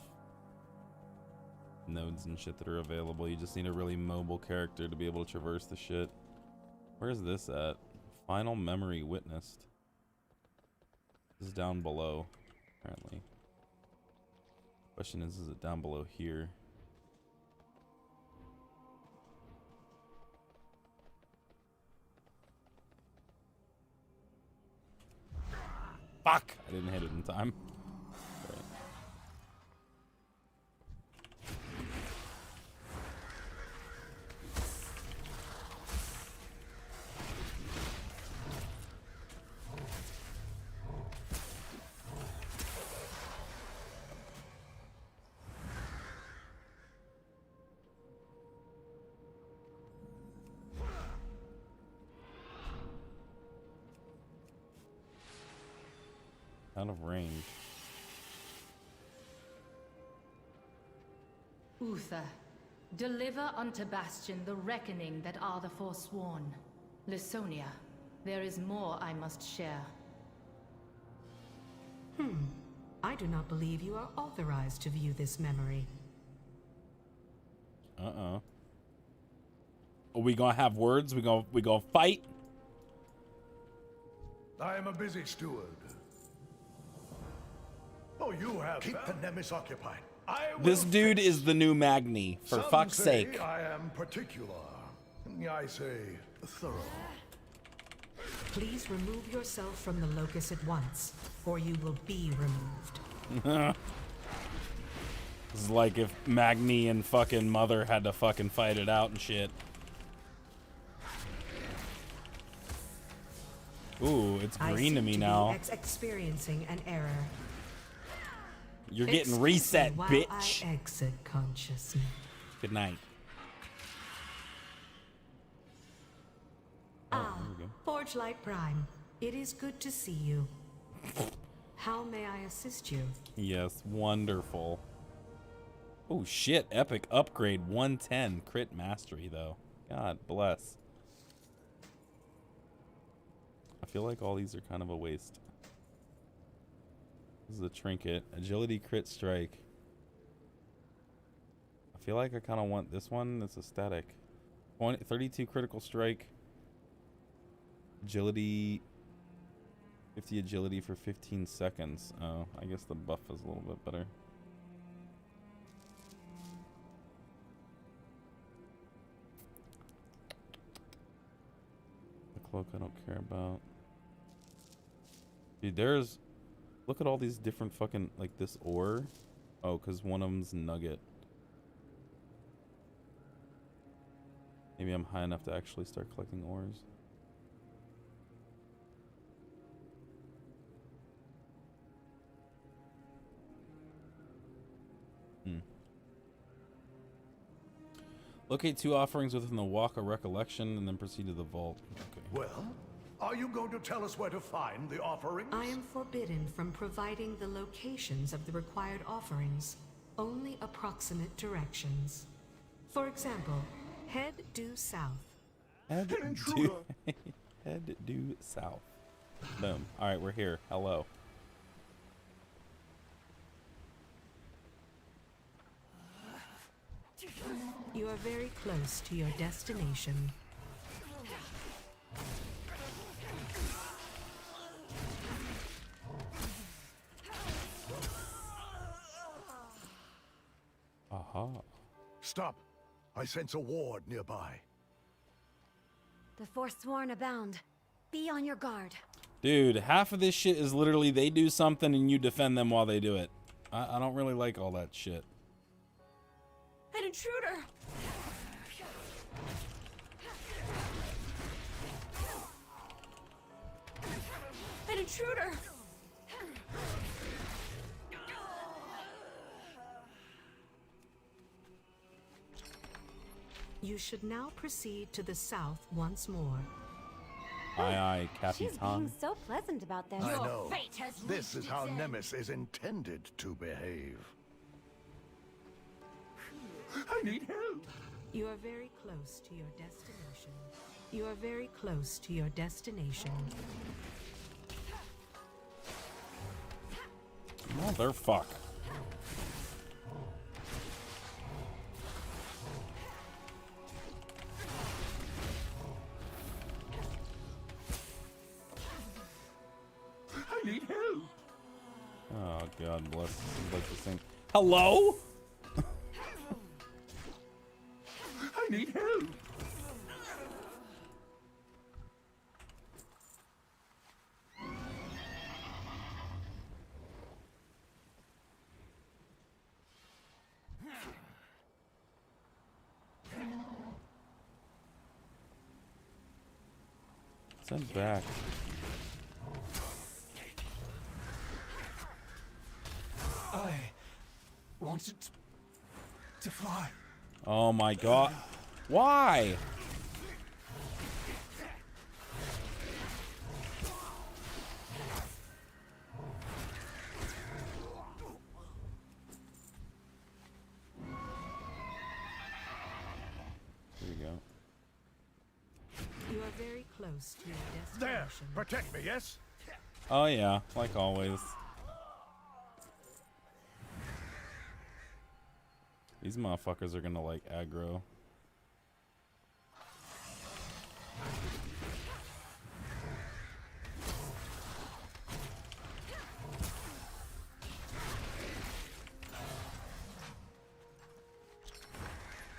nodes and shit that are available. You just need a really mobile character to be able to traverse the shit. Where's this at? Final memory witnessed. This is down below, apparently. Question is it down below here? Fuck! I didn't hit it in time. Right. Out of range. Uther, deliver unto Bastion the reckoning that are the forsworn. Lysonia, there is more I must share. I do not believe you are authorized to view this memory. Are we gonna have words? We gonna fight? I am a busy steward. Oh, you have. Keep the Nemesis occupied. This dude is the new Magni, for fuck's sake. I am particular. I say thorough. Please remove yourself from the locus at once, or you will be removed. This is like if Magni and fucking Mother had to fucking fight it out and shit. Ooh, it's green to me now. Experiencing an error. You're getting reset, while bitch. I exit consciousness. Good night. Forge Light Prime, it is good to see you. How may I assist you? Yes, wonderful. Oh shit, epic upgrade 110 crit mastery though. God bless. I feel like all these are kind of a waste. This is a trinket. Agility crit strike. I feel like I kind of want this one. It's a static. 32 critical strike. Agility. 50 agility for 15 seconds. Oh, I guess the buff is a little bit better. The cloak I don't care about. Dude, there's... Look at all these different fucking... Like this ore. Oh, because one of them's nugget. Maybe I'm high enough to actually start collecting ores. Locate 2 offerings within the Walk of Recollection and then proceed to the vault. Okay. Well, are you going to tell us where to find the offerings? I am forbidden from providing the locations of the required offerings, only approximate directions. For example, head due south. Head due south. Boom. Alright, we're here. Hello. You are very close to your destination. Aha. Stop. I sense a ward nearby. The Forsworn abound. Be on your guard. Dude, half of this shit is literally they do something and you defend them while they do it. I don't really like all that shit. An intruder! An intruder! You should now proceed to the south once more. Aye, aye, She's being Capitan. so pleasant about this. I know. This is how Nemesis is intended to behave. I need help. You are very close to your destination. You are very close to your destination. Motherfuck. I need help. Oh, God bless. This is like this thing. Hello? I need help. Send back. I wanted to fly. Oh my God. Why? There you go. You are very close to your There. destination. Protect me, yes? Oh yeah, like always. These motherfuckers are gonna like aggro.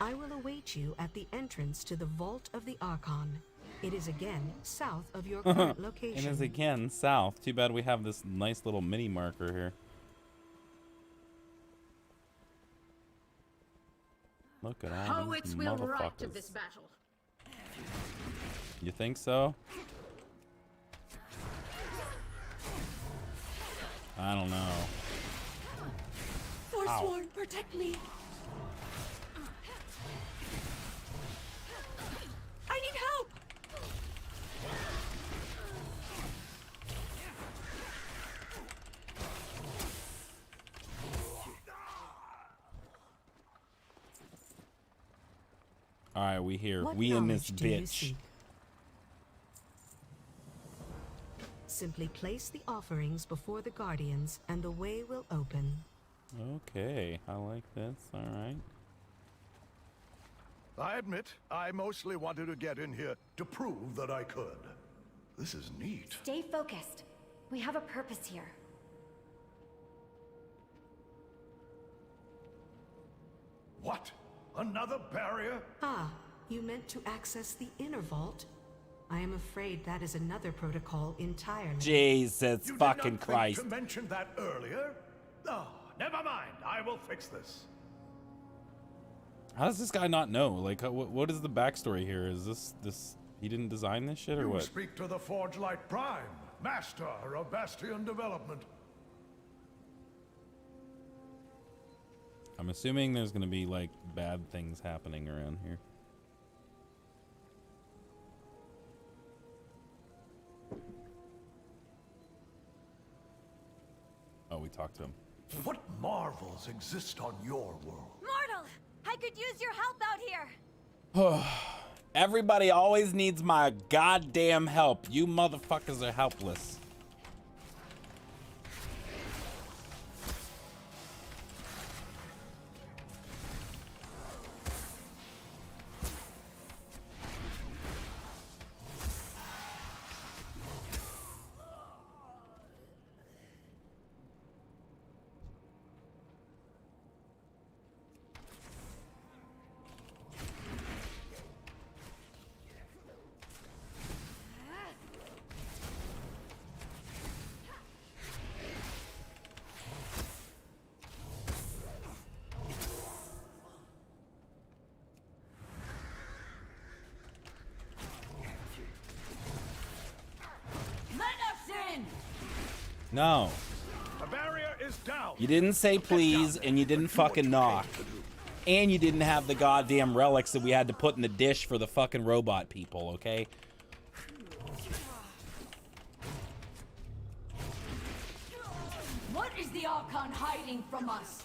I will await you at the entrance to the Vault of the Archon. It is again south of your current location. It is again south. Too bad we have this nice little mini marker here. Look at all these motherfuckers. this battle. You think so? I don't know. Forsworn, protect me. I need help. All right, we here. What We in this knowledge do you bitch. seek? Simply place the offerings before the Guardians, and the way will open. Okay, I like this. All right. I admit, I mostly wanted to get in here to prove that I could. This is neat. Stay focused. We have a purpose here. What? Another barrier? Ah, you meant to access the inner vault? I am afraid that is another protocol entirely. Jesus You fucking did not Christ. think to mention that earlier? Oh, never mind. I will fix this. How does this guy not know? Like, what is the backstory here? Is this he didn't design this shit or You what? speak to the Forge Light Prime, master of Bastion development. I'm assuming there's gonna be like bad things happening around here. Oh, we talked to him. What marvels exist on your world? Mortal! I could use your help out here! Everybody always needs my goddamn help. You motherfuckers are helpless. No. The barrier is down. You didn't say please, and you didn't fucking knock. And you didn't have the goddamn relics that we had to put in the dish for the fucking robot people, okay? What is the Archon hiding from us?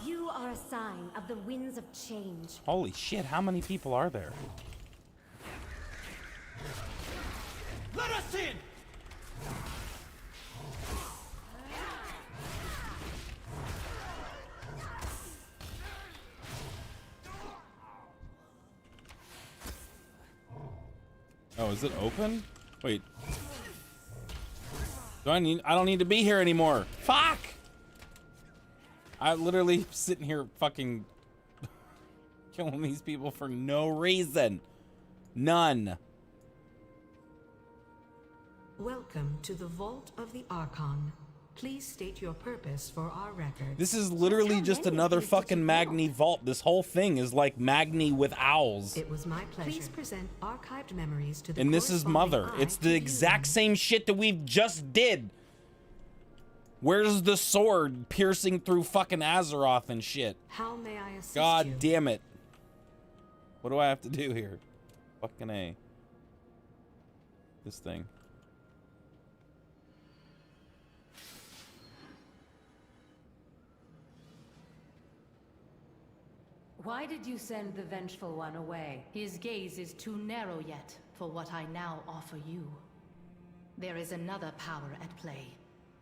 You are a sign of the winds of change. Holy shit, how many people are there? Let us in! Oh, is it open? Wait. I don't need to be here anymore. Fuck! I'm literally sitting here fucking killing these people for no reason. None. Welcome to the Vault of the Archon. Please state your purpose for our record. This is literally just another fucking Magni vault. This whole thing is like Magni with owls. It was my pleasure. Please present archived memories to the And this is corresponding Mother. eye It's to the view exact them. same shit that we've just did. Where's the sword piercing through fucking Azeroth and shit? How may I assist God you? damn it. What do I have to do here? Fucking A. This thing. Why did you send the Vengeful One away? His gaze is too narrow yet for what I now offer you. There is another power at play.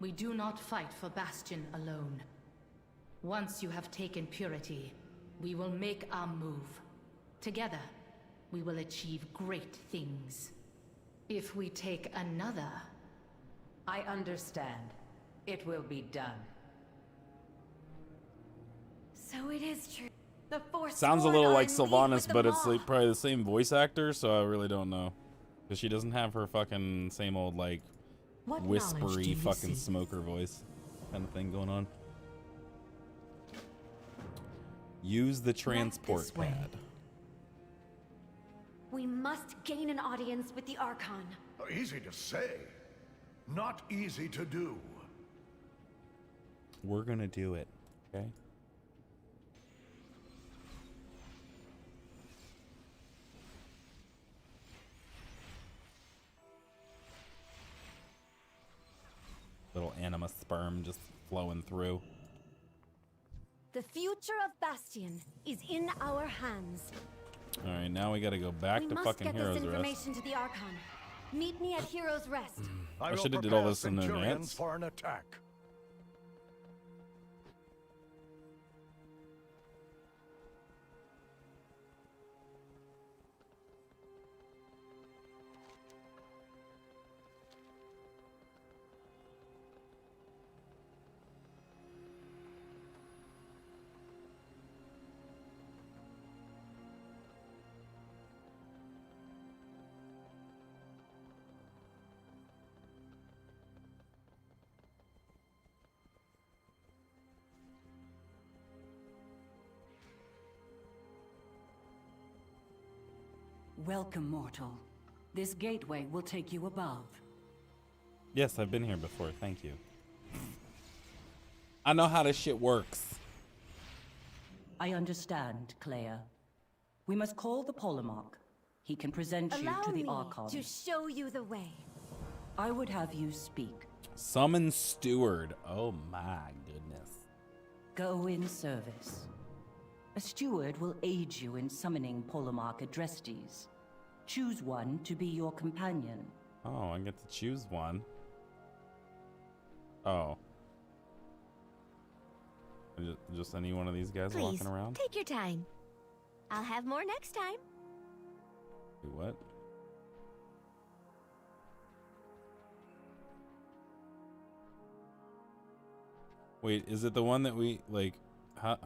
We do not fight for Bastion alone. Once you have taken Purity, we will make our move. Together, we will achieve great things. If we take another, I understand. It will be done. So it is true. The Forsworn Sounds a little are like in league Sylvanas, with the but it's Maw. like probably the same voice actor, so I really don't know. Because she doesn't have her fucking same old, like, What knowledge do whispery you fucking seek? smoker voice kind of thing going on. Use the transport this way. pad. We must gain an audience with the Archon. Easy to say, not easy to do. We're gonna do it, okay? Little anima sperm just flowing through. The future of Bastion is in our hands. All right, now we gotta go back We to must fucking get Heroes this Rest. information to the Archon. Meet me at Heroes Rest. I I will should have did all prepare this in Centurions advance. for an attack. Welcome, mortal. This gateway will take you above. Yes, I've been here before. Thank you. I know how this shit works. I understand, Clea. We must call the Polemarch. He can present you Allow to the me Archon. to show you the way. I would have you speak. Summon steward. Oh my goodness. Go in service. A steward will aid you in summoning Polemarch Adrestes. Choose one to be your companion. Oh, I get to choose one. Oh. Just any one of these guys Please, walking around? take your time. I'll have more next time. Wait, what? Wait, is it the one that we like? I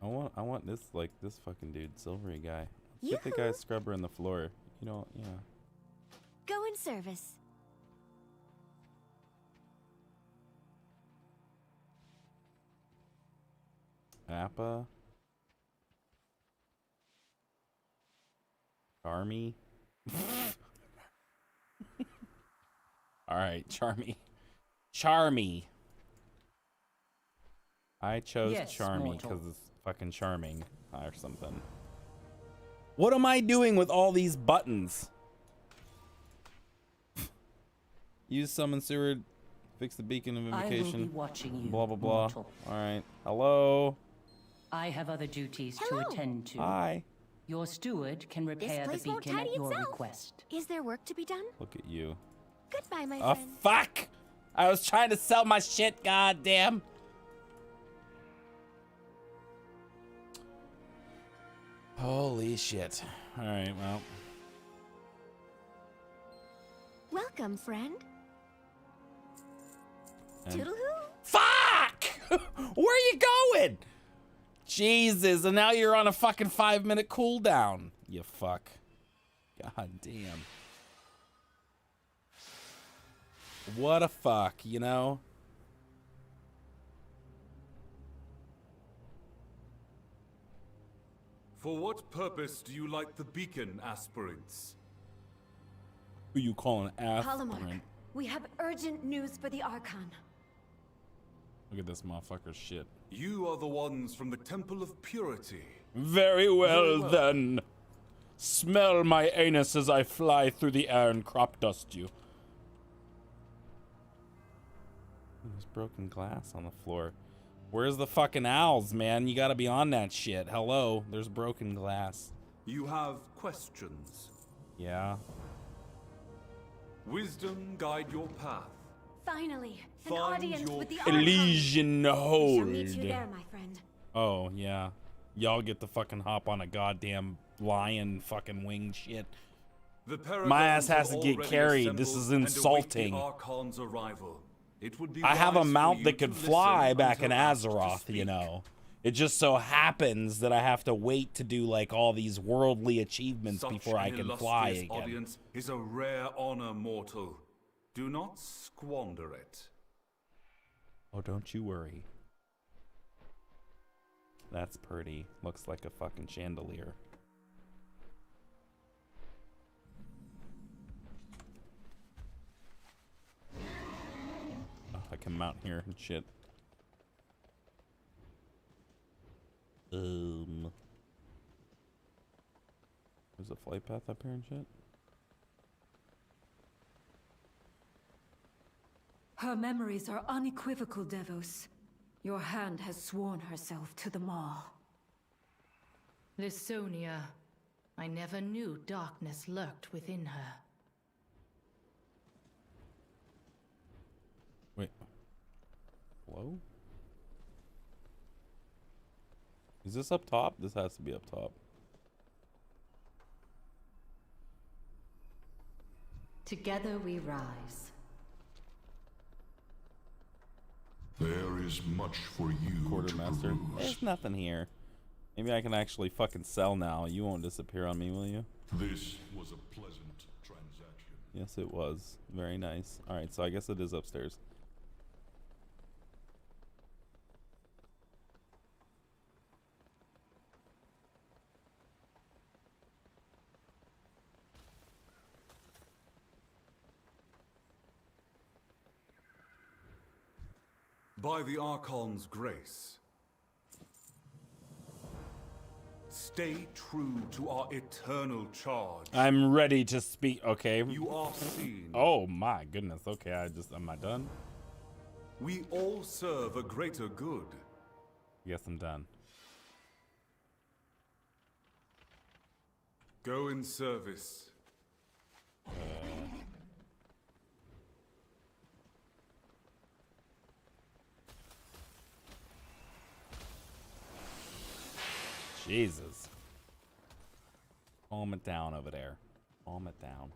want this like this fucking dude, silvery guy. Let's get the guy Yoo-hoo. scrubber in the floor. You know, yeah. Go in service. Appa. Charmy. All right, Charmy. Charmy. I chose Yes, Charmy mortal. because it's fucking charming or something. What am I doing with all these buttons? Use summon steward. Fix the beacon of I will invocation. be watching you, Blah blah blah. mortal. All right. Hello. I have other duties Hello. to attend to. Hi. Your steward can This repair the place won't beacon tidy at your itself. request. Is there work to be done? Look at you. Goodbye, my Oh friend. fuck! I was trying to sell my shit. Goddamn. Holy shit. All right. Well. Welcome, friend. And- Toodaloo. Fuck! Where are you going? Jesus, and now you're on a fucking 5-minute cooldown. You fuck. God damn. What a fuck, you know? For what purpose do you like the beacon, aspirants? Who you calling ass? Polemarch, we have urgent news for the Archon. Look at this motherfucker's shit. You are the ones from the Temple of Purity. Very well, then. Smell my anus as I fly through the air and crop dust you. There's broken glass on the floor. Where's the fucking owls, man? You gotta be on that shit. Hello, there's broken glass. You have questions. Yeah. Wisdom guide your path. Finally, an Find audience your with the Archon. Elysian We shall hold. meet you there, my friend. Oh, yeah. Y'all get to fucking hop on a goddamn lion fucking winged shit. The Paragons My ass has to have get already carried. This assembled is and await insulting. the Archon's arrival. It would be I have a wise for mount you that could to fly listen back in until asked to Azeroth, you speak. know. It just so happens that I have to wait to do like all these worldly achievements Such before I an can fly illustrious again. audience is a rare honor, mortal. Do not squander it. Oh, don't you worry. That's pretty. Looks like a fucking chandelier. Oh, I can mount here and shit. There's a flight path up here and shit. Her memories are unequivocal, Devos. Your hand has sworn herself to them all. Lysonia. I never knew darkness lurked within her. Wait. Hello? Is this up top? This has to be up top. Together we rise. There is much for you Quartermaster. to peruse. There's nothing here. Maybe I can actually fucking sell now. You won't disappear on me, will you? This was a pleasant transaction. Yes, it was. Very nice. Alright, so I guess it is upstairs. By the Archon's grace, stay true to our eternal charge. I'm ready to speak. Okay. You are seen. Oh my goodness. Okay, am I done? We all serve a greater good. Yes, I'm done. Go in service. Jesus. Calm it down over there. Calm it down.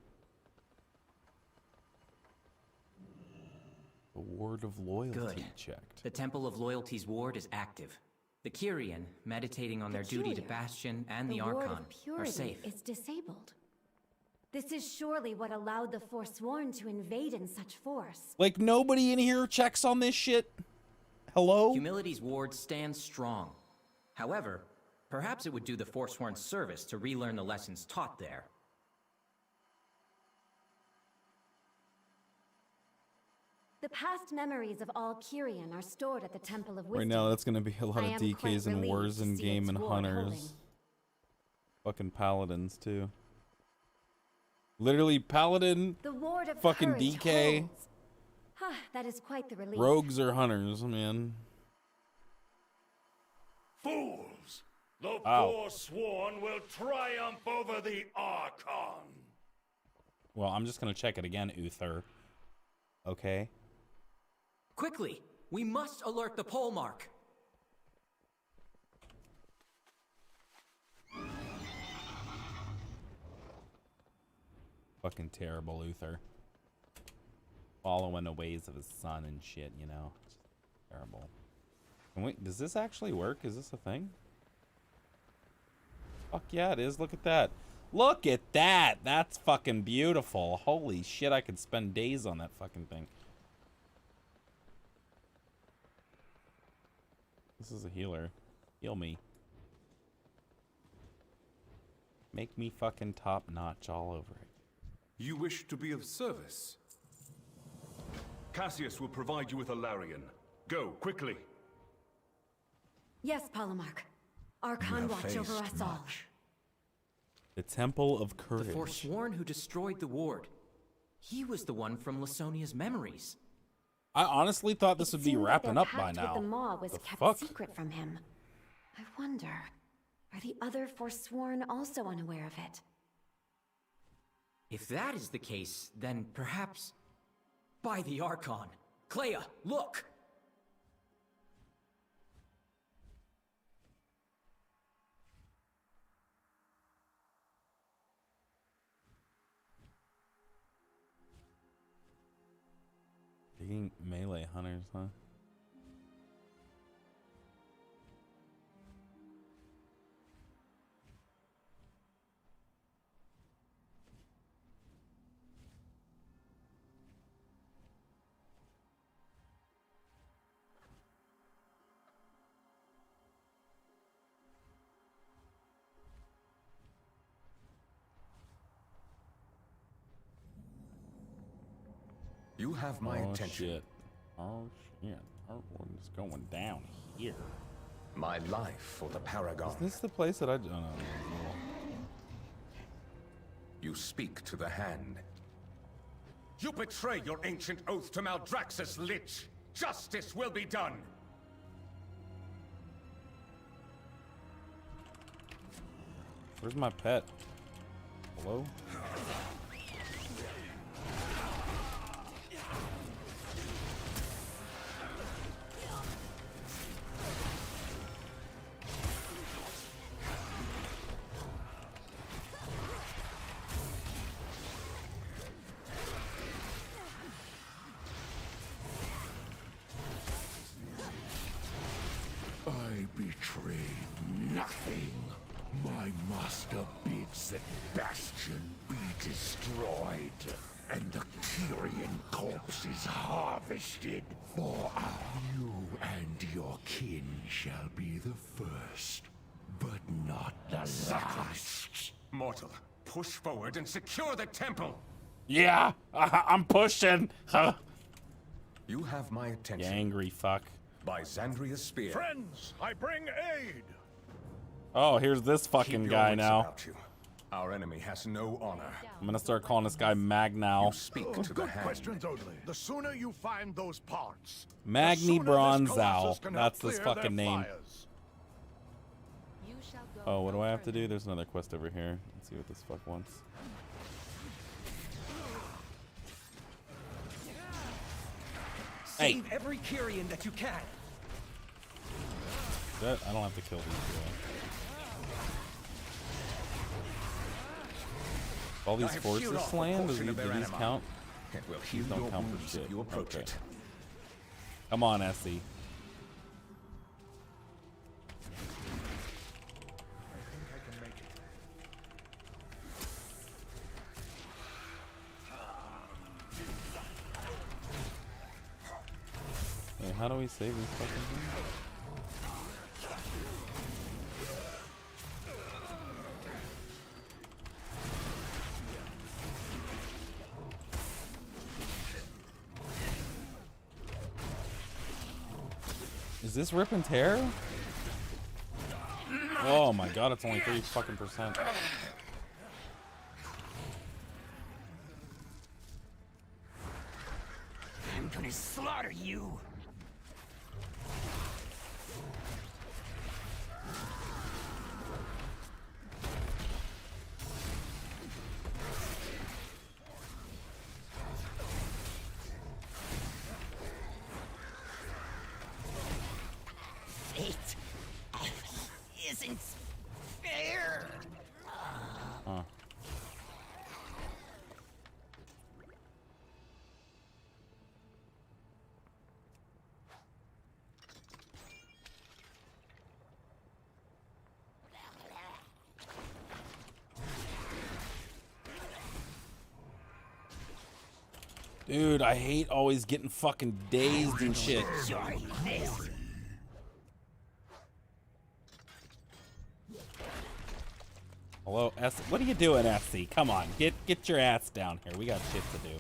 The ward of loyalty Good. checked. The Temple of Loyalty's ward is active. The Kyrian, meditating on their duty to Bastion and the Ward Archon, of Purity are safe. is disabled. This is surely what allowed the Forsworn to invade in such force. Like, nobody in here checks on this shit? Hello? Humility's ward stands strong. However, perhaps it would do the Forsworn service to relearn the lessons taught there. The past memories of all Kyrian are stored at the Temple of Wisdom. Right now, that's gonna be a lot I of am DKs quite and relieved wars to in see game its and ward hunters. holding. Fucking paladins, too. Literally, paladin, The ward of fucking courage DK. holds. That is quite the relief. Rogues or hunters, man. Fools! The Ow. Forsworn will triumph over the Archon! Well, I'm just gonna check it again, Uther. Okay. Quickly! We must alert the pole mark! Fucking terrible, Uther. Following the ways of his son and shit, you know? It's terrible. And wait, does this actually work? Is this a thing? Fuck yeah, it is. Look at that. Look at that! That's fucking beautiful. Holy shit, I could spend days on that fucking thing. This is a healer. Heal me. Make me fucking top notch all over it. You wish to be of service? Cassius will provide you with a Larian. Go, quickly. Yes, Polemarch. Archon watch over us all. The Temple of Courage. The Forsworn who destroyed the ward. He was the one from Lysonia's memories. I honestly thought this would be Seemed that wrapping their up by pact now. With the Maw was The kept fuck? secret from him. I wonder, are the other Forsworn also unaware of it? If that is the case, then perhaps... By the Archon! Clea, look! Taking melee hunters, huh? You have my attention. Shit. Oh shit. Oh, it's going down here. My life for the Paragon. Is this the place that I don't know? You speak to the hand. You betray your ancient oath to Maldraxxus, Lich. Justice will be done. Where's my pet? Hello? I betrayed nothing. My master bids that Bastion be destroyed, and the Kyrian corpse is harvested. For you and your kin shall be the first, but not the last. Mortal, push forward and secure the temple. Yeah, I'm pushing. You have my attention. You angry fuck. By Xandria's spear. Friends, I bring aid. Oh, here's this fucking Keep your guy wits now. about you. Our enemy has no honor. I'm gonna start calling this guy Magnow. You speak to the Good hand. questions only. The sooner you find those parts, Magni the sooner this Bronzow. Colossus can help That's this clear their fucking name. fires. Oh, what do I have to do? There's another quest over here. Let's see what this fuck wants. Save every Kyrian that you can. That I don't have to kill these guys. All these I have forces sheared off a slammed? portion Do of their these anima. count? It will These heal don't your count for wounds shit. if you approach Okay. it. Come on, Essie. Wait, how do we save these fucking things? Is this rip and tear? Oh my god, it's only 3 fucking %. I'm gonna slaughter you. It isn't fair. Huh. Dude, I hate always getting fucking dazed and shit. Hello, S. What are you doing, SC? Come on, get your ass down here. We got shit to do.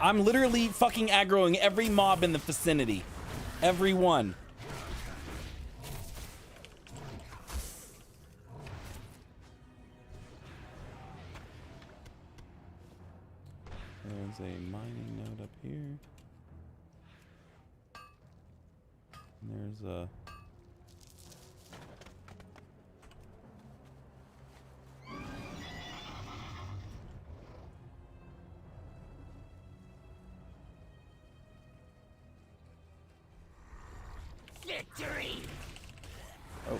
I'm literally fucking aggroing every mob in the vicinity. Every one. There's a mining node up here. And there's a... Victory! Oh.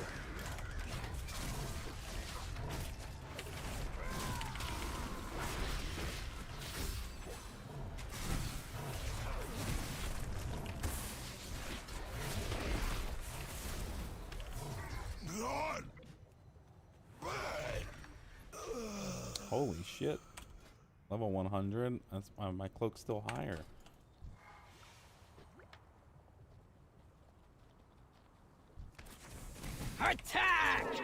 Holy shit. Level 100. That's my cloak's still higher. Attack!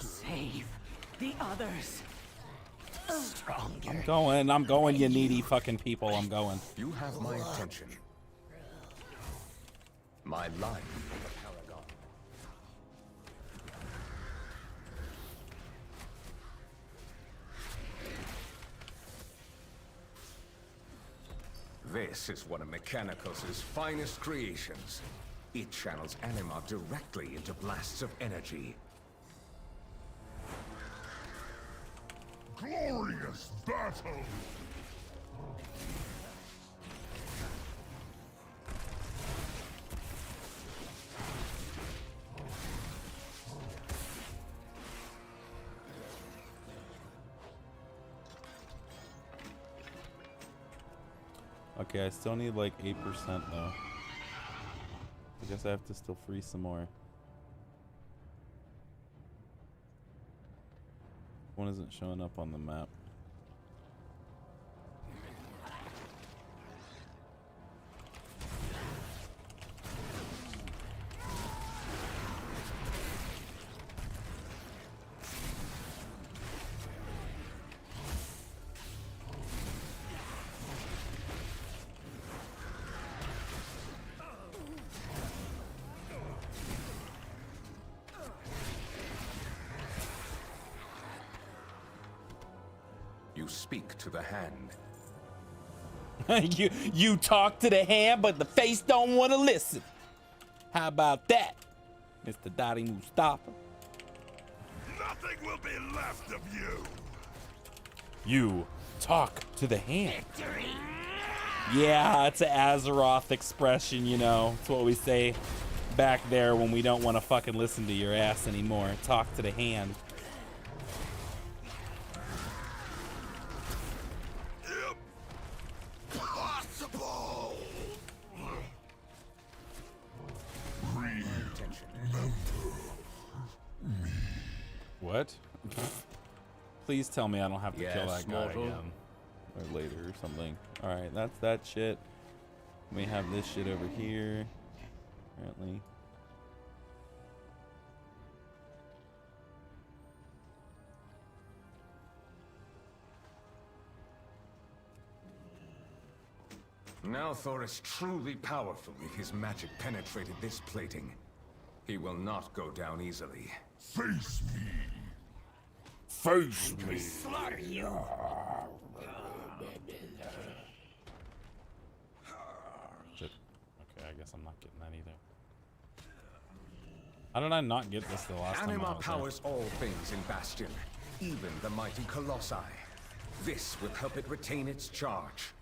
Save the others. Stronger. I'm going, you needy fucking people. I'm going. You have my attention. My life for the Paragon. This is one of Mechanicos' finest creations. It channels anima directly into blasts of energy. Glorious battle! Okay, I still need like 8% though. I guess I have to still freeze some more. One isn't showing up on the map. You speak to the hand. you talk to the hand, but the face don't want to listen. How about that, Mr. Dottie Mustafa? Nothing will be left of you. You talk to the hand. Victory! Yeah, it's an Azeroth expression, you know. It's what we say back there when we don't want to fucking listen to your ass anymore. Talk to the hand. Impossible! What? Please tell me I don't have to kill Yes, that guy mortal. again. Or later or something. Alright, that's that shit. We have this shit over here. Apparently. Now Thor is truly powerful if his magic penetrated this plating. He will not go down easily. Face me. Face me. Slaughter you! Shit. Okay, I guess I'm not getting that either. How did I not get this the last time I Anima was powers all things in Bastion, even the mighty Colossi. This will help it retain its charge.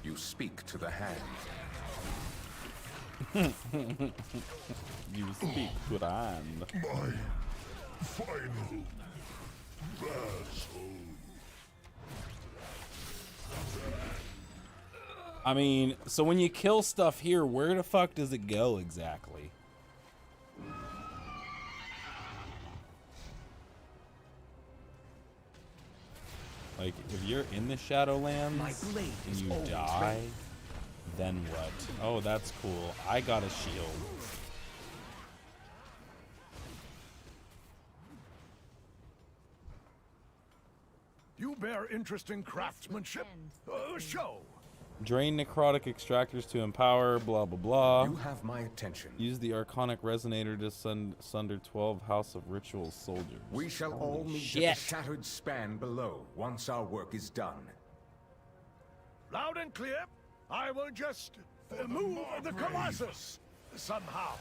You speak to the hand. You speak to the hand. My final battle. I mean, so when you kill stuff here, where the fuck does it go exactly? Like, if you're in the Shadowlands and you die, then what? Oh, that's cool. I got a shield. You bear interest in craftsmanship? Show. Drain necrotic extractors to empower, blah, blah, blah. You have my attention. Use the Arconic Resonator to sunder 12 House of Ritual soldiers. We shall Holy all meet shit. at the shattered span below once our work is done. Loud and clear. I will just move the Colossus somehow.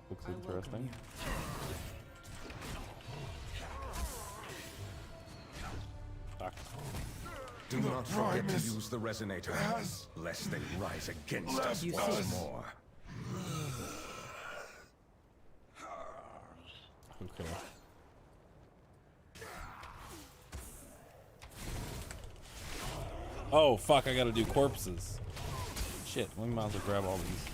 Looks interesting. Fuck. Do not forget to use the resonator, lest they rise against us once more. Okay. Oh, fuck, I gotta do corpses. Shit, we might as well grab all these.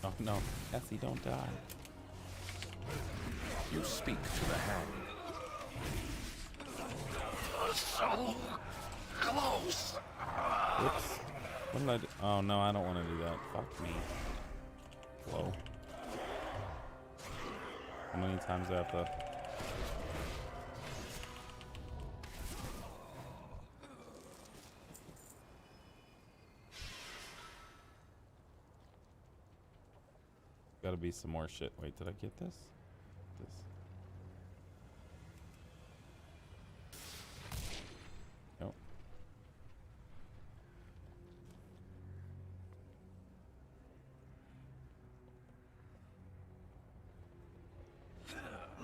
Oh no, Cassie, don't die. You speak to the hand. So close. Whoops. What did I do? Oh no, I don't want to do that. Fuck me. Whoa. How many times do I have to... Gotta be some more shit. Wait, did I get this? This. Nope.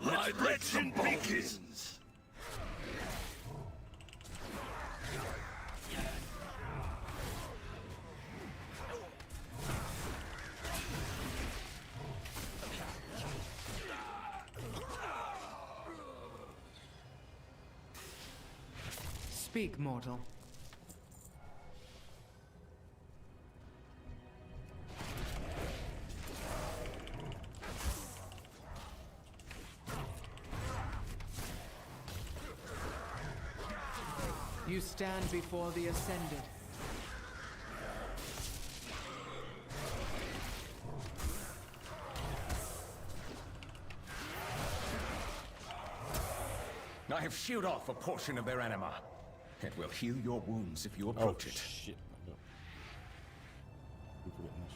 Legend begins. Speak, mortal. You stand before the Ascended. I have sheared off a portion of their anima. It will heal your wounds if you approach it. Shit. I'm forgetting this.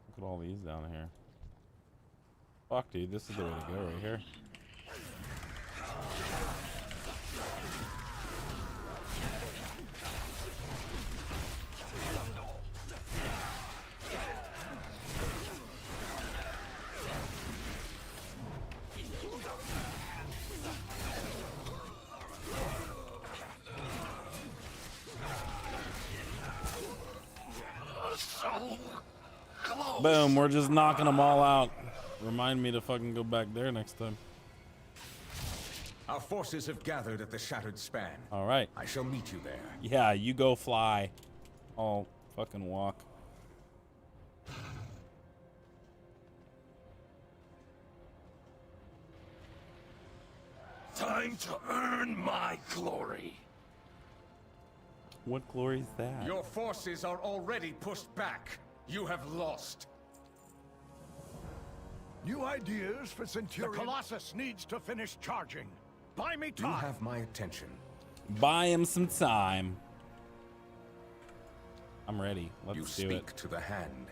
Look at all these down here. Fuck, dude, this is the way to go right here. Boom, we're just knocking them all out. Remind me to fucking go back there next time. Our forces have gathered at the Shattered Span. All right. I shall meet you there. Yeah, you go fly. I'll fucking walk. Time to earn my glory. What glory is that? Your forces are already pushed back. You have lost. New ideas for Centurion. The Colossus needs to finish charging. Buy me time. You have my attention. Buy him some time. I'm ready. Let's You do it. speak to the hand.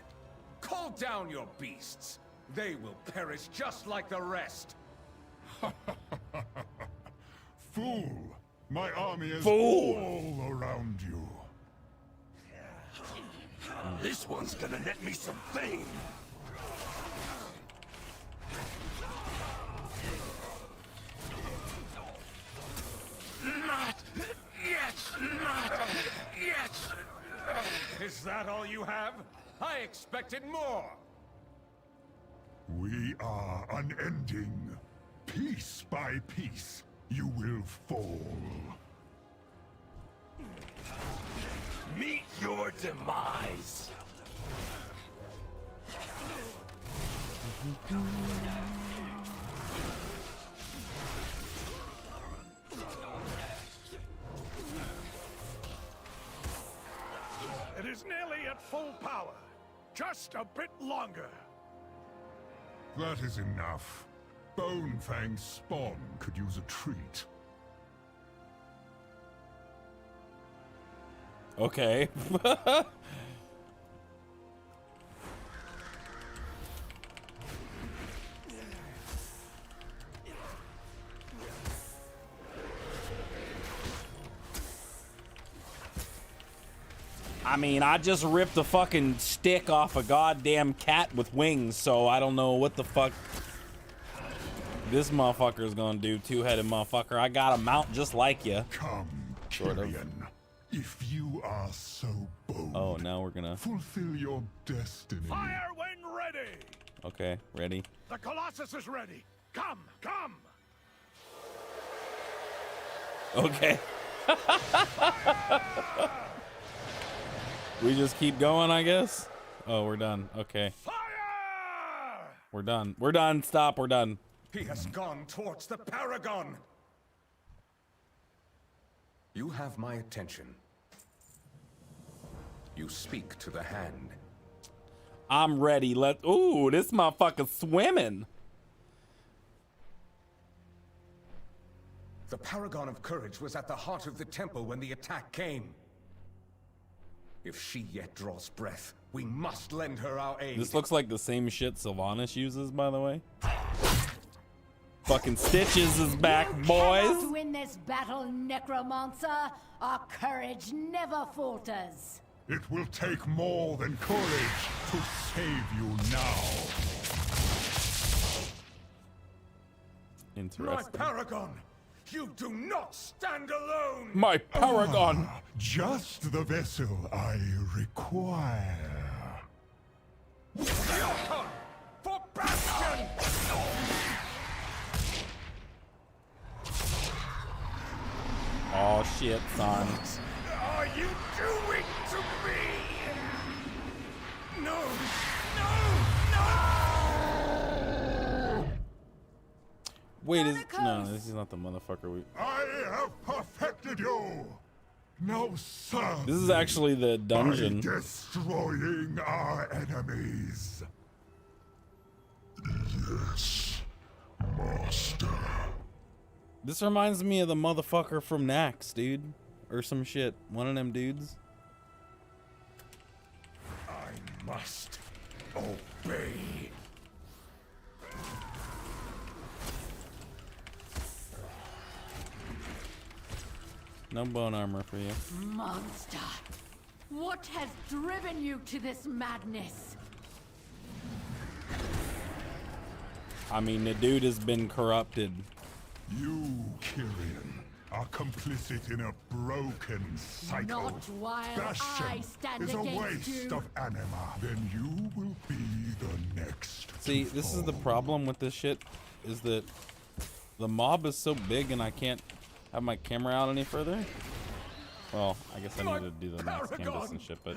Call down your beasts. They will perish just like the rest. Fool! My army is Fool. all around you. This one's gonna net me some fame. Not yet! Not yet! Is that all you have? I expected more. We are unending. Piece by piece, you will fall. Meet your demise. It is nearly at full power. Just a bit longer. That is enough. Bonefang's spawn could use a treat. Okay. I mean, I just ripped a fucking stick off a goddamn cat with wings, so I don't know what the fuck this motherfucker is gonna do. Two-headed motherfucker. I got a mount just like you. Come, Sort of. Kyrian. If you are so bold, Oh, now we're gonna... fulfill your destiny. Fire when ready. Okay, ready. The Colossus is ready. Come, come. Okay. We just keep going, I guess? Oh, we're done. Okay. Fire! We're done. We're done. Stop. We're done. He has gone towards the Paragon. You have my attention. You speak to the hand. I'm ready. Ooh, this motherfucker's swimming. The Paragon of Courage was at the heart of the temple when the attack came. If she yet draws breath, we must lend her our aid. This looks like the same shit Sylvanas uses, by the way. Fucking Stitches is back, boys. To win this battle, Necromancer, our courage never falters. It will take more than courage to save you now. My Interesting. Paragon! You do not stand alone! My Paragon! Just the vessel I require. For Bastion! Oh shit, son. What are you doing to me? No! No! No! Wait, no, this is not the motherfucker we... I have perfected you. Now serve This is actually the dungeon. by destroying our enemies. Yes, master. This reminds me of the motherfucker from Nax, dude. Or some shit. One of them dudes. I must obey. No bone armor for you. Monster, what has driven you to this madness? I mean, the dude has been corrupted. You, Kyrian, are complicit in a broken cycle. Not while Bastion I stand is a against waste you. of anima. Then you will be the next. See, this is the problem with this shit, is that the mob is so big and I can't have my camera out any further. Well, I guess I need to do the max canvas and shit, but...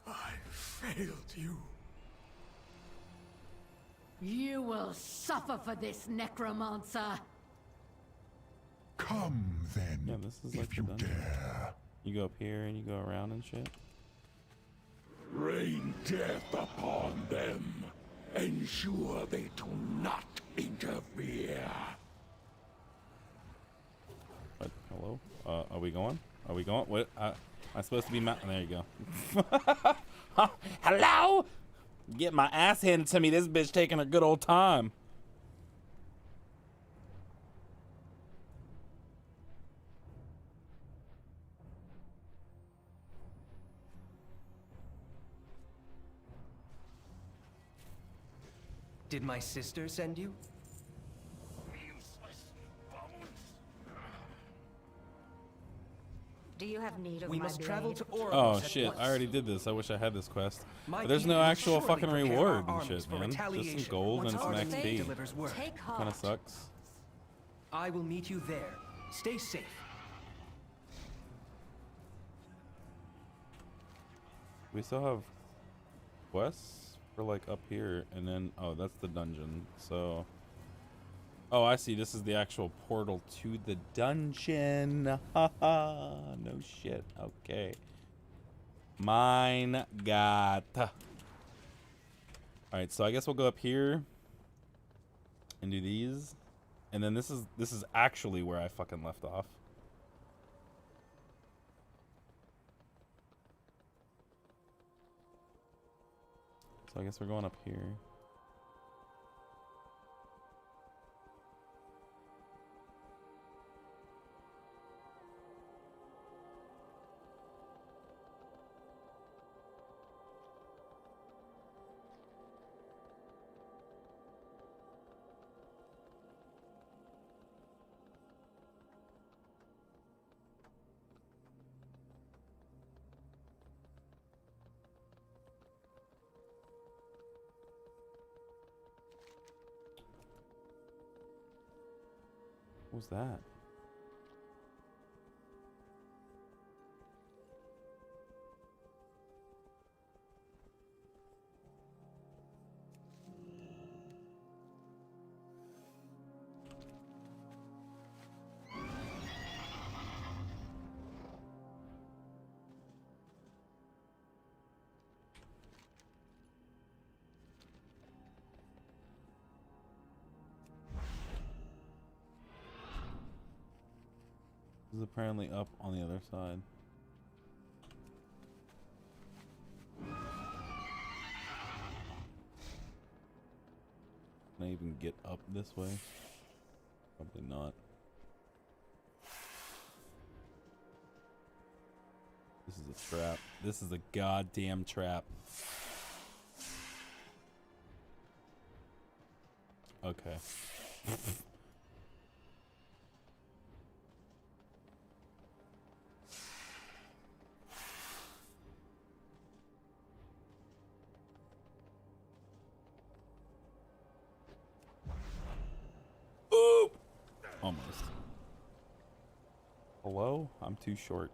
I failed you. You will suffer for this, Necromancer. Come then, Yeah, this is like if you dare. You go up here and you go around and shit. Rain death upon them. Ensure they do not interfere. What? Hello? Are we going? Are we going? What? Am I supposed to be there you go. Hello? Get my ass handed to me. This bitch taking a good old time. Did my sister send you? Do you have need of We my must travel blade? to Oros Oh at shit, once. I already did this. I wish I had this quest. My But there's no people will actual surely fucking prepare reward our and armies shit, for man. Just some retaliation gold and once some our XP. faith delivers word. Take heart. Kinda sucks. I will meet you there. Stay safe. We still have quests for like up here, and then oh, that's the dungeon. So, oh, I see. This is the actual portal to the dungeon. Haha, no shit. Okay. Mine God. All right, so I guess we'll go up here and do these, and then this is actually where I fucking left off. So I guess we're going up here. What was that? This is apparently up on the other side. Can I even get up this way? Probably not. This is a trap. This is a goddamn trap. Okay. Almost. Hello? I'm too short.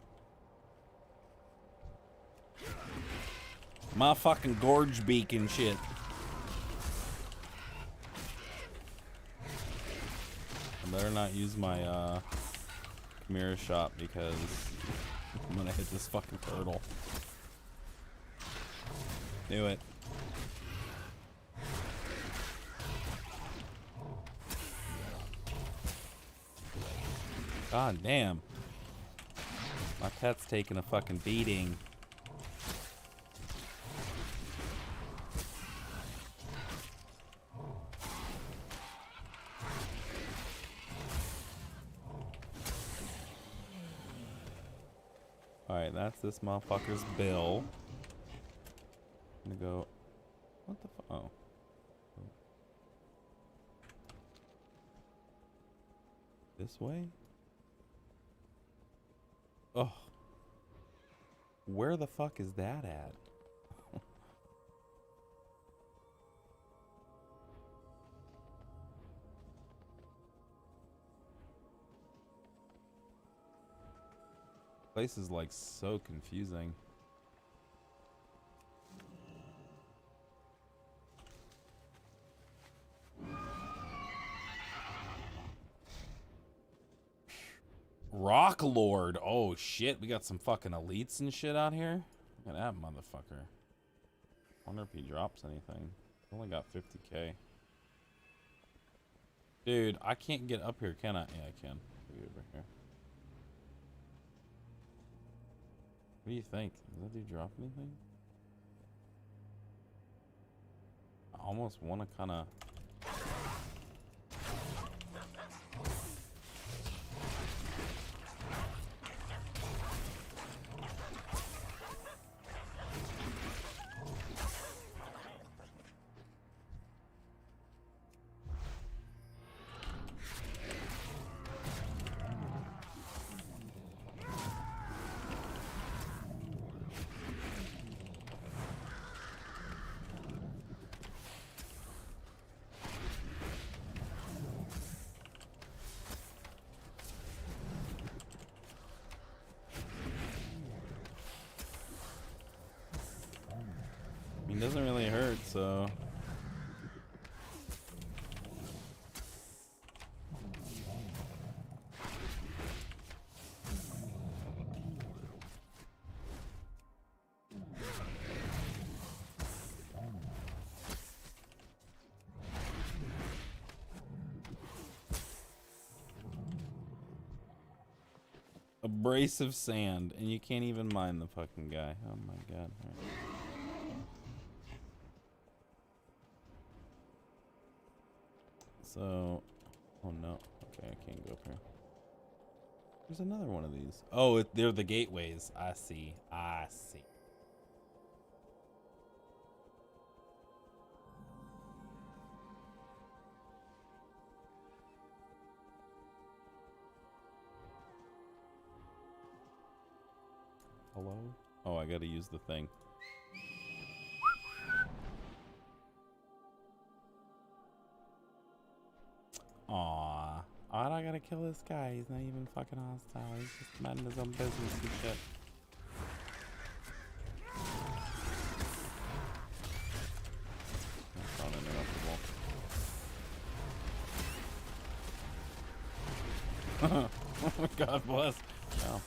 My fucking gorge beak and shit. I better not use my Chimera shot because I'm gonna hit this fucking turtle. Do it. God damn. My pet's taking a fucking beating. Alright, that's this motherfucker's bill. I'm gonna go. What the fuck? Oh. This way? Oh. Where the fuck is that at? Place is like so confusing. Rock Lord. Oh shit, we got some fucking elites and shit out here. Look at that motherfucker. Wonder if he drops anything. Only got 50k. Dude, I can't get up here, can I? Yeah, I can. Maybe over here. What do you think? Does that dude drop anything? I almost want to kind of... It doesn't really hurt, so. Abrasive sand, and you can't even mine the fucking guy. Oh my god. All right. So, oh no. Okay, I can't go up here. There's another one of these. Oh, they're the gateways. I see. I see. Hello? Oh, I gotta use the thing. Aww. Why'd I gotta kill this guy? He's not even fucking hostile. He's just minding his own business and shit. That's uninterruptible. Oh, God bless. No.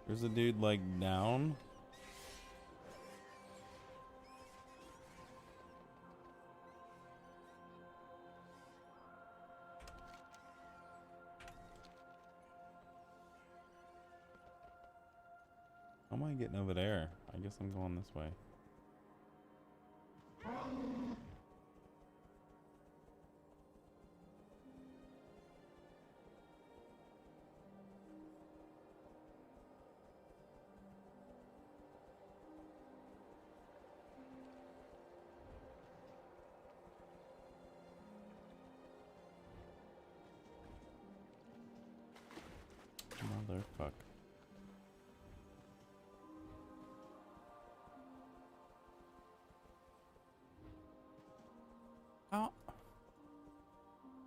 There's a dude like down. How am I getting over there? I guess I'm going this way. Motherfuck. Oh.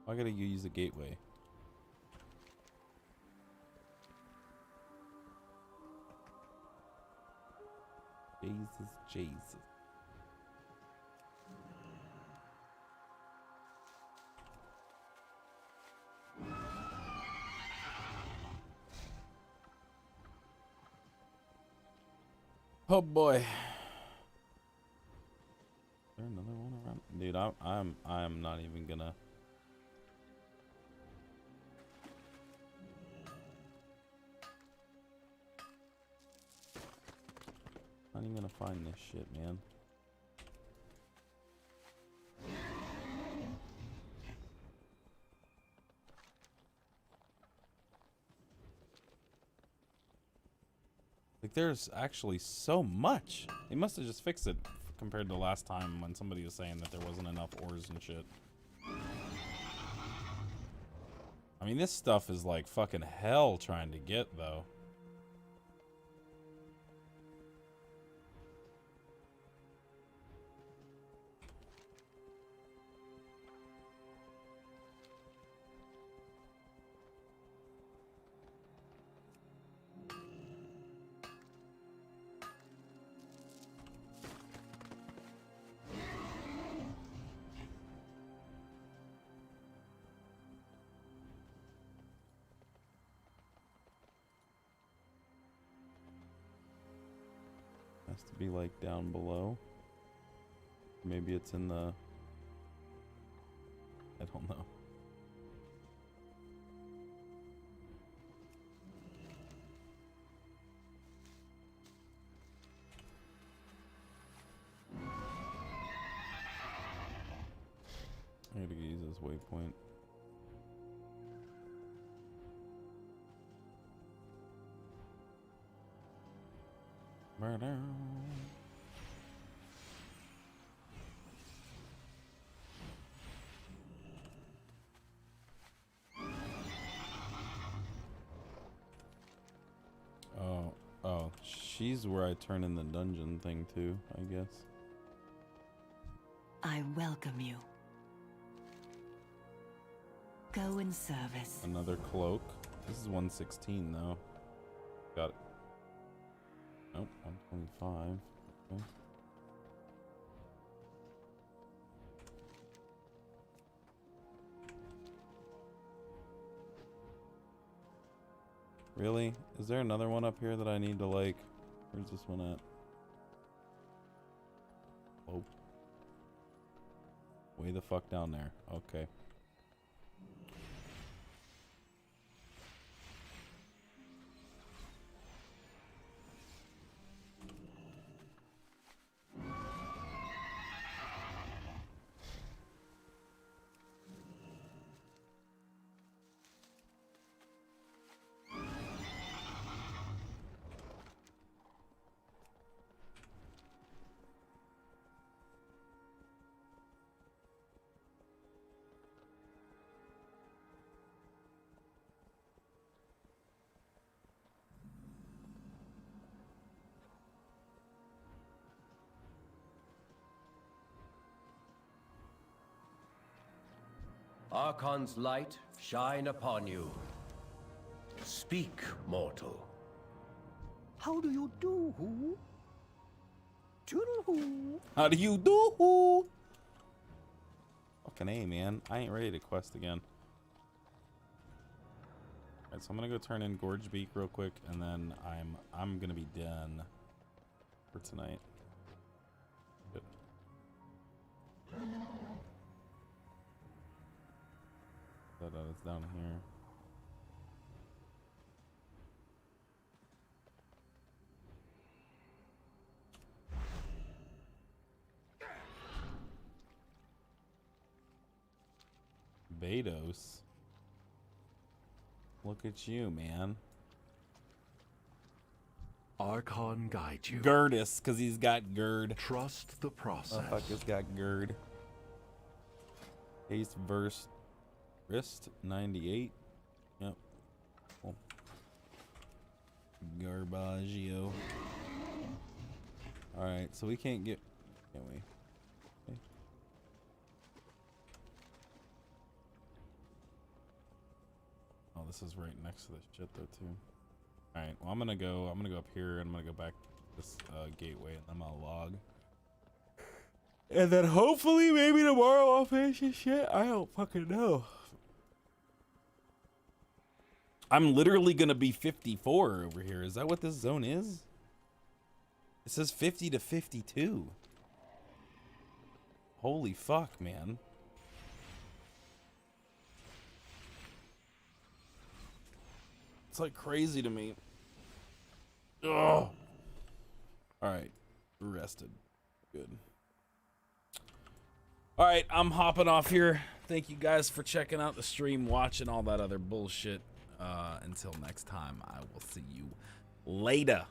I gotta use a gateway. Jesus. Oh boy. Is there another one around? Dude, I'm not even gonna. Not even gonna find this shit, man. Like, there's actually so much. They must have just fixed it compared to last time when somebody was saying that there wasn't enough ores and shit. I mean, this stuff is like fucking hell trying to get, though. Has to be like down below. Maybe it's in the... I don't know. I gotta use this waypoint. Murder. she's where I turn in the dungeon thing too, I guess. I welcome you. Go in service. Another cloak. This is 116 though. Got it. Nope, 125. Okay. Really? Is there another one up here that I need to like? Where's this one at? Oh. Way the fuck down there. Okay. Archon's light shine upon you. Speak, mortal. How do you do? Toodle-hoo. How do you do? Fucking A, man. I ain't ready to quest again. Alright, so I'm gonna go turn in Gorge Beak real quick, and then I'm gonna be done for tonight. Good. It's down here. Betos. Look at you, man. Archon guide you. Girdus, because he's got gird. Trust the process. Motherfucker's got gird. Haste verse. Wrist 98. Yep. Cool. Garbaggio. Alright, so we can't get. Can we? Okay. Oh, this is right next to this shit though too. Alright, well I'm gonna go up here and I'm gonna go back to this gateway and I'm gonna log. And then hopefully maybe tomorrow I'll finish this shit. I don't fucking know. I'm literally gonna be 54 over here. Is that what this zone is? It says 50 to 52. Holy fuck, man. It's like crazy to me. Ugh. Alright. Rested. Good. Alright, I'm hopping off here. Thank you guys for checking out the stream, watching all that other bullshit. Until next time, I will see you later.